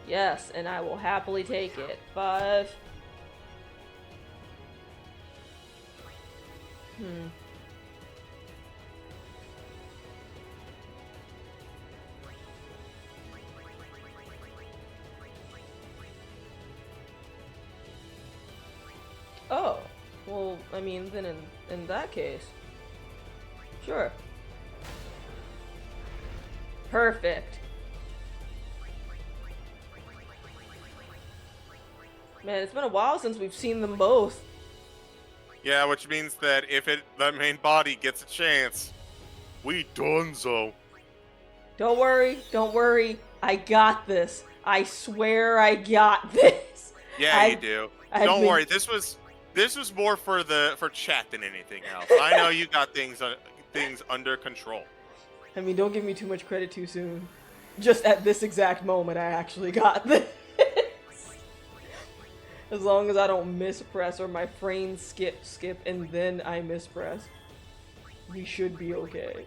Yes, and I will happily take it. 5. Oh, well, I mean, then in that case, sure. Perfect. Man, it's been a while since we've seen them both. Yeah, which means that if the main body gets a chance, we donezo. Don't worry. I got this. I swear I got this. Yeah, you do. Don't worry. This was more for chat than anything else. I know you got things under control. I mean, don't give me too much credit too soon. Just at this exact moment, I actually got this. As long as I don't mispress or my frame skip, and then I mispress, we should be okay.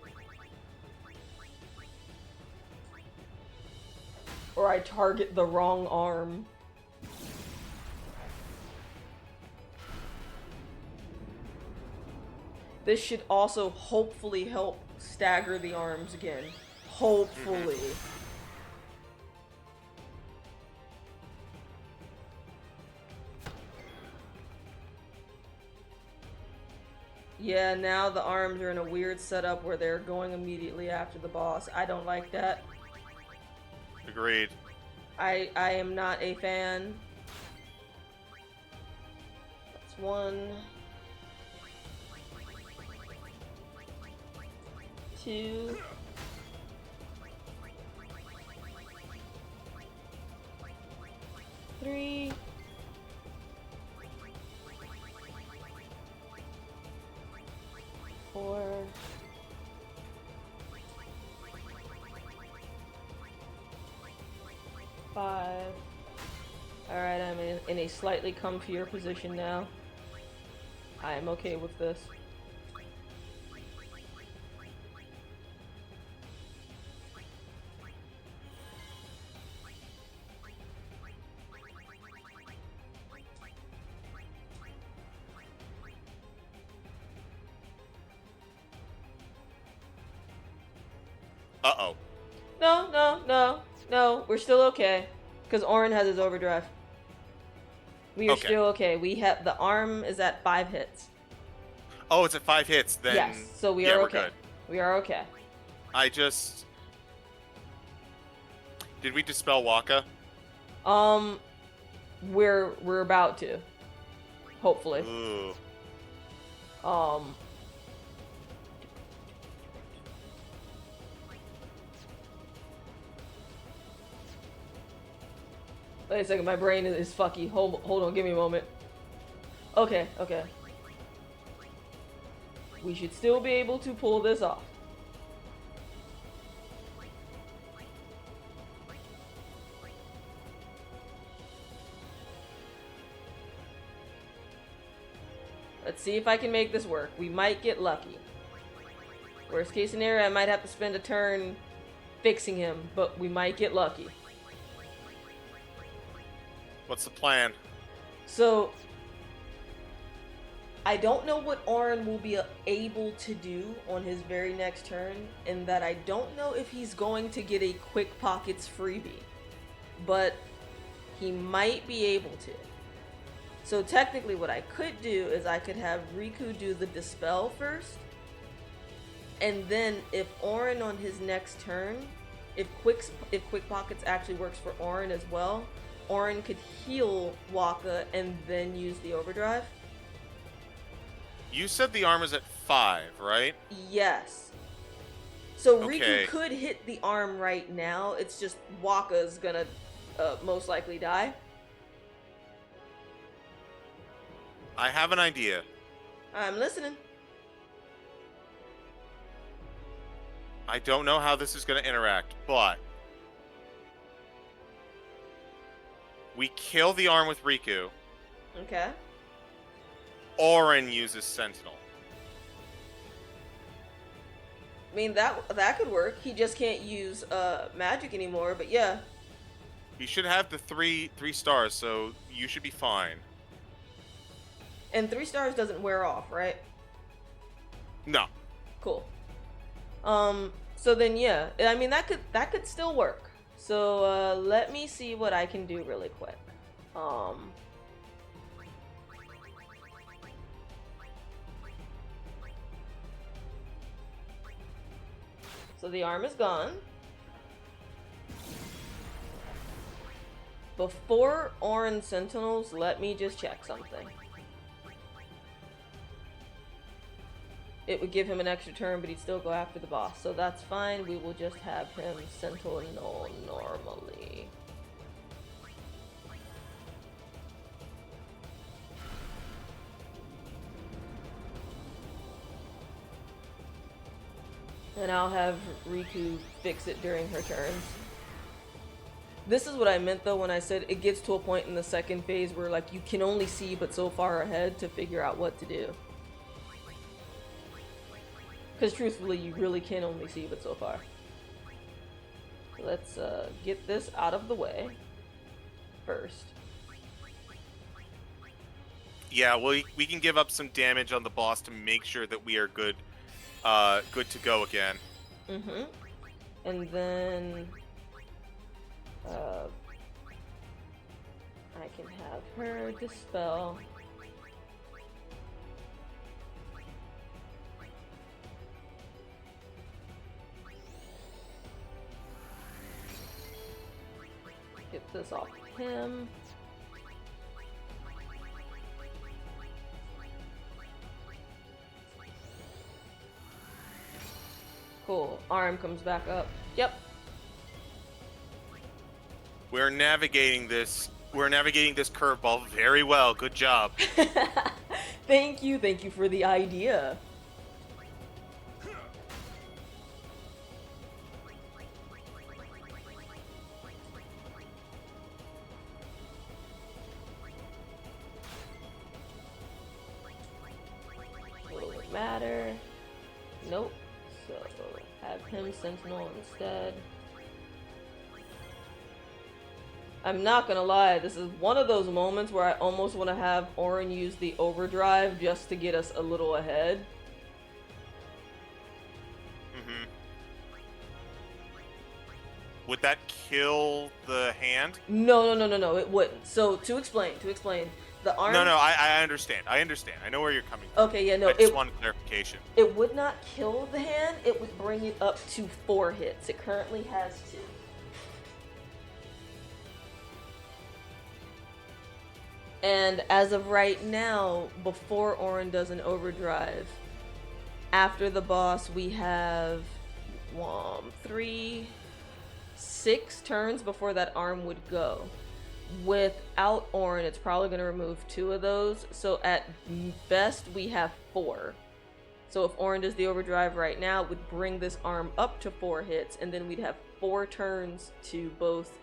Or I target the wrong arm. This should also hopefully help stagger the arms again. Hopefully. Yeah, now the arms are in a weird setup where they're going immediately after the boss. I don't like that. Agreed. I am not a fan. That's 1. 2. 3. 4. in a slightly comfier position now. I am okay with this. Uh-oh. No. We're still okay. Because Orin has his overdrive. We are still okay. We have the arm is at 5 hits. Oh, it's at 5 hits. Then yes, so we are we're okay. Good. We are okay. Did we dispel Waka? We're about to. Hopefully. Ooh. Wait a second, my brain is fucky. Hold on, give me a moment. Okay. We should still be able to pull this off. Let's see if I can make this work. We might get lucky. Worst case scenario, I might have to spend a turn fixing him, but we might get lucky. What's the plan? So, I don't know what Orin will be able to do on his very next turn, in that I don't know if he's going to get a Quick Pockets freebie, but he might be able to. So technically what I could do is I could have Riku do the Dispel first, and then if Orin on his next turn, if Quick Pockets actually works for Orin as well, Orin could heal Waka and then use the overdrive. You said the arm is at 5, right? Yes. So okay. Riku could hit the arm right now, it's just Waka's gonna most likely die. I have an idea. I'm listening. I don't know how this is going to interact, but we kill the arm with Riku. Okay. Orin uses Sentinel. I mean, that could work. He just can't use magic anymore, but yeah. You should have the three stars, so you should be fine. And 3 stars doesn't wear off, right? No. Cool. So then yeah, I mean that could still work. So let me see what I can do really quick. So the arm is gone. Before Orin Sentinels, let me just check something. It would give him an extra turn, but he'd still go after the boss. So that's fine. We will just have him Sentinel normally. And I'll have Riku fix it during her turns. This is what I meant though when I said it gets to a point in the second phase where like you can only see but so far ahead to figure out what to do. Because truthfully, you really can only see but so far. So let's get this out of the way first. Yeah, well, we can give up some damage on the boss to make sure that we are good to go again. Mm-hmm. And then I can have her dispel. Get this off him. Cool. Arm comes back up. Yep. We're navigating this curveball very well. Good job. Thank you for the idea. matter. Nope. So have him Sentinel instead. I'm not gonna lie, this is one of those moments where I almost want to have Orin use the overdrive just to get us a little ahead. Mm-hmm. Would that kill the hand? No, it wouldn't. So to explain, the arm. No, I understand. I know where you're coming from. Okay, yeah, no. I just wanted clarification. It would not kill the hand. It would bring it up to 4 hits. It currently has 2. And as of right now, before Orin does an overdrive, after the boss, we have 6 turns before that arm would go. Without Orin, it's probably going to remove 2 of those. So at best, we have 4. So if Orin does the overdrive right now, it would bring this arm up to 4 hits, and then we'd have 4 turns to both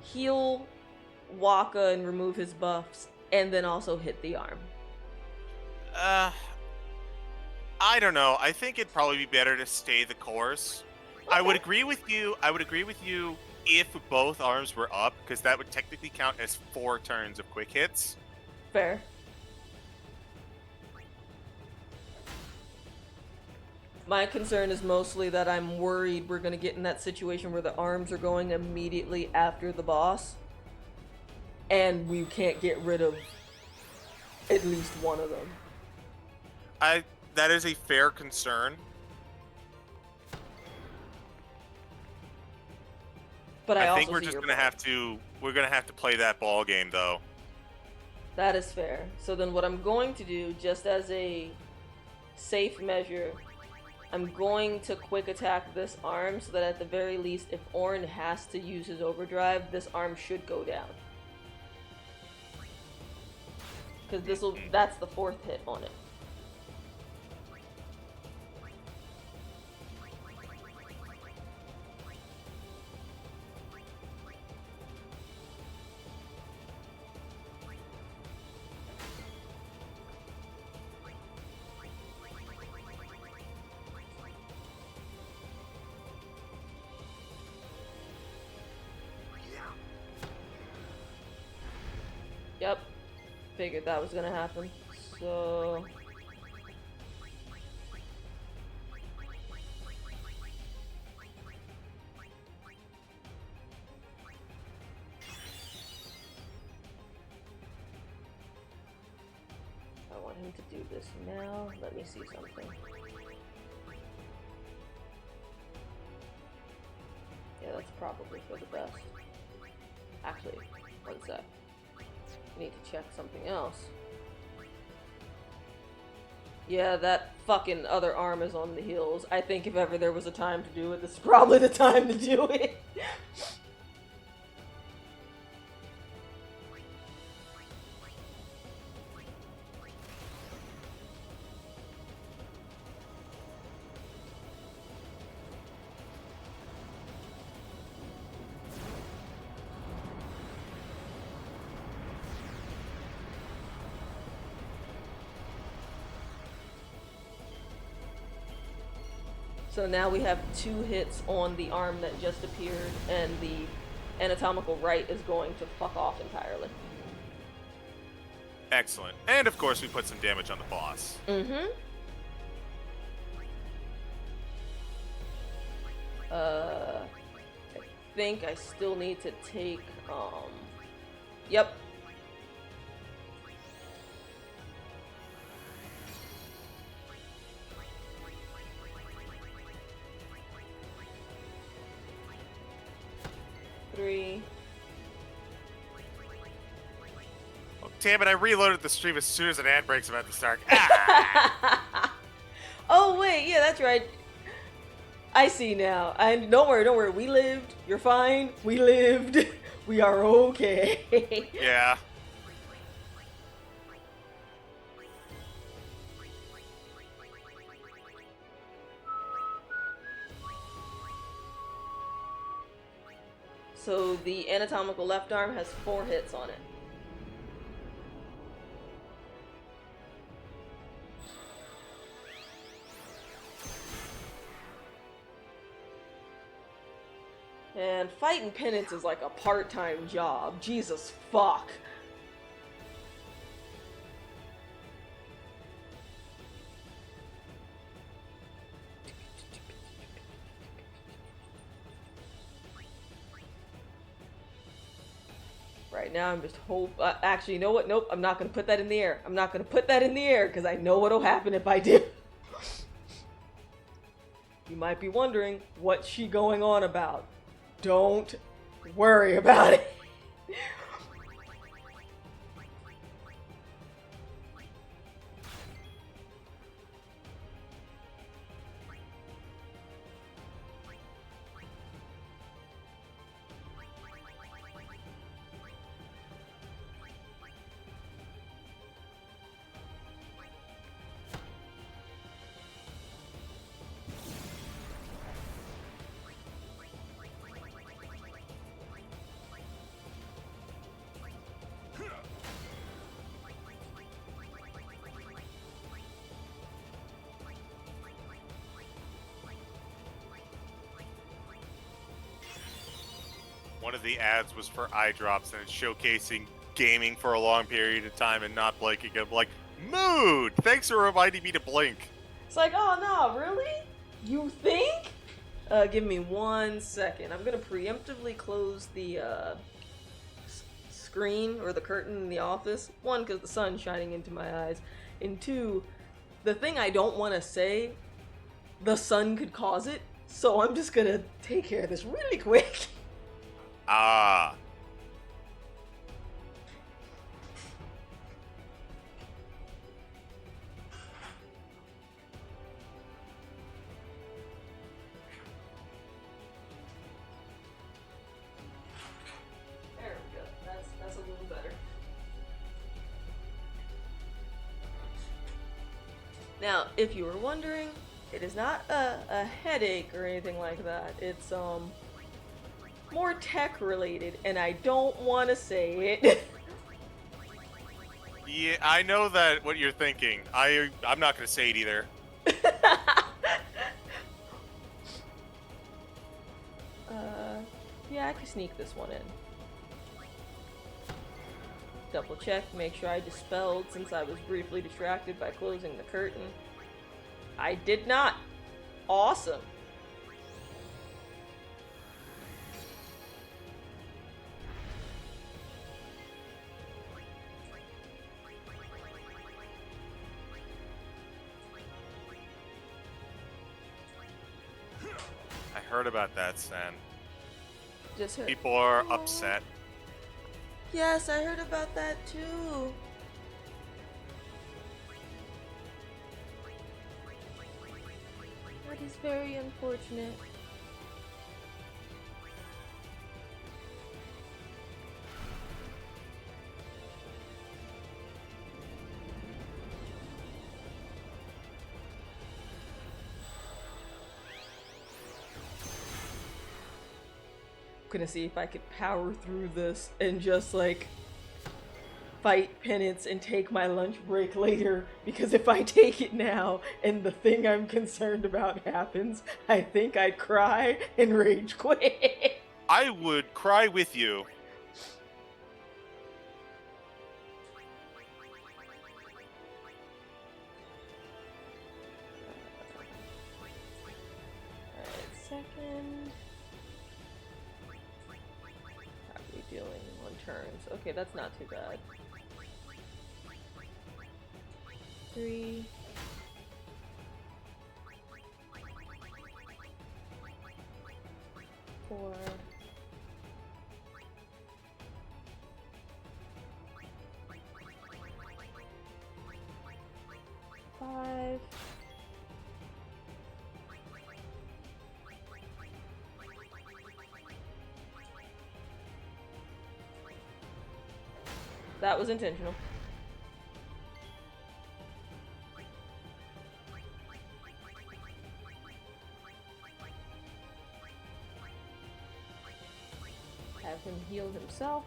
heal Waka and remove his buffs, and then also hit the arm. I don't know. I think it'd probably be better to stay the course. Okay. I would agree with you if both arms were up, because that would technically count as 4 turns of quick hits. Fair. My concern is mostly that I'm worried we're going to get in that situation where the arms are going immediately after the boss, and we can't get rid of at least one of them. That is a fair concern. But I think we're just gonna have to play that ball game though. That is fair. So then what I'm going to do, just as a safe measure, I'm going to quick attack this arm so that at the very least, if Orin has to use his overdrive, this arm should go down. Because that's the 4th hit on it. Yep. Figured that was gonna happen. So I want him to do this now. Let me see something. Yeah, that's probably for the best. Actually, one sec. Need to check something else. Yeah, that fucking other arm is on the heels. I think if ever there was a time to do it, this is probably the time to do it. So now we have 2 hits on the arm that just appeared, and the anatomical right is going to fuck off entirely. Excellent. And of course we put some damage on the boss. Mm-hmm. I think I still need to take, yep. Oh, damn it, I reloaded the stream as soon as an ad break's about to start. Ah! Oh, wait, yeah, that's right. I see now. And don't worry, we lived. You're fine. We lived. We are okay. Yeah. So the anatomical left arm has 4 hits on it. And fighting Penance is like a part-time job. Jesus fuck. Right now I'm just actually, you know what? Nope, I'm not gonna put that in the air. I'm not gonna put that in the air because I know what'll happen if I do. You might be wondering, what's she going on about? Don't worry about it. One of the ads was for eye drops, and it's showcasing gaming for a long period of time and not blinking. I'm like, mood! Thanks for reminding me to blink. It's like, oh no, really? You think? Give me 1 second. I'm gonna preemptively close the screen or the curtain in the office. 1, because the sun's shining into my eyes. And 2, the thing I don't want to say, the sun could cause it. So I'm just gonna take care of this really quick. Ah. There we go. That's a little better. Now, if you were wondering, it is not a headache or anything like that. It's more tech related, and I don't want to say it. Yeah, I know that what you're thinking. I'm not gonna say it either. Yeah, I can sneak this one in. Double check, make sure I dispelled since I was briefly distracted by closing the curtain. I did not. Awesome. I heard about that, Stan. Just heard. People are upset. Yes, I heard about that too. That is very unfortunate. Gonna see if I could power through this and just like fight Penance and take my lunch break later, because if I take it now and the thing I'm concerned about happens, I think I'd cry and rage quit. I would cry with you. Alright, second. Probably dealing 1 turns. Okay, that's not too bad. 3. 4. 5. That was intentional. Have him heal himself.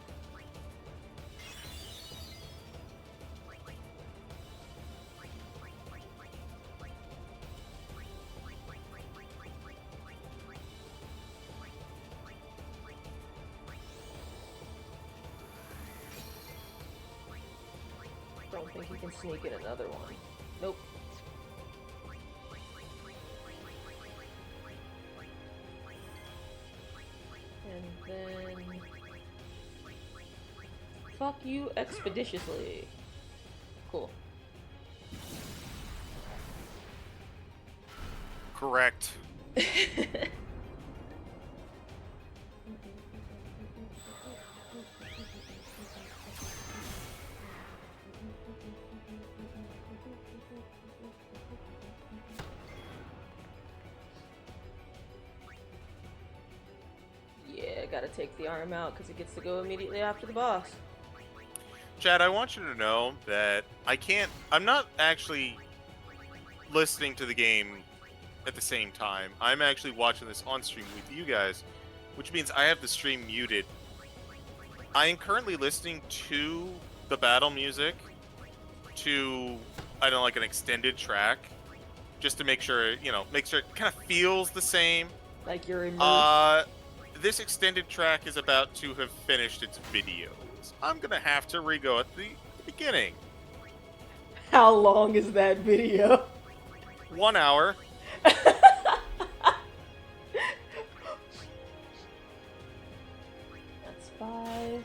don't think he can sneak in another one. Nope. And then... Fuck you expeditiously. Cool. Correct. Yeah, gotta take the arm out because it gets to go immediately after the boss. Chad, I want you to know that I'm not actually listening to the game at the same time. I'm actually watching this on stream with you guys, which means I have the stream muted. I am currently listening to the battle music to, I don't know, like an extended track, just to make sure, make sure it kind of feels the same. Like you're immersed. This extended track is about to have finished its videos. I'm gonna have to re-go at the beginning. How long is that video? 1 hour. That's 5.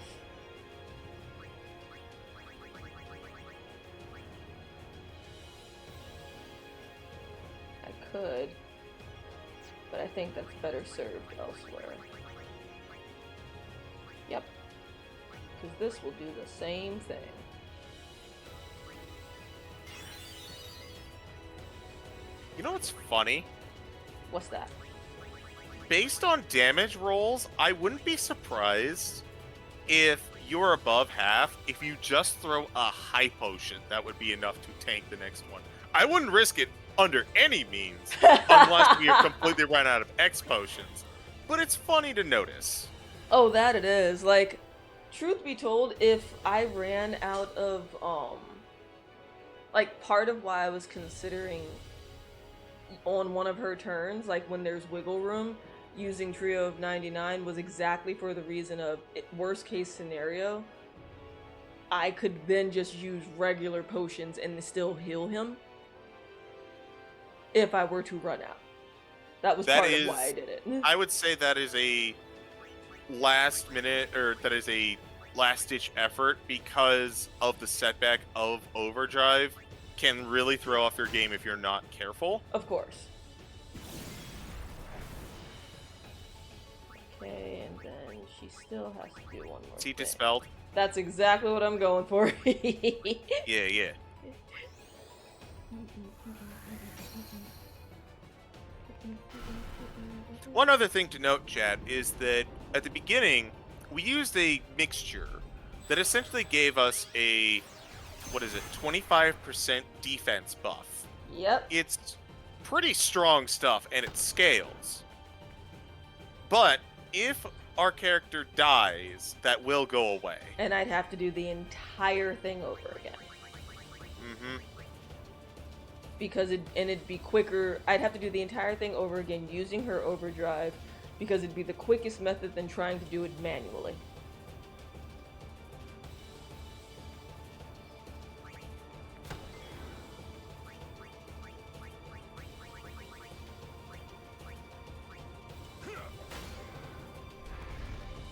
I could, but I think that's better served elsewhere. Yep. Because this will do the same thing. You know what's funny? What's that? Based on damage rolls, I wouldn't be surprised if you're above half, if you just throw a high potion, that would be enough to tank the next one. I wouldn't risk it under any means, unless we have completely run out of X potions. But it's funny to notice. Oh, that it is. Like, truth be told, if I ran out of, like, part of why I was considering on one of her turns, like when there's wiggle room, using Trio of 99 was exactly for the reason of, worst case scenario, I could then just use regular potions and still heal him if I were to run out. That was part of why I did it. I would say that is a last minute, or that is a last ditch effort, because of the setback of overdrive can really throw off your game if you're not careful. Of course. Okay, and then she still has to do one more See, thing. dispelled. That's exactly what I'm going for. Yeah. One other thing to note, Chad, is that at the beginning, we used a mixture that essentially gave us a, 25% defense buff. Yep. It's pretty strong stuff, and it scales. But if our character dies, that will go away. And I'd have to do the entire thing over again. Mm-hmm. Because it'd be quicker. I'd have to do the entire thing over again using her overdrive, because it'd be the quickest method than trying to do it manually.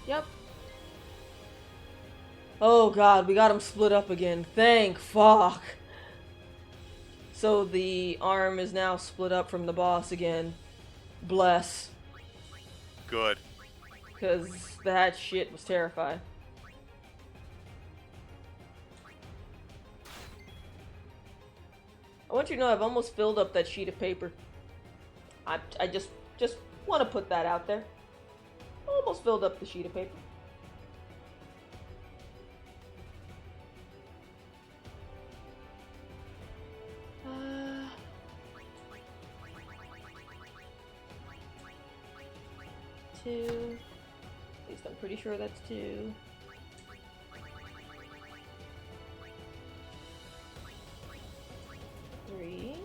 Yep. Oh god, we got him split up again. Thank fuck. So the arm is now split up from the boss again. Bless. Good. Because that shit was terrifying. I want you to know I've almost filled up that sheet of paper. I just want to put that out there. Almost filled up the sheet of paper. Two. At least I'm pretty sure that's 2. 3.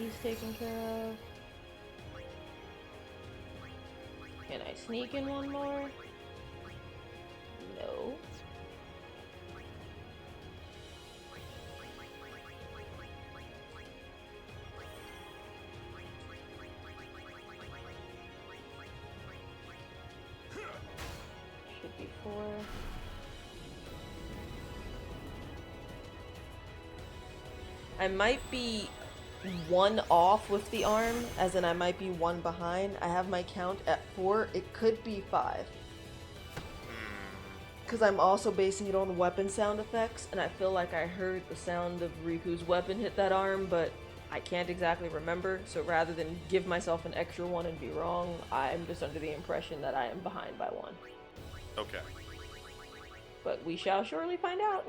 he's taken care of. Can I sneak in one more? No. Should be 4. I might be 1 off with the arm, as in I might be 1 behind. I have my count at 4. It could be 5. Because I'm also basing it on weapon sound effects, and I feel like I heard the sound of Riku's weapon hit that arm, but I can't exactly remember, so rather than give myself an extra 1 and be wrong, I'm just under the impression that I am behind by 1. Okay. But we shall surely find out.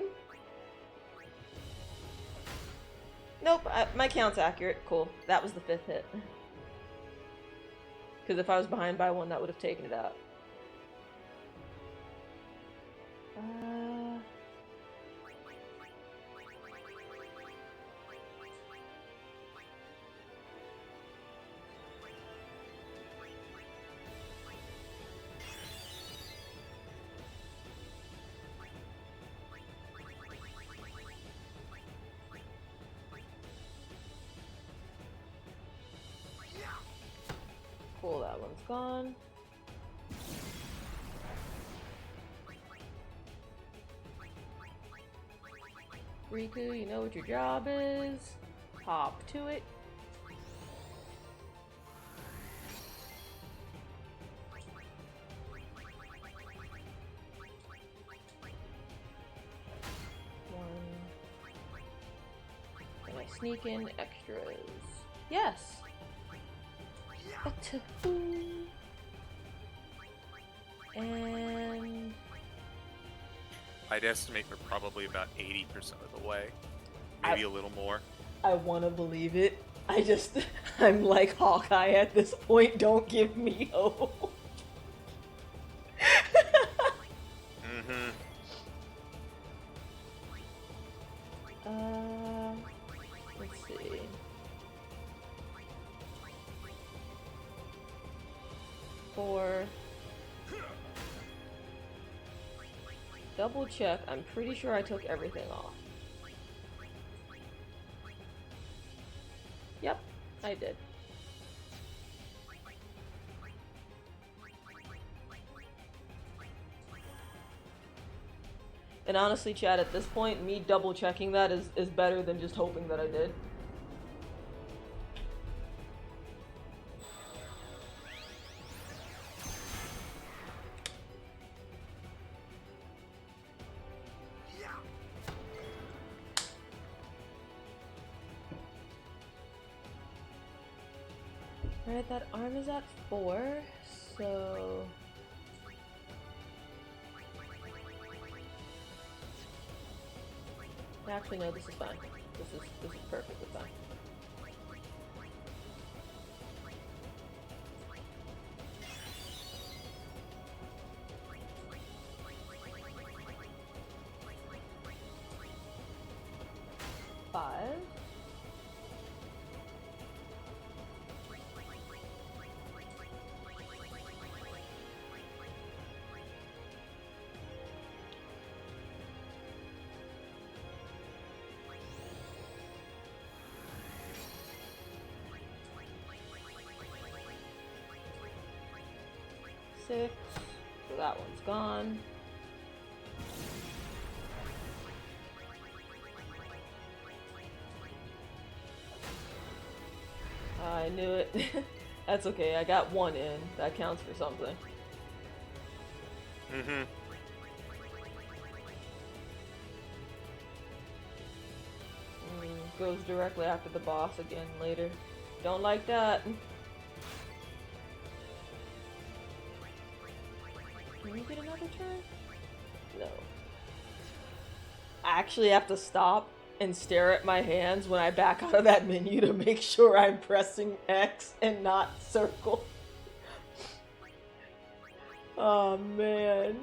Nope, my count's accurate. Cool. That was the 5th hit. Because if I was behind by 1, that would have taken it out. Cool, that one's gone. Riku, you know what your job is. Hop to it. Can I sneak in extras? Yes! And I'd estimate we're probably about 80% of the way. Maybe a little more. I want to believe it. I'm like Hawkeye at this point. Don't give me hope. Mm-hmm. Let's see. For double check, I'm pretty sure I took everything off. Yep, I did. And honestly, Chad, at this point, me double checking that is better than just hoping that I did. Alright, that arm is at 4, so... Actually, no, this is fine. This is perfectly fine. Five. Six. So that one's gone. I knew it. That's okay, I got 1 in. That counts for something. Mm-hmm. Goes directly after the boss again later. Don't like that. Can we get another turn? No. I actually have to stop and stare at my hands when I back out of that menu to make sure I'm pressing X and not circle. Oh man.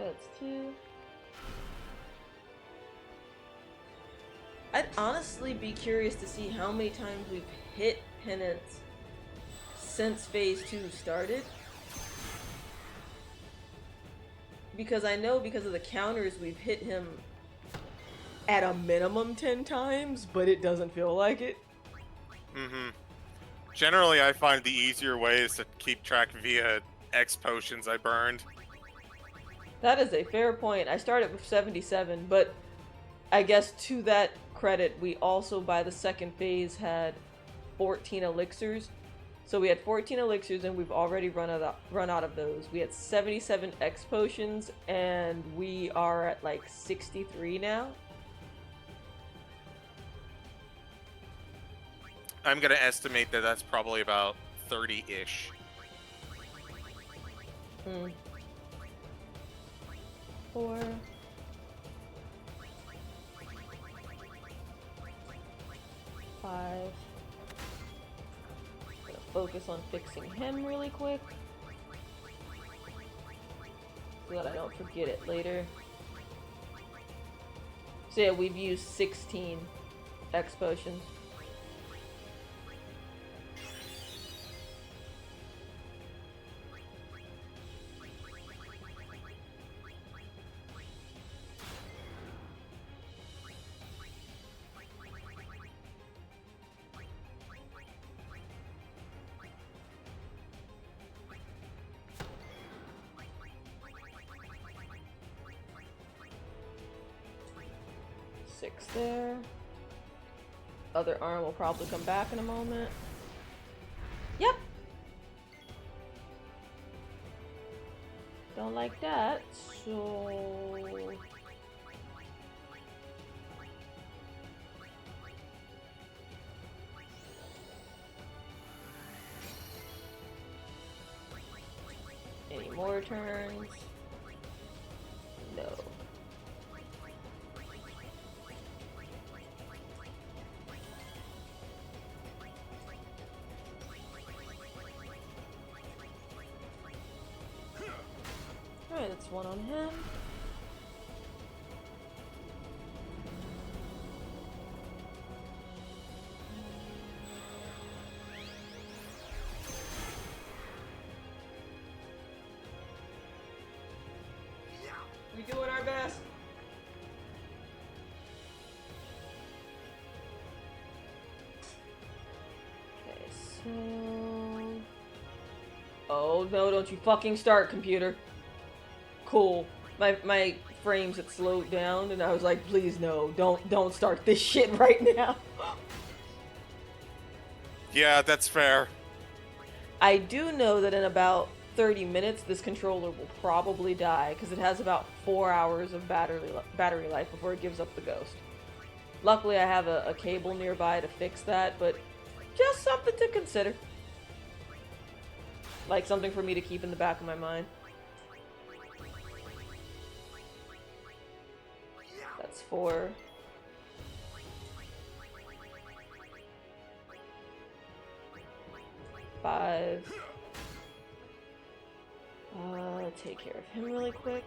That's 2. I'd honestly be curious to see how many times we've hit Penance since Phase 2 started. Because I know because of the counters we've hit him at a minimum 10 times, but it doesn't feel like it. Mm-hmm. Generally, I find the easier way is to keep track via X potions I burned. That is a fair point. I started with 77, but I guess to that credit, we also, by the second phase, had 14 elixirs. So we had 14 elixirs, and we've already run out of those. We had 77 X potions, and we are at like 63 now. I'm gonna estimate that that's probably about 30-ish. 4. 5. Gonna focus on fixing him really quick, so that I don't forget it later. So yeah, we've used 16 X potions. There. Other arm will probably come back in a moment. Yep. Don't like that, so... Any more turns? No. Alright, that's 1 on him. We're doing our best. Okay, so... Oh no, don't you fucking start, computer. Cool. My frames had slowed down, and I was like, please no, don't start this shit right now. Yeah, that's fair. I do know that in about 30 minutes, this controller will probably die, because it has about 4 hours of battery life before it gives up the ghost. Luckily, I have a cable nearby to fix that, but just something to consider. Like, something for me to keep in the back of my mind. That's 4. Five. Take care of him really quick.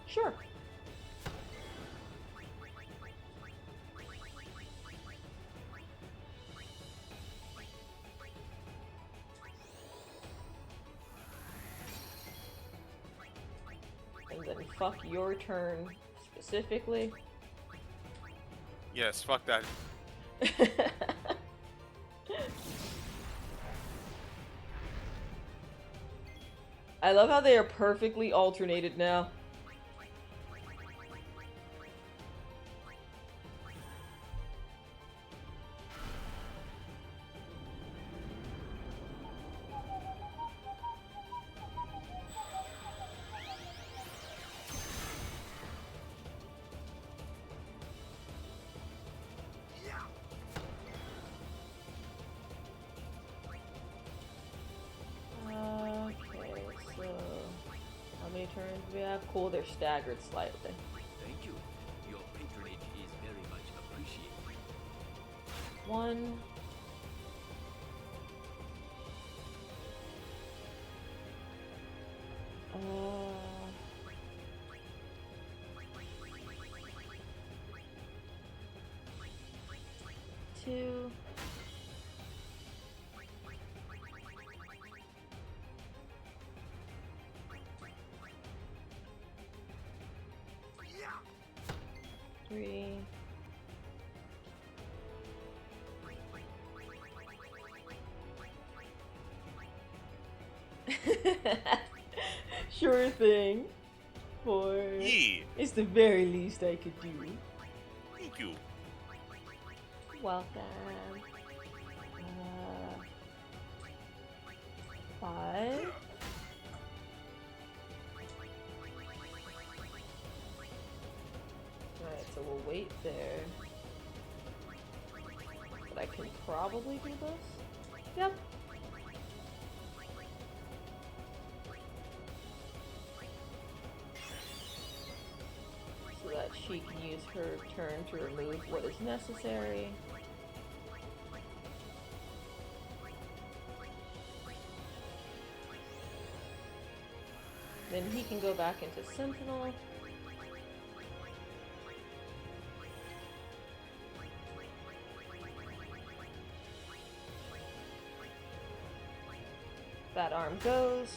Sure. And then fuck your turn specifically. Yes, fuck that. I love how they are perfectly alternated now. Yeah, cool, they're staggered slightly. Thank you. Your patronage is very much appreciated. 1. Two. Three. Sure thing. 4. Yee. It's the very least I could do. Thank you. Welcome. 5. Alright, so we'll wait there. But I can probably do this? Yep. So that she can use her turn to remove what is necessary. Then he can go back into Sentinel. That arm goes.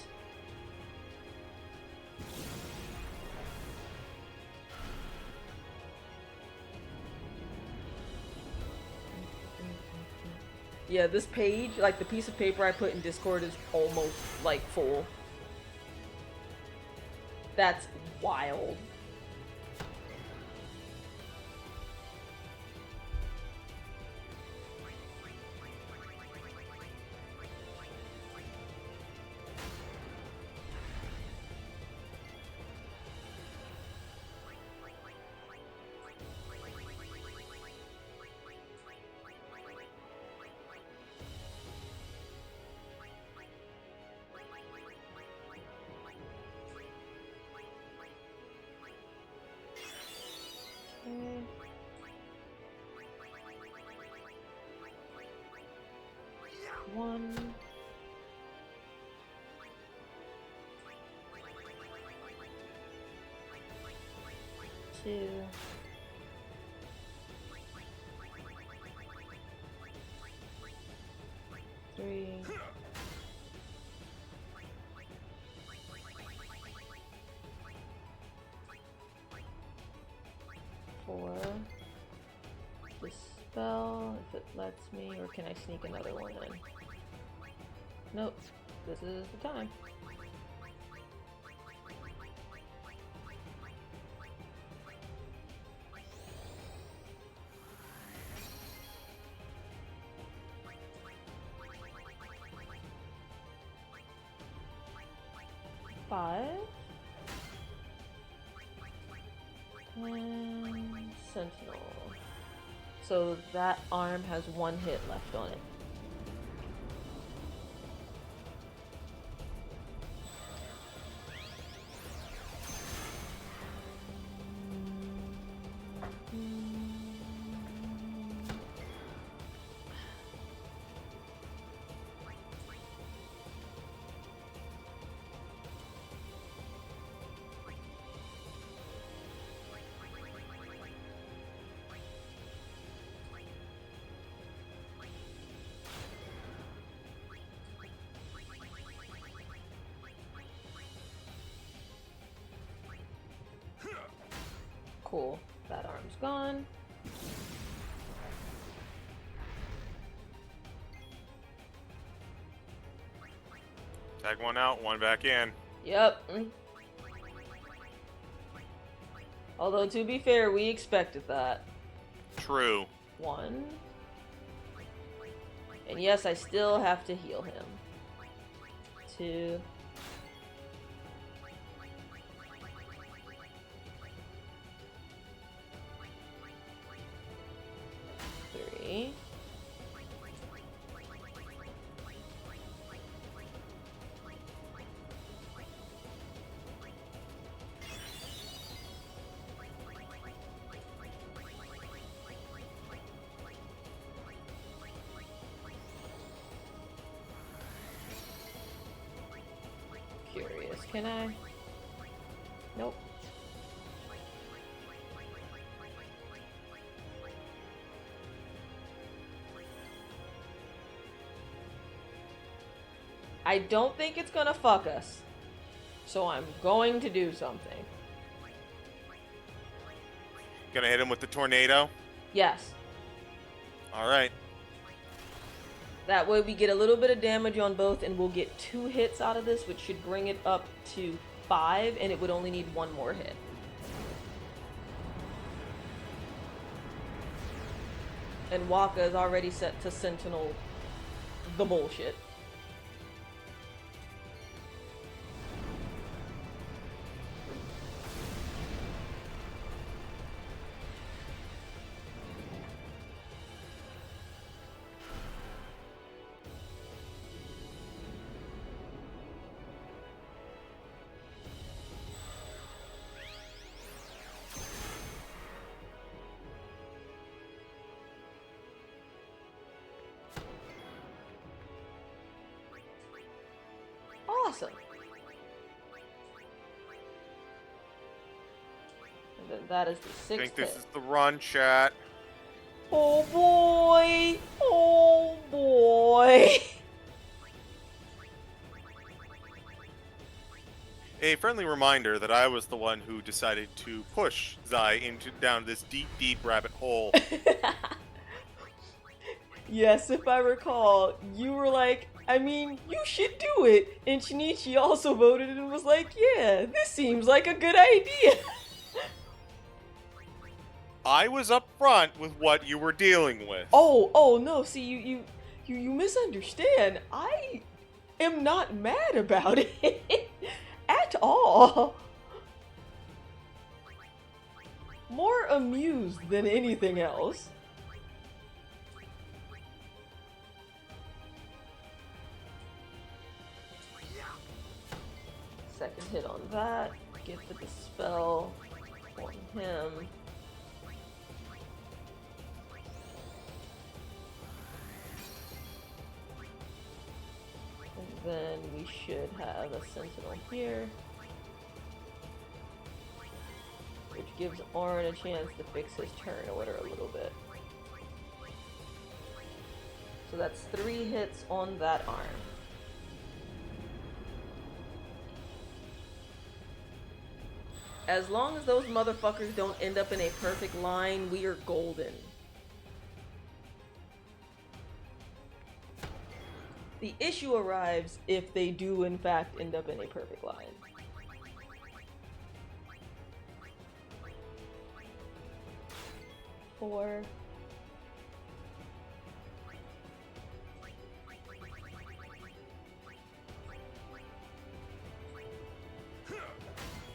Yeah, this page, like the piece of paper I put in Discord, is almost like full. That's wild. One. 2. 3. 4. Dispel, if it lets me, or can I sneak another one in? Nope. This is the time. Five. And Sentinel. So that arm has 1 hit left on it. Cool. That arm's gone. Tag one out, one back in. Yep. Although, to be fair, we expected that. True. 1. And yes, I still have to heal him. 2. 3. 4. this, can I? Nope. I don't think it's gonna fuck us. So I'm going to do something. Gonna hit him with the tornado? Yes. Alright. That way we get a little bit of damage on both and we'll get 2 hits out of this, which should bring it up to 5, and it would only need 1 more hit. And Waka is already set to Sentinel the bullshit. Awesome. And then that is the 6th I think this hit. is the run, chat. Oh boy! Oh boy! A friendly reminder that I was the one who decided to push Xai down this deep, deep rabbit hole. Yes, if I recall, you were like, I mean, you should do it. And Shinichi also voted and was like, yeah, this seems like a good idea. I was up front with what you were dealing with. Oh no, see, you misunderstand. I am not mad about it at all. More amused than anything else. Second hit on that. Get the dispel on him. And then we should have a sentinel here, which gives Auron a chance to fix his turn order a little bit. So that's 3 hits on that arm. As long as those motherfuckers don't end up in a perfect line, we are golden. The issue arrives if they do in fact end up in a perfect line. Four.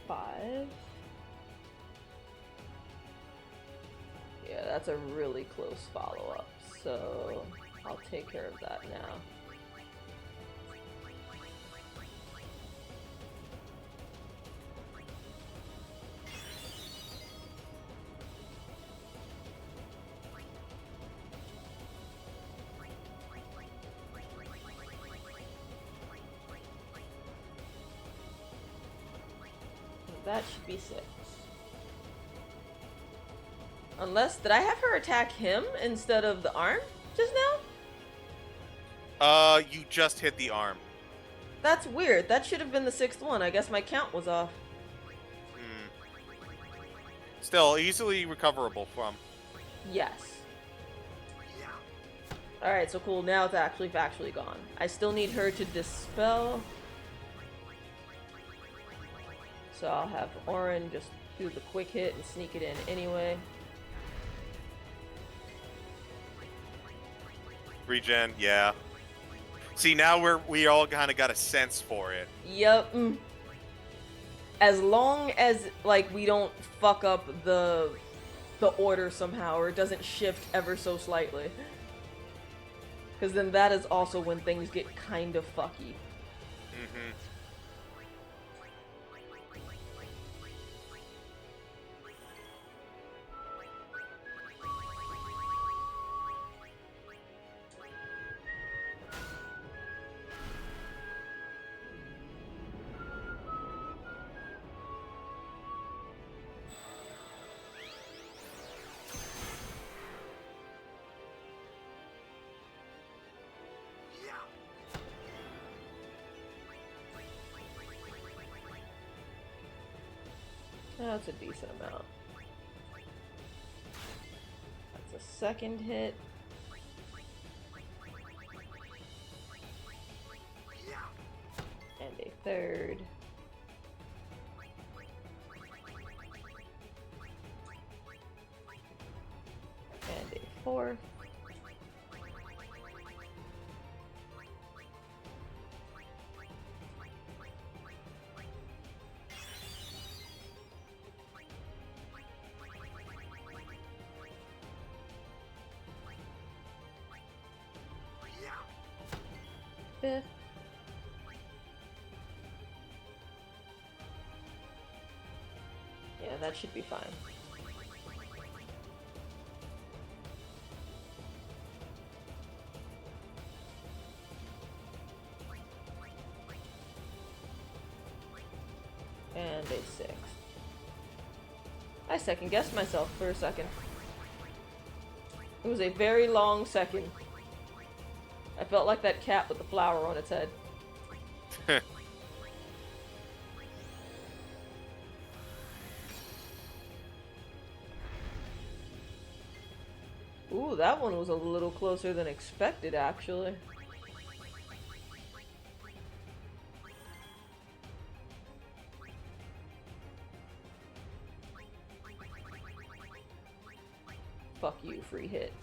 Five. Yeah, that's a really close follow-up, so I'll take care of that now. That should be 6. Unless, did I have her attack him instead of the arm just now? You just hit the arm. That's weird. That should have been the 6th one. I guess my count was off. Still, easily recoverable from. Yes. Alright, so cool. Now it's actually factually gone. I still need her to dispel. So I'll have Auron just do the quick hit and sneak it in anyway. Regen, yeah. See, now we all kind of got a sense for it. Yep. As long as, like, we don't fuck up the order somehow, or it doesn't shift ever so slightly. Because then that is also when things get kind of fucky. Mm-hmm. That's a decent amount. That's a second hit. And a third. And a fourth. Fifth. Yeah, that should be fine. And a sixth. I second guessed myself for a second. It was a very long second. I felt like that cat with the flower on its head. Ooh, that one was a little closer than expected, actually. Fuck you, free hit.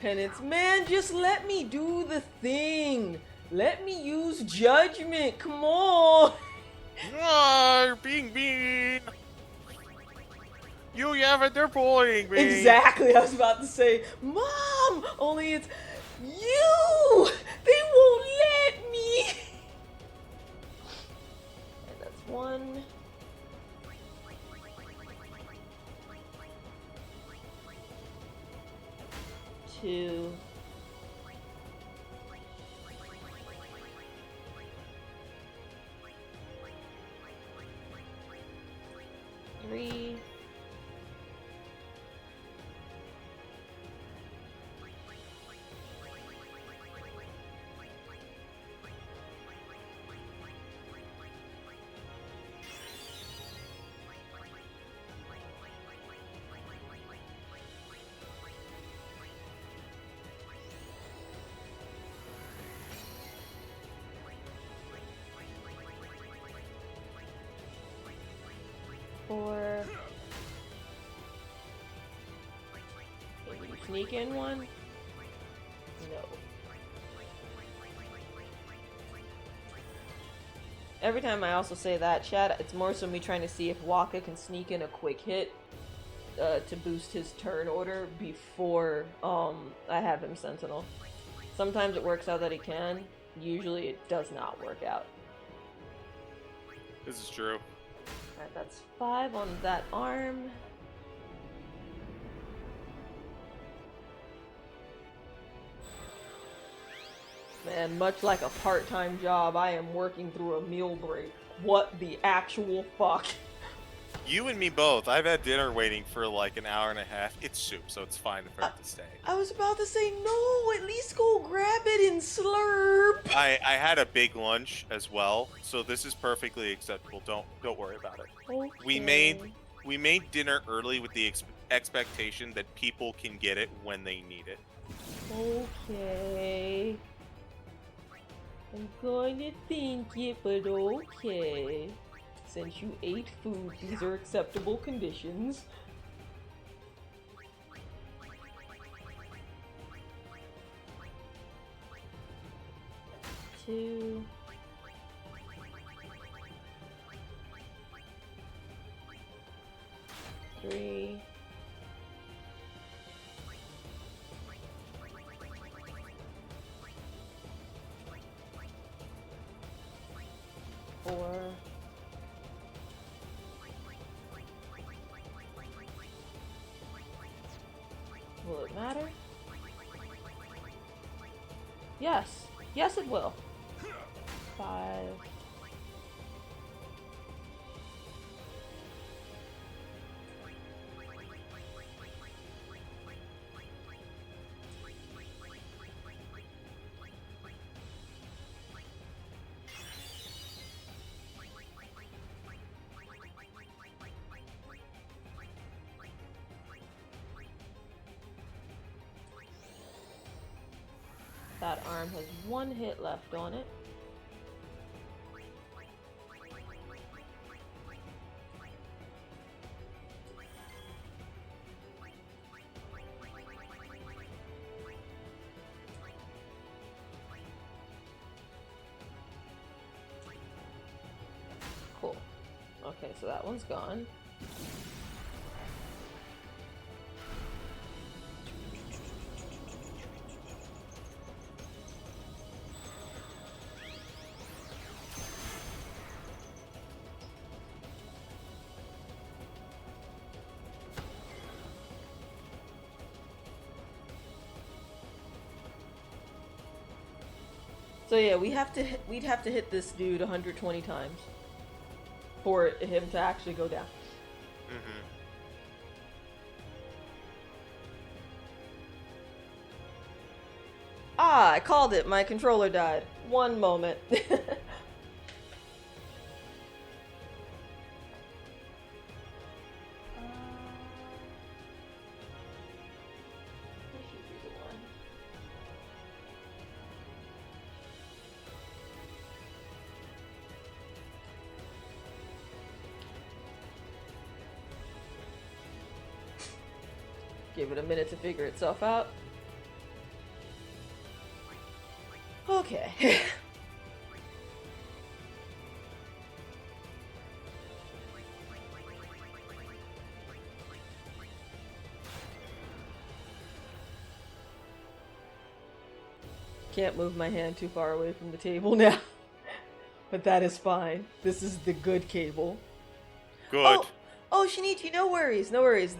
Penance, man, just let me do the thing. Let me use judgment. Come on. Ah, you're being mean. You haven't, they're bullying me. Exactly. I was about to say, Mom. Only it's you. They won't let me. And that's one. Two. Three. Four. Maybe you sneak in one? No. Every time I also say that, chat, it's more so me trying to see if Waka can sneak in a quick hit to boost his turn order before I have him Sentinel. Sometimes it works out that he can. Usually it does not work out. This is true. Alright, that's 5 on that arm. Man, much like a part-time job, I am working through a meal break. What the actual fuck? You and me both. I've had dinner waiting for like an hour and a half. It's soup, so it's fine for it to stay. I was about to say, no, at least go grab it and slurp. I had a big lunch as well, so this is perfectly acceptable. Don't worry about it. Okay. We made dinner early with the expectation that people can get it when they need it. Okay. I'm going to think it, but okay. Since you ate food, these are acceptable conditions. Two. Three. Four. Will it matter? Yes. Yes, it will. 5. That arm has 1 hit left on it. Cool. Okay, so that one's gone. So yeah, we'd have to hit this dude 120 times for him to actually go down. Mm-hmm. Ah, I called it. My controller died. One moment. Give it a minute to figure itself out. Okay. Can't move my hand too far away from the table now. But that is fine. This is the good cable. Good. Oh, Shinichi, no worries, no worries.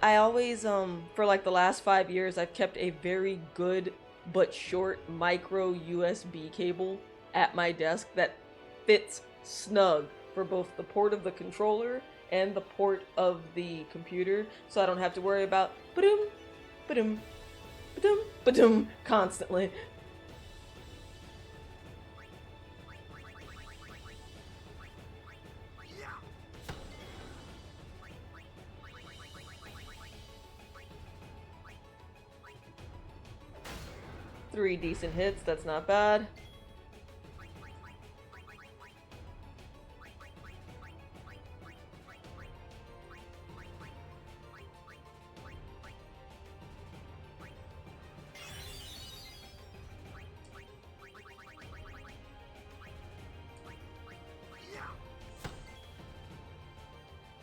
I always, for like the last 5 years, I've kept a very good but short micro USB cable at my desk that fits snug for both the port of the controller and the port of the computer, so I don't have to worry about ba-doom, ba-doom, ba-doom, ba-doom constantly. Three decent hits, that's not bad.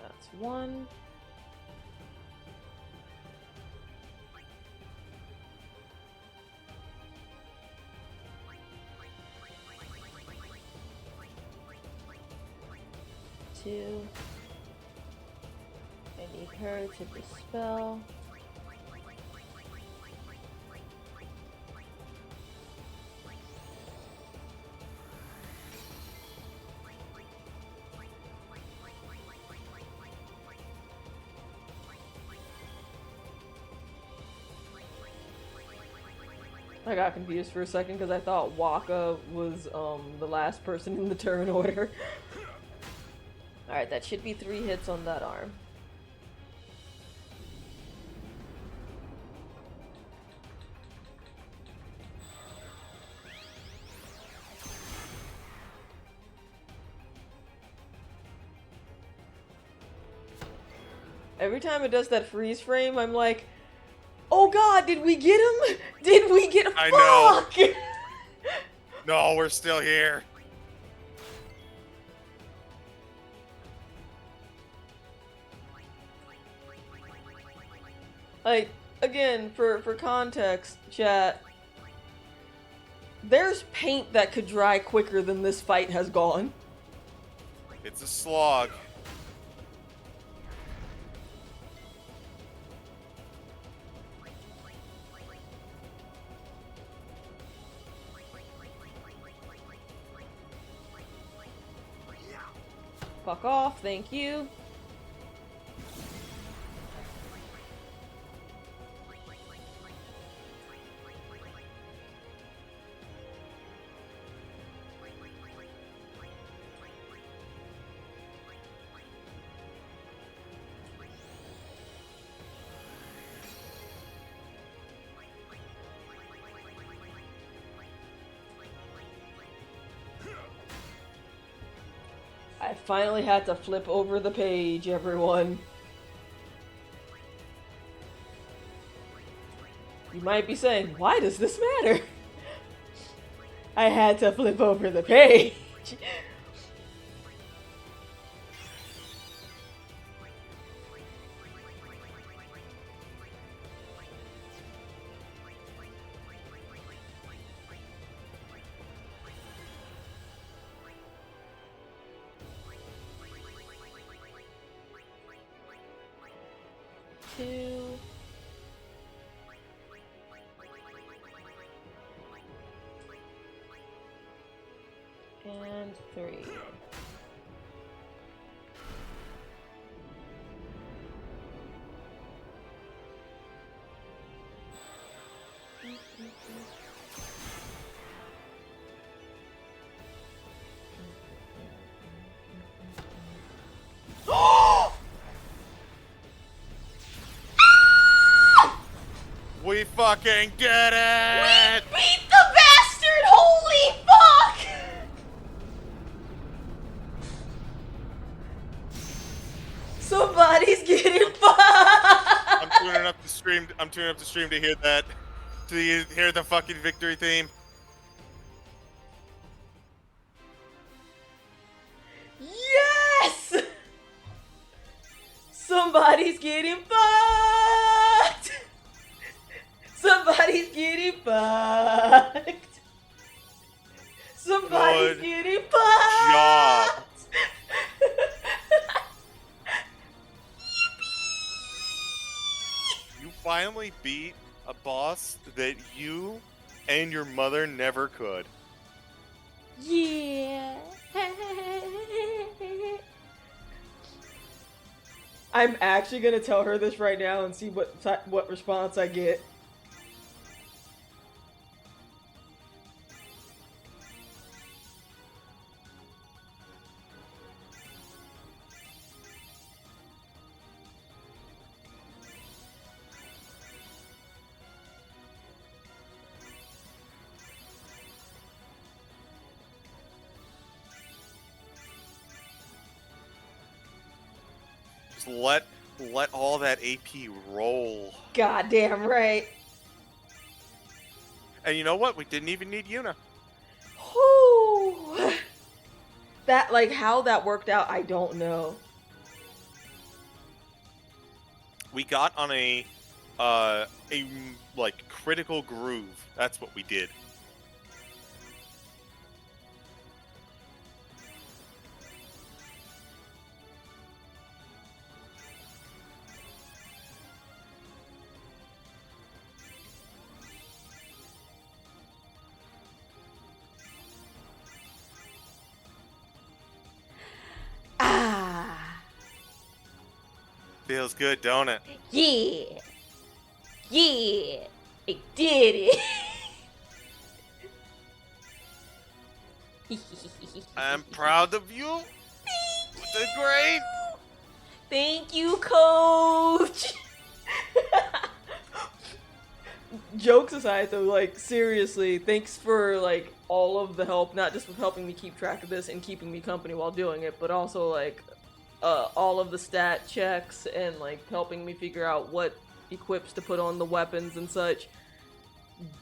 That's one. Two. I need her to dispel. I got confused for a second because I thought Waka was the last person in the turn order. Alright, that should be 3 hits on that arm. Every time it does that freeze frame, I'm like, oh god, did we get him? Did we get him? I know. No, we're still here. Like, again, for context, chat, there's paint that could dry quicker than this fight has gone. It's a slog. Fuck off, thank you. finally had to flip over the page, everyone. You might be saying, why does this matter? I had to flip over the page. Two. And 3. We fucking did it! We beat the bastard! Holy fuck! Somebody's getting fucked! I'm tuning up the stream. I'm tuning up the stream to hear that. To hear the fucking victory theme. Yes! Somebody's getting fucked! Somebody's getting fucked! Somebody's Good getting fucked! job. You finally beat a boss that you and your mother never could. Yeah. I'm actually gonna tell her this right now and see what response I get. Just let all that AP roll. Goddamn right. And you know what? We didn't even need Yuna. Whew. That, like, how that worked out, I don't know. We got on a like critical groove. That's what we did. Feels good, don't it? Yeah. Yeah. I did it. I'm proud of you. You did great. Thank you, coach. Jokes aside, though, like, seriously, thanks for, like, all of the help, not just with helping me keep track of this and keeping me company while doing it, but also, like, all of the stat checks and, like, helping me figure out what equips to put on the weapons and such.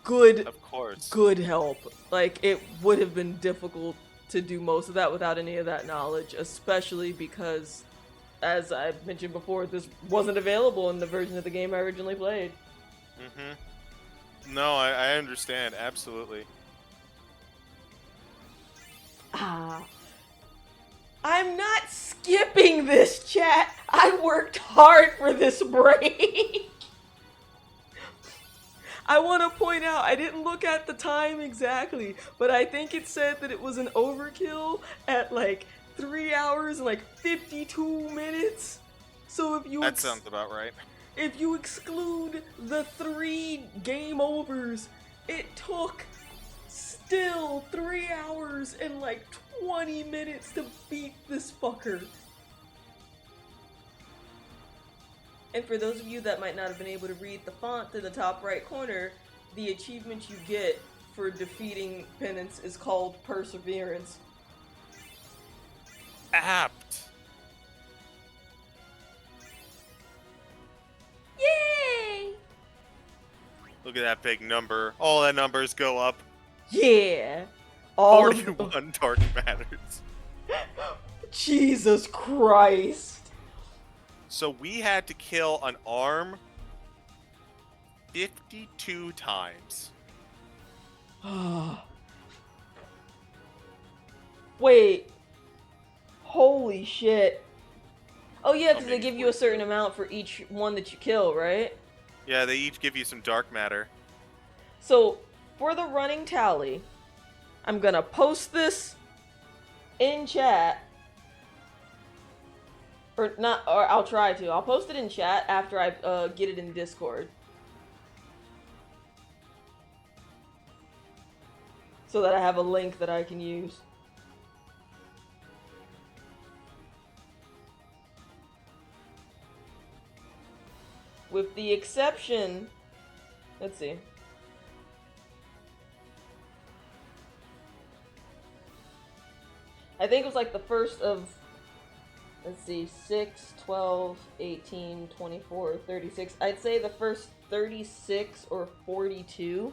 Good, Of course. good help. Like, it would have been difficult to do most of that without any of that knowledge, especially because, as I mentioned before, this wasn't available in the version of the game I originally played. Mm-hmm. No, I understand. Absolutely. I'm not skipping this, chat. I worked hard for this break. I want to point out, I didn't look at the time exactly, but I think it said that it was an overkill at like 3 hours and like 52 minutes. So if you That sounds about right. if you exclude the 3 game overs, it took still 3 hours and like 20 minutes to beat this fucker. And for those of you that might not have been able to read the font in the top right corner, the achievement you get for defeating Penance is called Perseverance. apt. Yay! Look at that big number. All the numbers go up. Yeah. All of 41 dark matters. Jesus Christ. So we had to kill an arm 52 times. Wait. Holy shit. Oh yeah, because they maybe give you a 42. certain amount for each one that you kill, right? Yeah, they each give you some dark matter. So, for the running tally, I'm gonna post this in chat. Or not, or I'll try to. I'll post it in chat after I get it in Discord. So that I have a link that I can use. With the exception... Let's see. I think it was like the first of... Let's see, 6, 12, 18, 24, 36. I'd say the first 36 or 42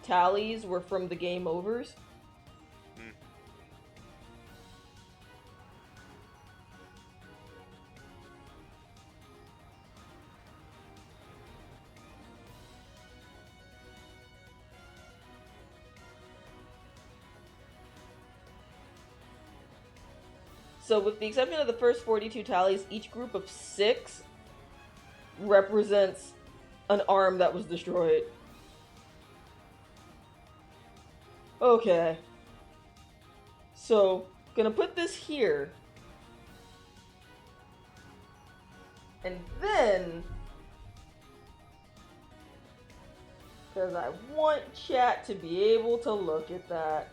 tallies were from the game overs. So with the exception of the first 42 tallies, each group of 6 represents an arm that was destroyed. Okay. So, gonna put this here. And then... because I want chat to be able to look at that.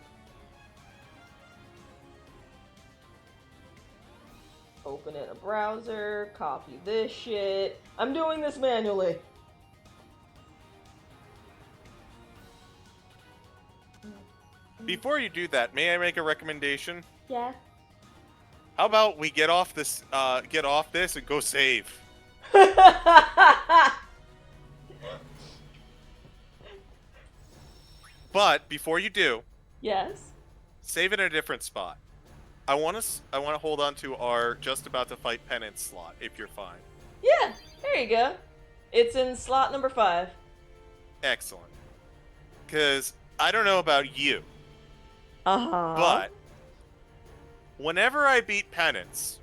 Open it in a browser, copy this shit. I'm doing this manually. Before you do that, may I make a recommendation? Yeah. How about we get off this and go save? But before you do, Yes. save it in a different spot. I want to hold on to our just about to fight Penance slot if you're fine. Yeah, there you go. It's in slot number 5. Excellent. Cause I don't know about you, Uh-huh. but whenever I beat Penance,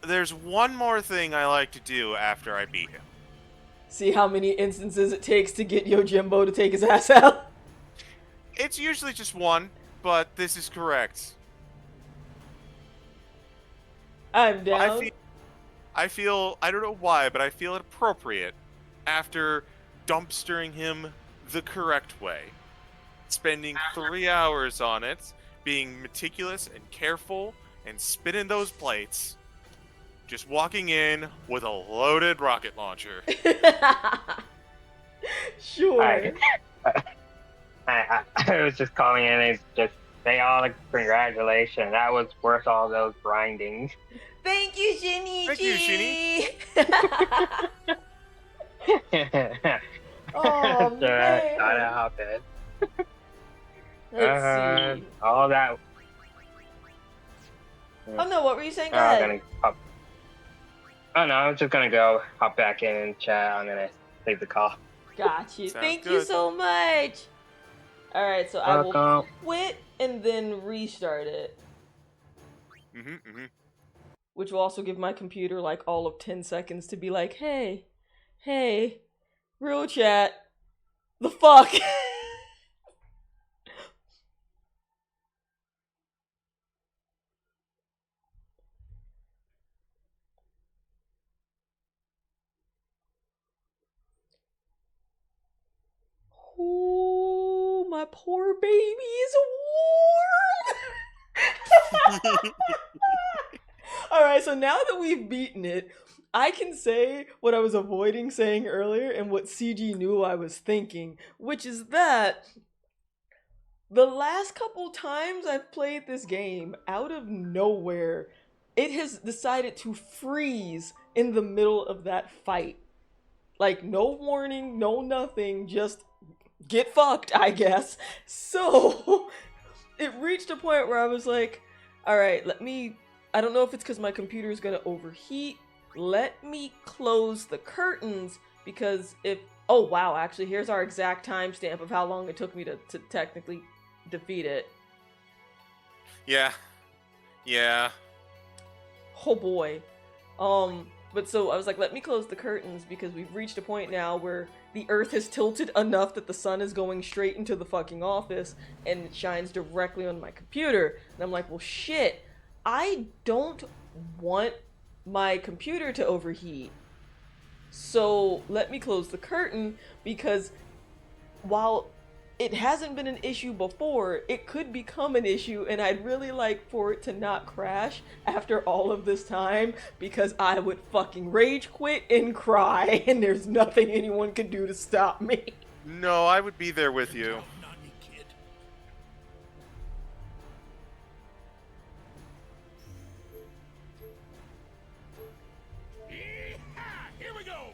there's one more thing I like to do after I beat him. See how many instances it takes to get Yojimbo to take his ass out? It's usually just one, but this is correct. I'm down. I feel, I don't know why, but I feel it appropriate after dumpstering him the correct way. Spending 3 hours on it, being meticulous and careful, and spinning those plates. Just walking in with a loaded rocket launcher. Sure. I was just calling in and just say all the congratulations. That was worth all those grindings. Thank you, Shinichi! Thank you, Oh, So man. gotta hop in. Let's see. All that. Oh no, what were you saying? Go I'm ahead. gonna hop. Oh no, I'm just gonna go hop back in and chat. I'm gonna leave the call. Got you. Sounds Thank you good. so much. Alright, so I will Welcome. quit and then restart it. Which will also give my computer like all of 10 seconds to be like, hey, real chat, the fuck? Oh, my poor baby is warm. Alright, so now that we've beaten it, I can say what I was avoiding saying earlier and what CG knew I was thinking, which is that The last couple times I've played this game, out of nowhere, it has decided to freeze in the middle of that fight. Like, no warning, no nothing, just get fucked, I guess. So, it reached a point where I was like, alright, I don't know if it's because my computer is gonna overheat. Let me close the curtains, because if, oh wow, actually, here's our exact timestamp of how long it took me to technically defeat it. Yeah. Yeah. Oh boy. But so I was like, let me close the curtains, because we've reached a point now where the earth has tilted enough that the sun is going straight into the fucking office and it shines directly on my computer. And I'm like, well shit, I don't want my computer to overheat. So let me close the curtain, because while it hasn't been an issue before, it could become an issue, and I'd really like for it to not crash after all of this time, because I would fucking rage quit and cry, and there's nothing anyone can do to stop me. No, I would be there with you. Here we go!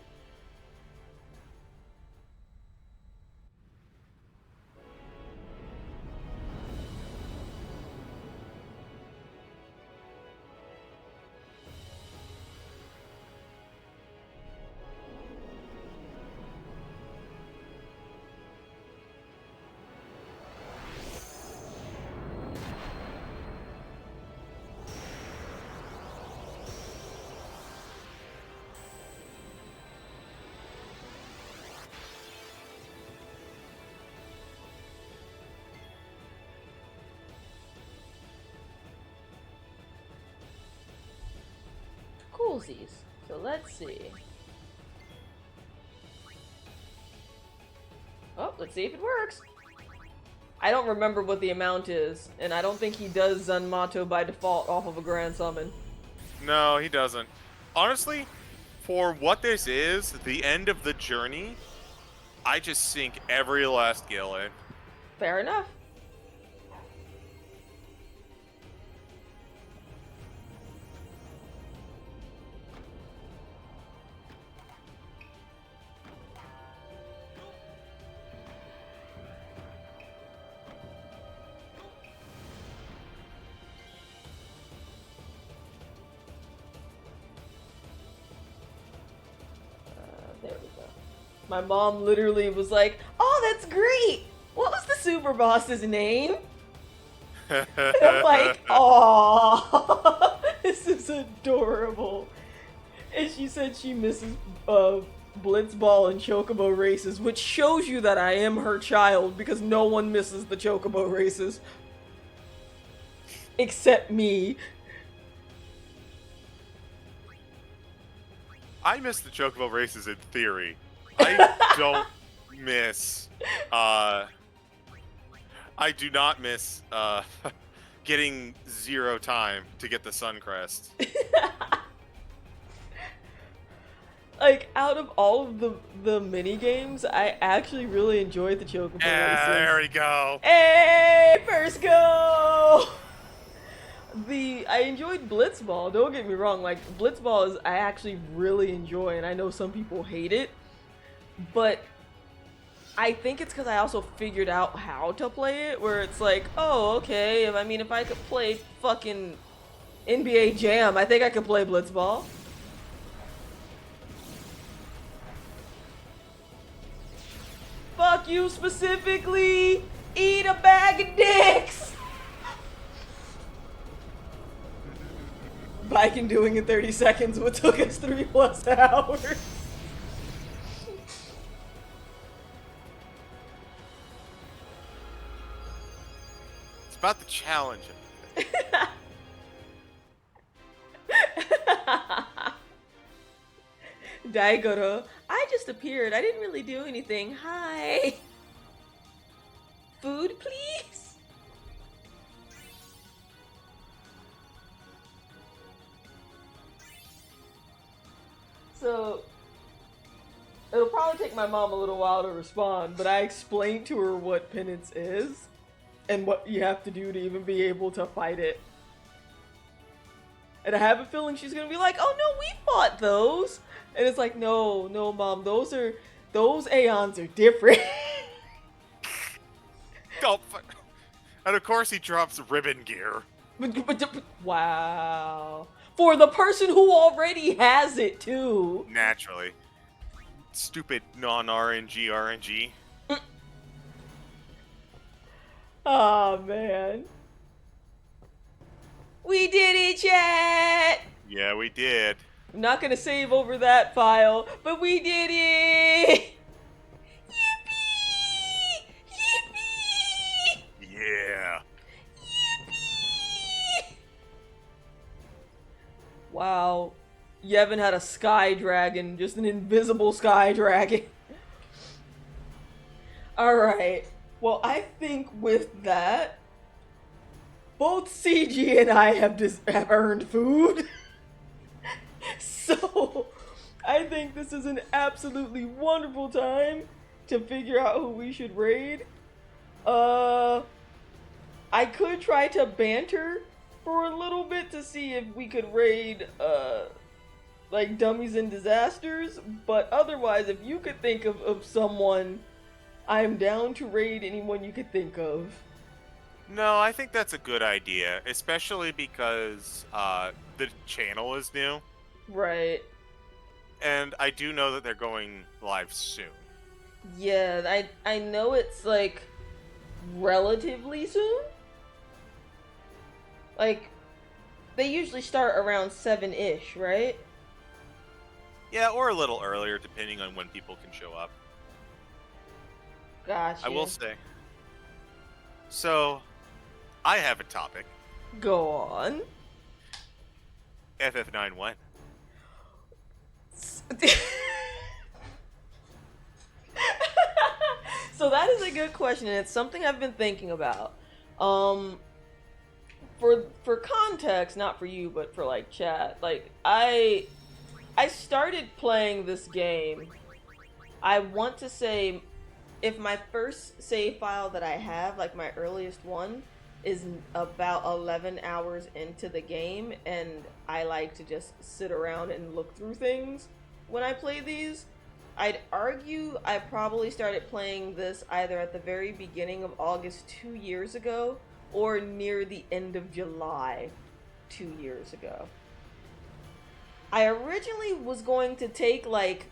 Coolsies. So let's see. Oh, let's see if it works. I don't remember what the amount is, and I don't think he does Zanmato by default off of a Grand Summon. No, he doesn't. Honestly, for what this is, the end of the journey, I just sink every last gil in. Fair enough. There we go. My mom literally was like, oh, that's great! What was the super boss's name? And I'm like, aww, this is adorable. And she said she misses Blitzball and Chocobo races, which shows you that I am her child, because no one misses the Chocobo races. Except me. I miss the Chocobo races in theory. I don't miss, I do not miss, getting 0 time to get the Sun Crest. Like, out of all of the mini games, I actually really enjoyed the Chocobo races. There we go. Hey, first go! I enjoyed Blitzball, don't get me wrong, like, Blitzball is, I actually really enjoy, and I know some people hate it, but I think it's because I also figured out how to play it, where it's like, oh, okay, I mean, if I could play fucking NBA Jam, I think I could play Blitzball. Fuck you specifically! Eat a bag of dicks! Bike and doing in 30 seconds what took us 3+ hours. It's about the challenge. Daigoro, I just appeared. I didn't really do anything. Hi. Food, please? So, it'll probably take my mom a little while to respond, but I explained to her what Penance is. and what you have to do to even be able to fight it. And I have a feeling she's gonna be like, oh no, we fought those. And it's like, no, mom, those Aeons are different. Oh, and of course he drops ribbon gear. Wow. For the person who already has it, too. Naturally. Stupid non-RNG. Oh, man. We did it, chat! Yeah, we did. I'm not gonna save over that file, but we did it! Yippee! Yippee! Yeah. Yippee! Wow. Yevon had a sky dragon, just an invisible sky dragon. Alright. Well, I think with that, both CG and I have earned food. So, I think this is an absolutely wonderful time to figure out who we should raid. I could try to banter for a little bit to see if we could raid, like Dummies and Disasters, but otherwise, if you could think of someone, I'm down to raid anyone you could think of. No, I think that's a good idea, especially because the channel is new. Right. And I do know that they're going live soon. Yeah, I know it's, like, relatively soon. Like, they usually start around 7-ish, right? Yeah, or a little earlier, depending on when people can show up. Gotcha. I will say. So, I have a topic. Go on. FF91. So that is a good question, and it's something I've been thinking about. For context, not for you, but for like chat, like I started playing this game. I want to say, if my first save file that I have, like my earliest one, is about 11 hours into the game, and I like to just sit around and look through things when I play these. I'd argue I probably started playing this either at the very beginning of August 2 years ago, or near the end of July 2 years ago. I originally was going to take like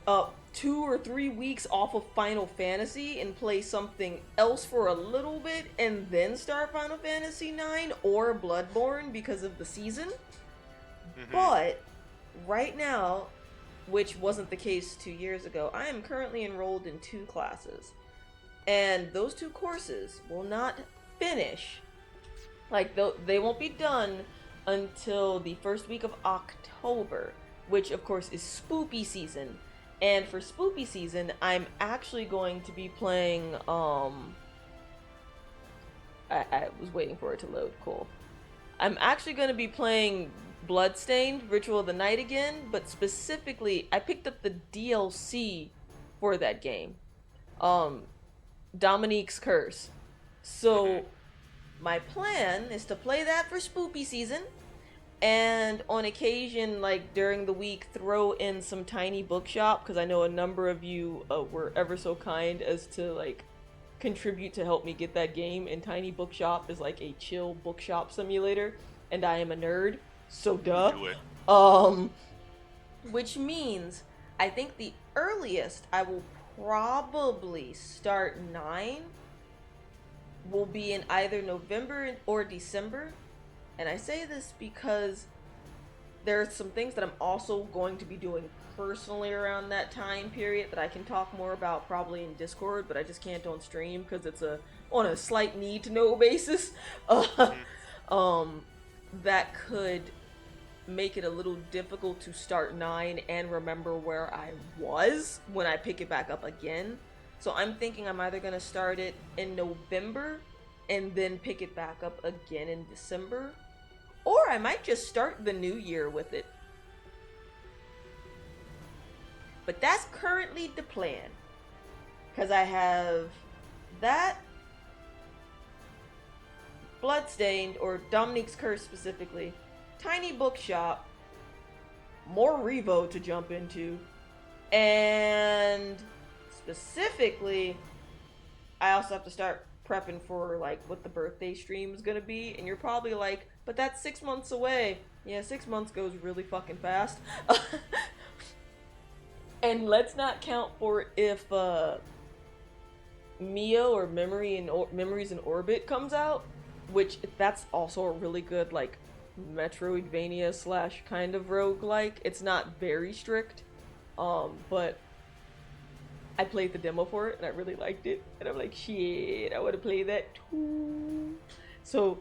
2 or 3 weeks off of Final Fantasy and play something else for a little bit and then start Final Fantasy IX or Bloodborne because of the season. Mm-hmm. But right now, which wasn't the case 2 years ago, I am currently enrolled in 2 classes. And those 2 courses will not finish. Like, they won't be done until the first week of October, which of course is spoopy season. And for spoopy season, I'm actually going to be playing, I was waiting for it to load, cool. I'm actually going to be playing Bloodstained, Ritual of the Night again, but specifically, I picked up the DLC for that game. Dominique's Curse. So, my plan is to play that for spoopy season, and on occasion, like during the week, throw in some tiny bookshop, because I know a number of you were ever so kind as to like contribute to help me get that game, and tiny bookshop is like a chill bookshop simulator, and I am a nerd, so duh. Do it. Which means I think the earliest I will probably start 9 will be in either November or December. And I say this because there are some things that I'm also going to be doing personally around that time period that I can talk more about probably in Discord, but I just can't on stream because it's on a slight need to know basis. That could make it a little difficult to start 9 and remember where I was when I pick it back up again. So I'm thinking I'm either going to start it in November and then pick it back up again in December, or I might just start the new year with it. But that's currently the plan, because I have that Bloodstained, or Dominique's Curse specifically, tiny bookshop, more Revo to jump into, and specifically, I also have to start prepping for like what the birthday stream is gonna be, and you're probably like, but that's 6 months away. Yeah, 6 months goes really fucking fast. And let's not count for if Mio or Memories in Orbit comes out, which that's also a really good like Metroidvania slash kind of roguelike. It's not very strict, but I played the demo for it and I really liked it, and I'm like, shit, I want to play that too. So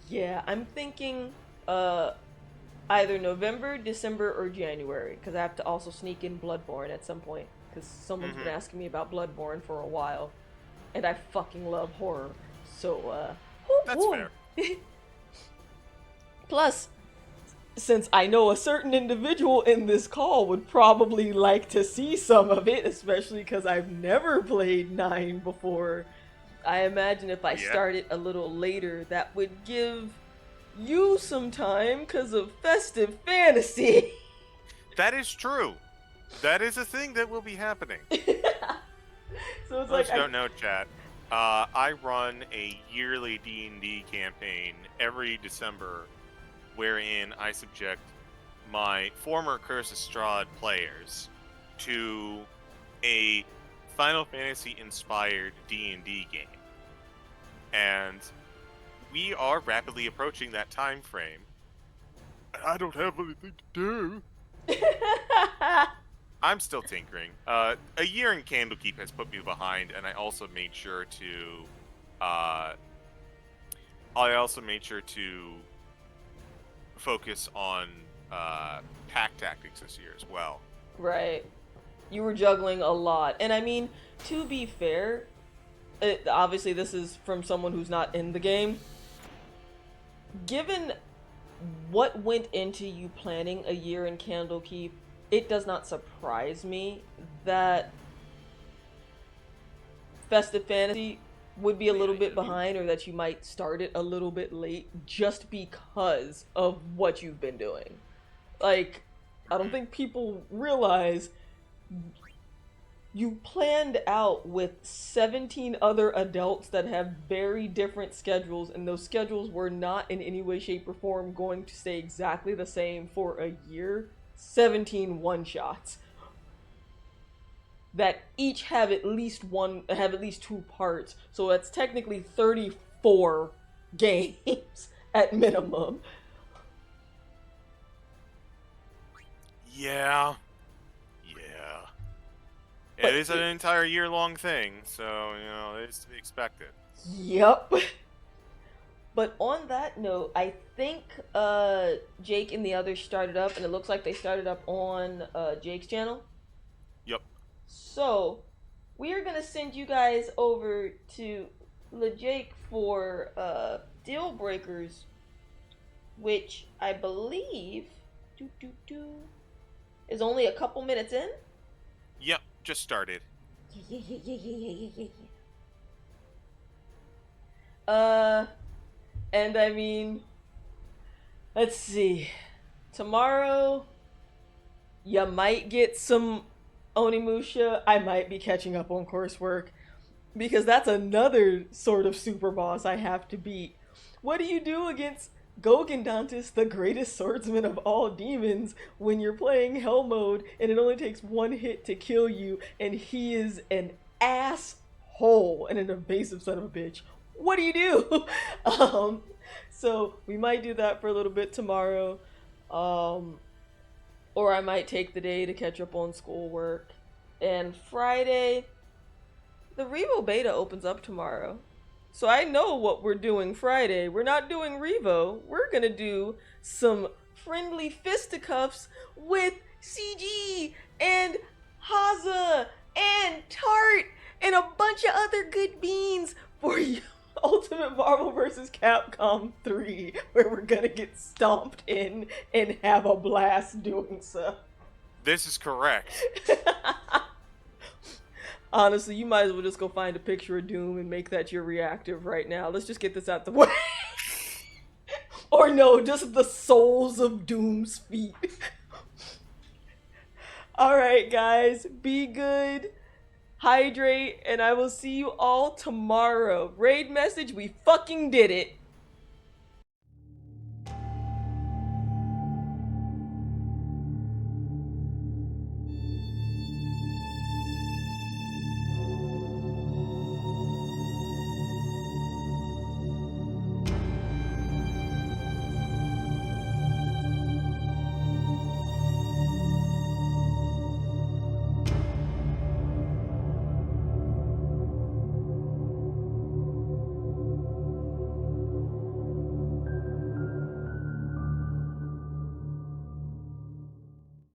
yeah, I'm thinking either November, December, or January, because I have to also sneak in Bloodborne at some point, because someone's been asking me about Bloodborne for a while, and I fucking love horror. So That's fair. Plus, since I know a certain individual in this call would probably like to see some of it, especially because I've never played 9 before, I imagine if I started a little later, that would give you some time because of festive fantasy. That is true. That is a thing that will be happening. So it's Those like who don't know, chat, I run a yearly D&D campaign every December, wherein I subject my former Curse of Strahd players to a Final Fantasy inspired D&D game. And we are rapidly approaching that time frame. I don't have anything to do. I'm still tinkering. A year in Candlekeep has put me behind, and I also made sure to focus on pack tactics this year as well. Right. You were juggling a lot. And I mean, to be fair, obviously this is from someone who's not in the game. Given what went into you planning a year in Candlekeep, it does not surprise me that Festive Fantasy would be a little bit behind, or that you might start it a little bit late just because of what you've been doing. Like, I don't think people realize you planned out with 17 other adults that have very different schedules, and those schedules were not in any way, shape, or form going to stay exactly the same for a year. 17 one-shots that each have at least 2 parts, so that's technically 34 games at minimum. Yeah. It is an entire year-long thing, so, it's to be expected. Yep. But on that note, I think Jake and the others started up, and it looks like they started up on Jake's channel. Yep. So, we are going to send you guys over to Jake for Deal Breakers, which I believe is only a couple minutes in. Yep, just started. And I mean, let's see. Tomorrow, you might get some Onimusha. I might be catching up on coursework, because that's another sort of super boss I have to beat. What do you do against Gogendantis, the greatest swordsman of all demons, when you're playing Hell mode and it only takes 1 hit to kill you, and he is an asshole and an evasive son of a bitch? What do you do? So we might do that for a little bit tomorrow, or I might take the day to catch up on schoolwork. And Friday, the Revo beta opens up tomorrow, so I know what we're doing Friday. We're not doing Revo. We're gonna do some friendly fisticuffs with CG and Haza and Tart and a bunch of other good beans for you. Ultimate Marvel vs. Capcom 3, where we're gonna get stomped in and have a blast doing so. This is correct. Honestly, you might as well just go find a picture of Doom and make that your reactive right now. Let's just get this out the way. Or no, just the soles of Doom's feet. Alright, guys. Be good. Hydrate. And I will see you all tomorrow. Raid message, we fucking did it.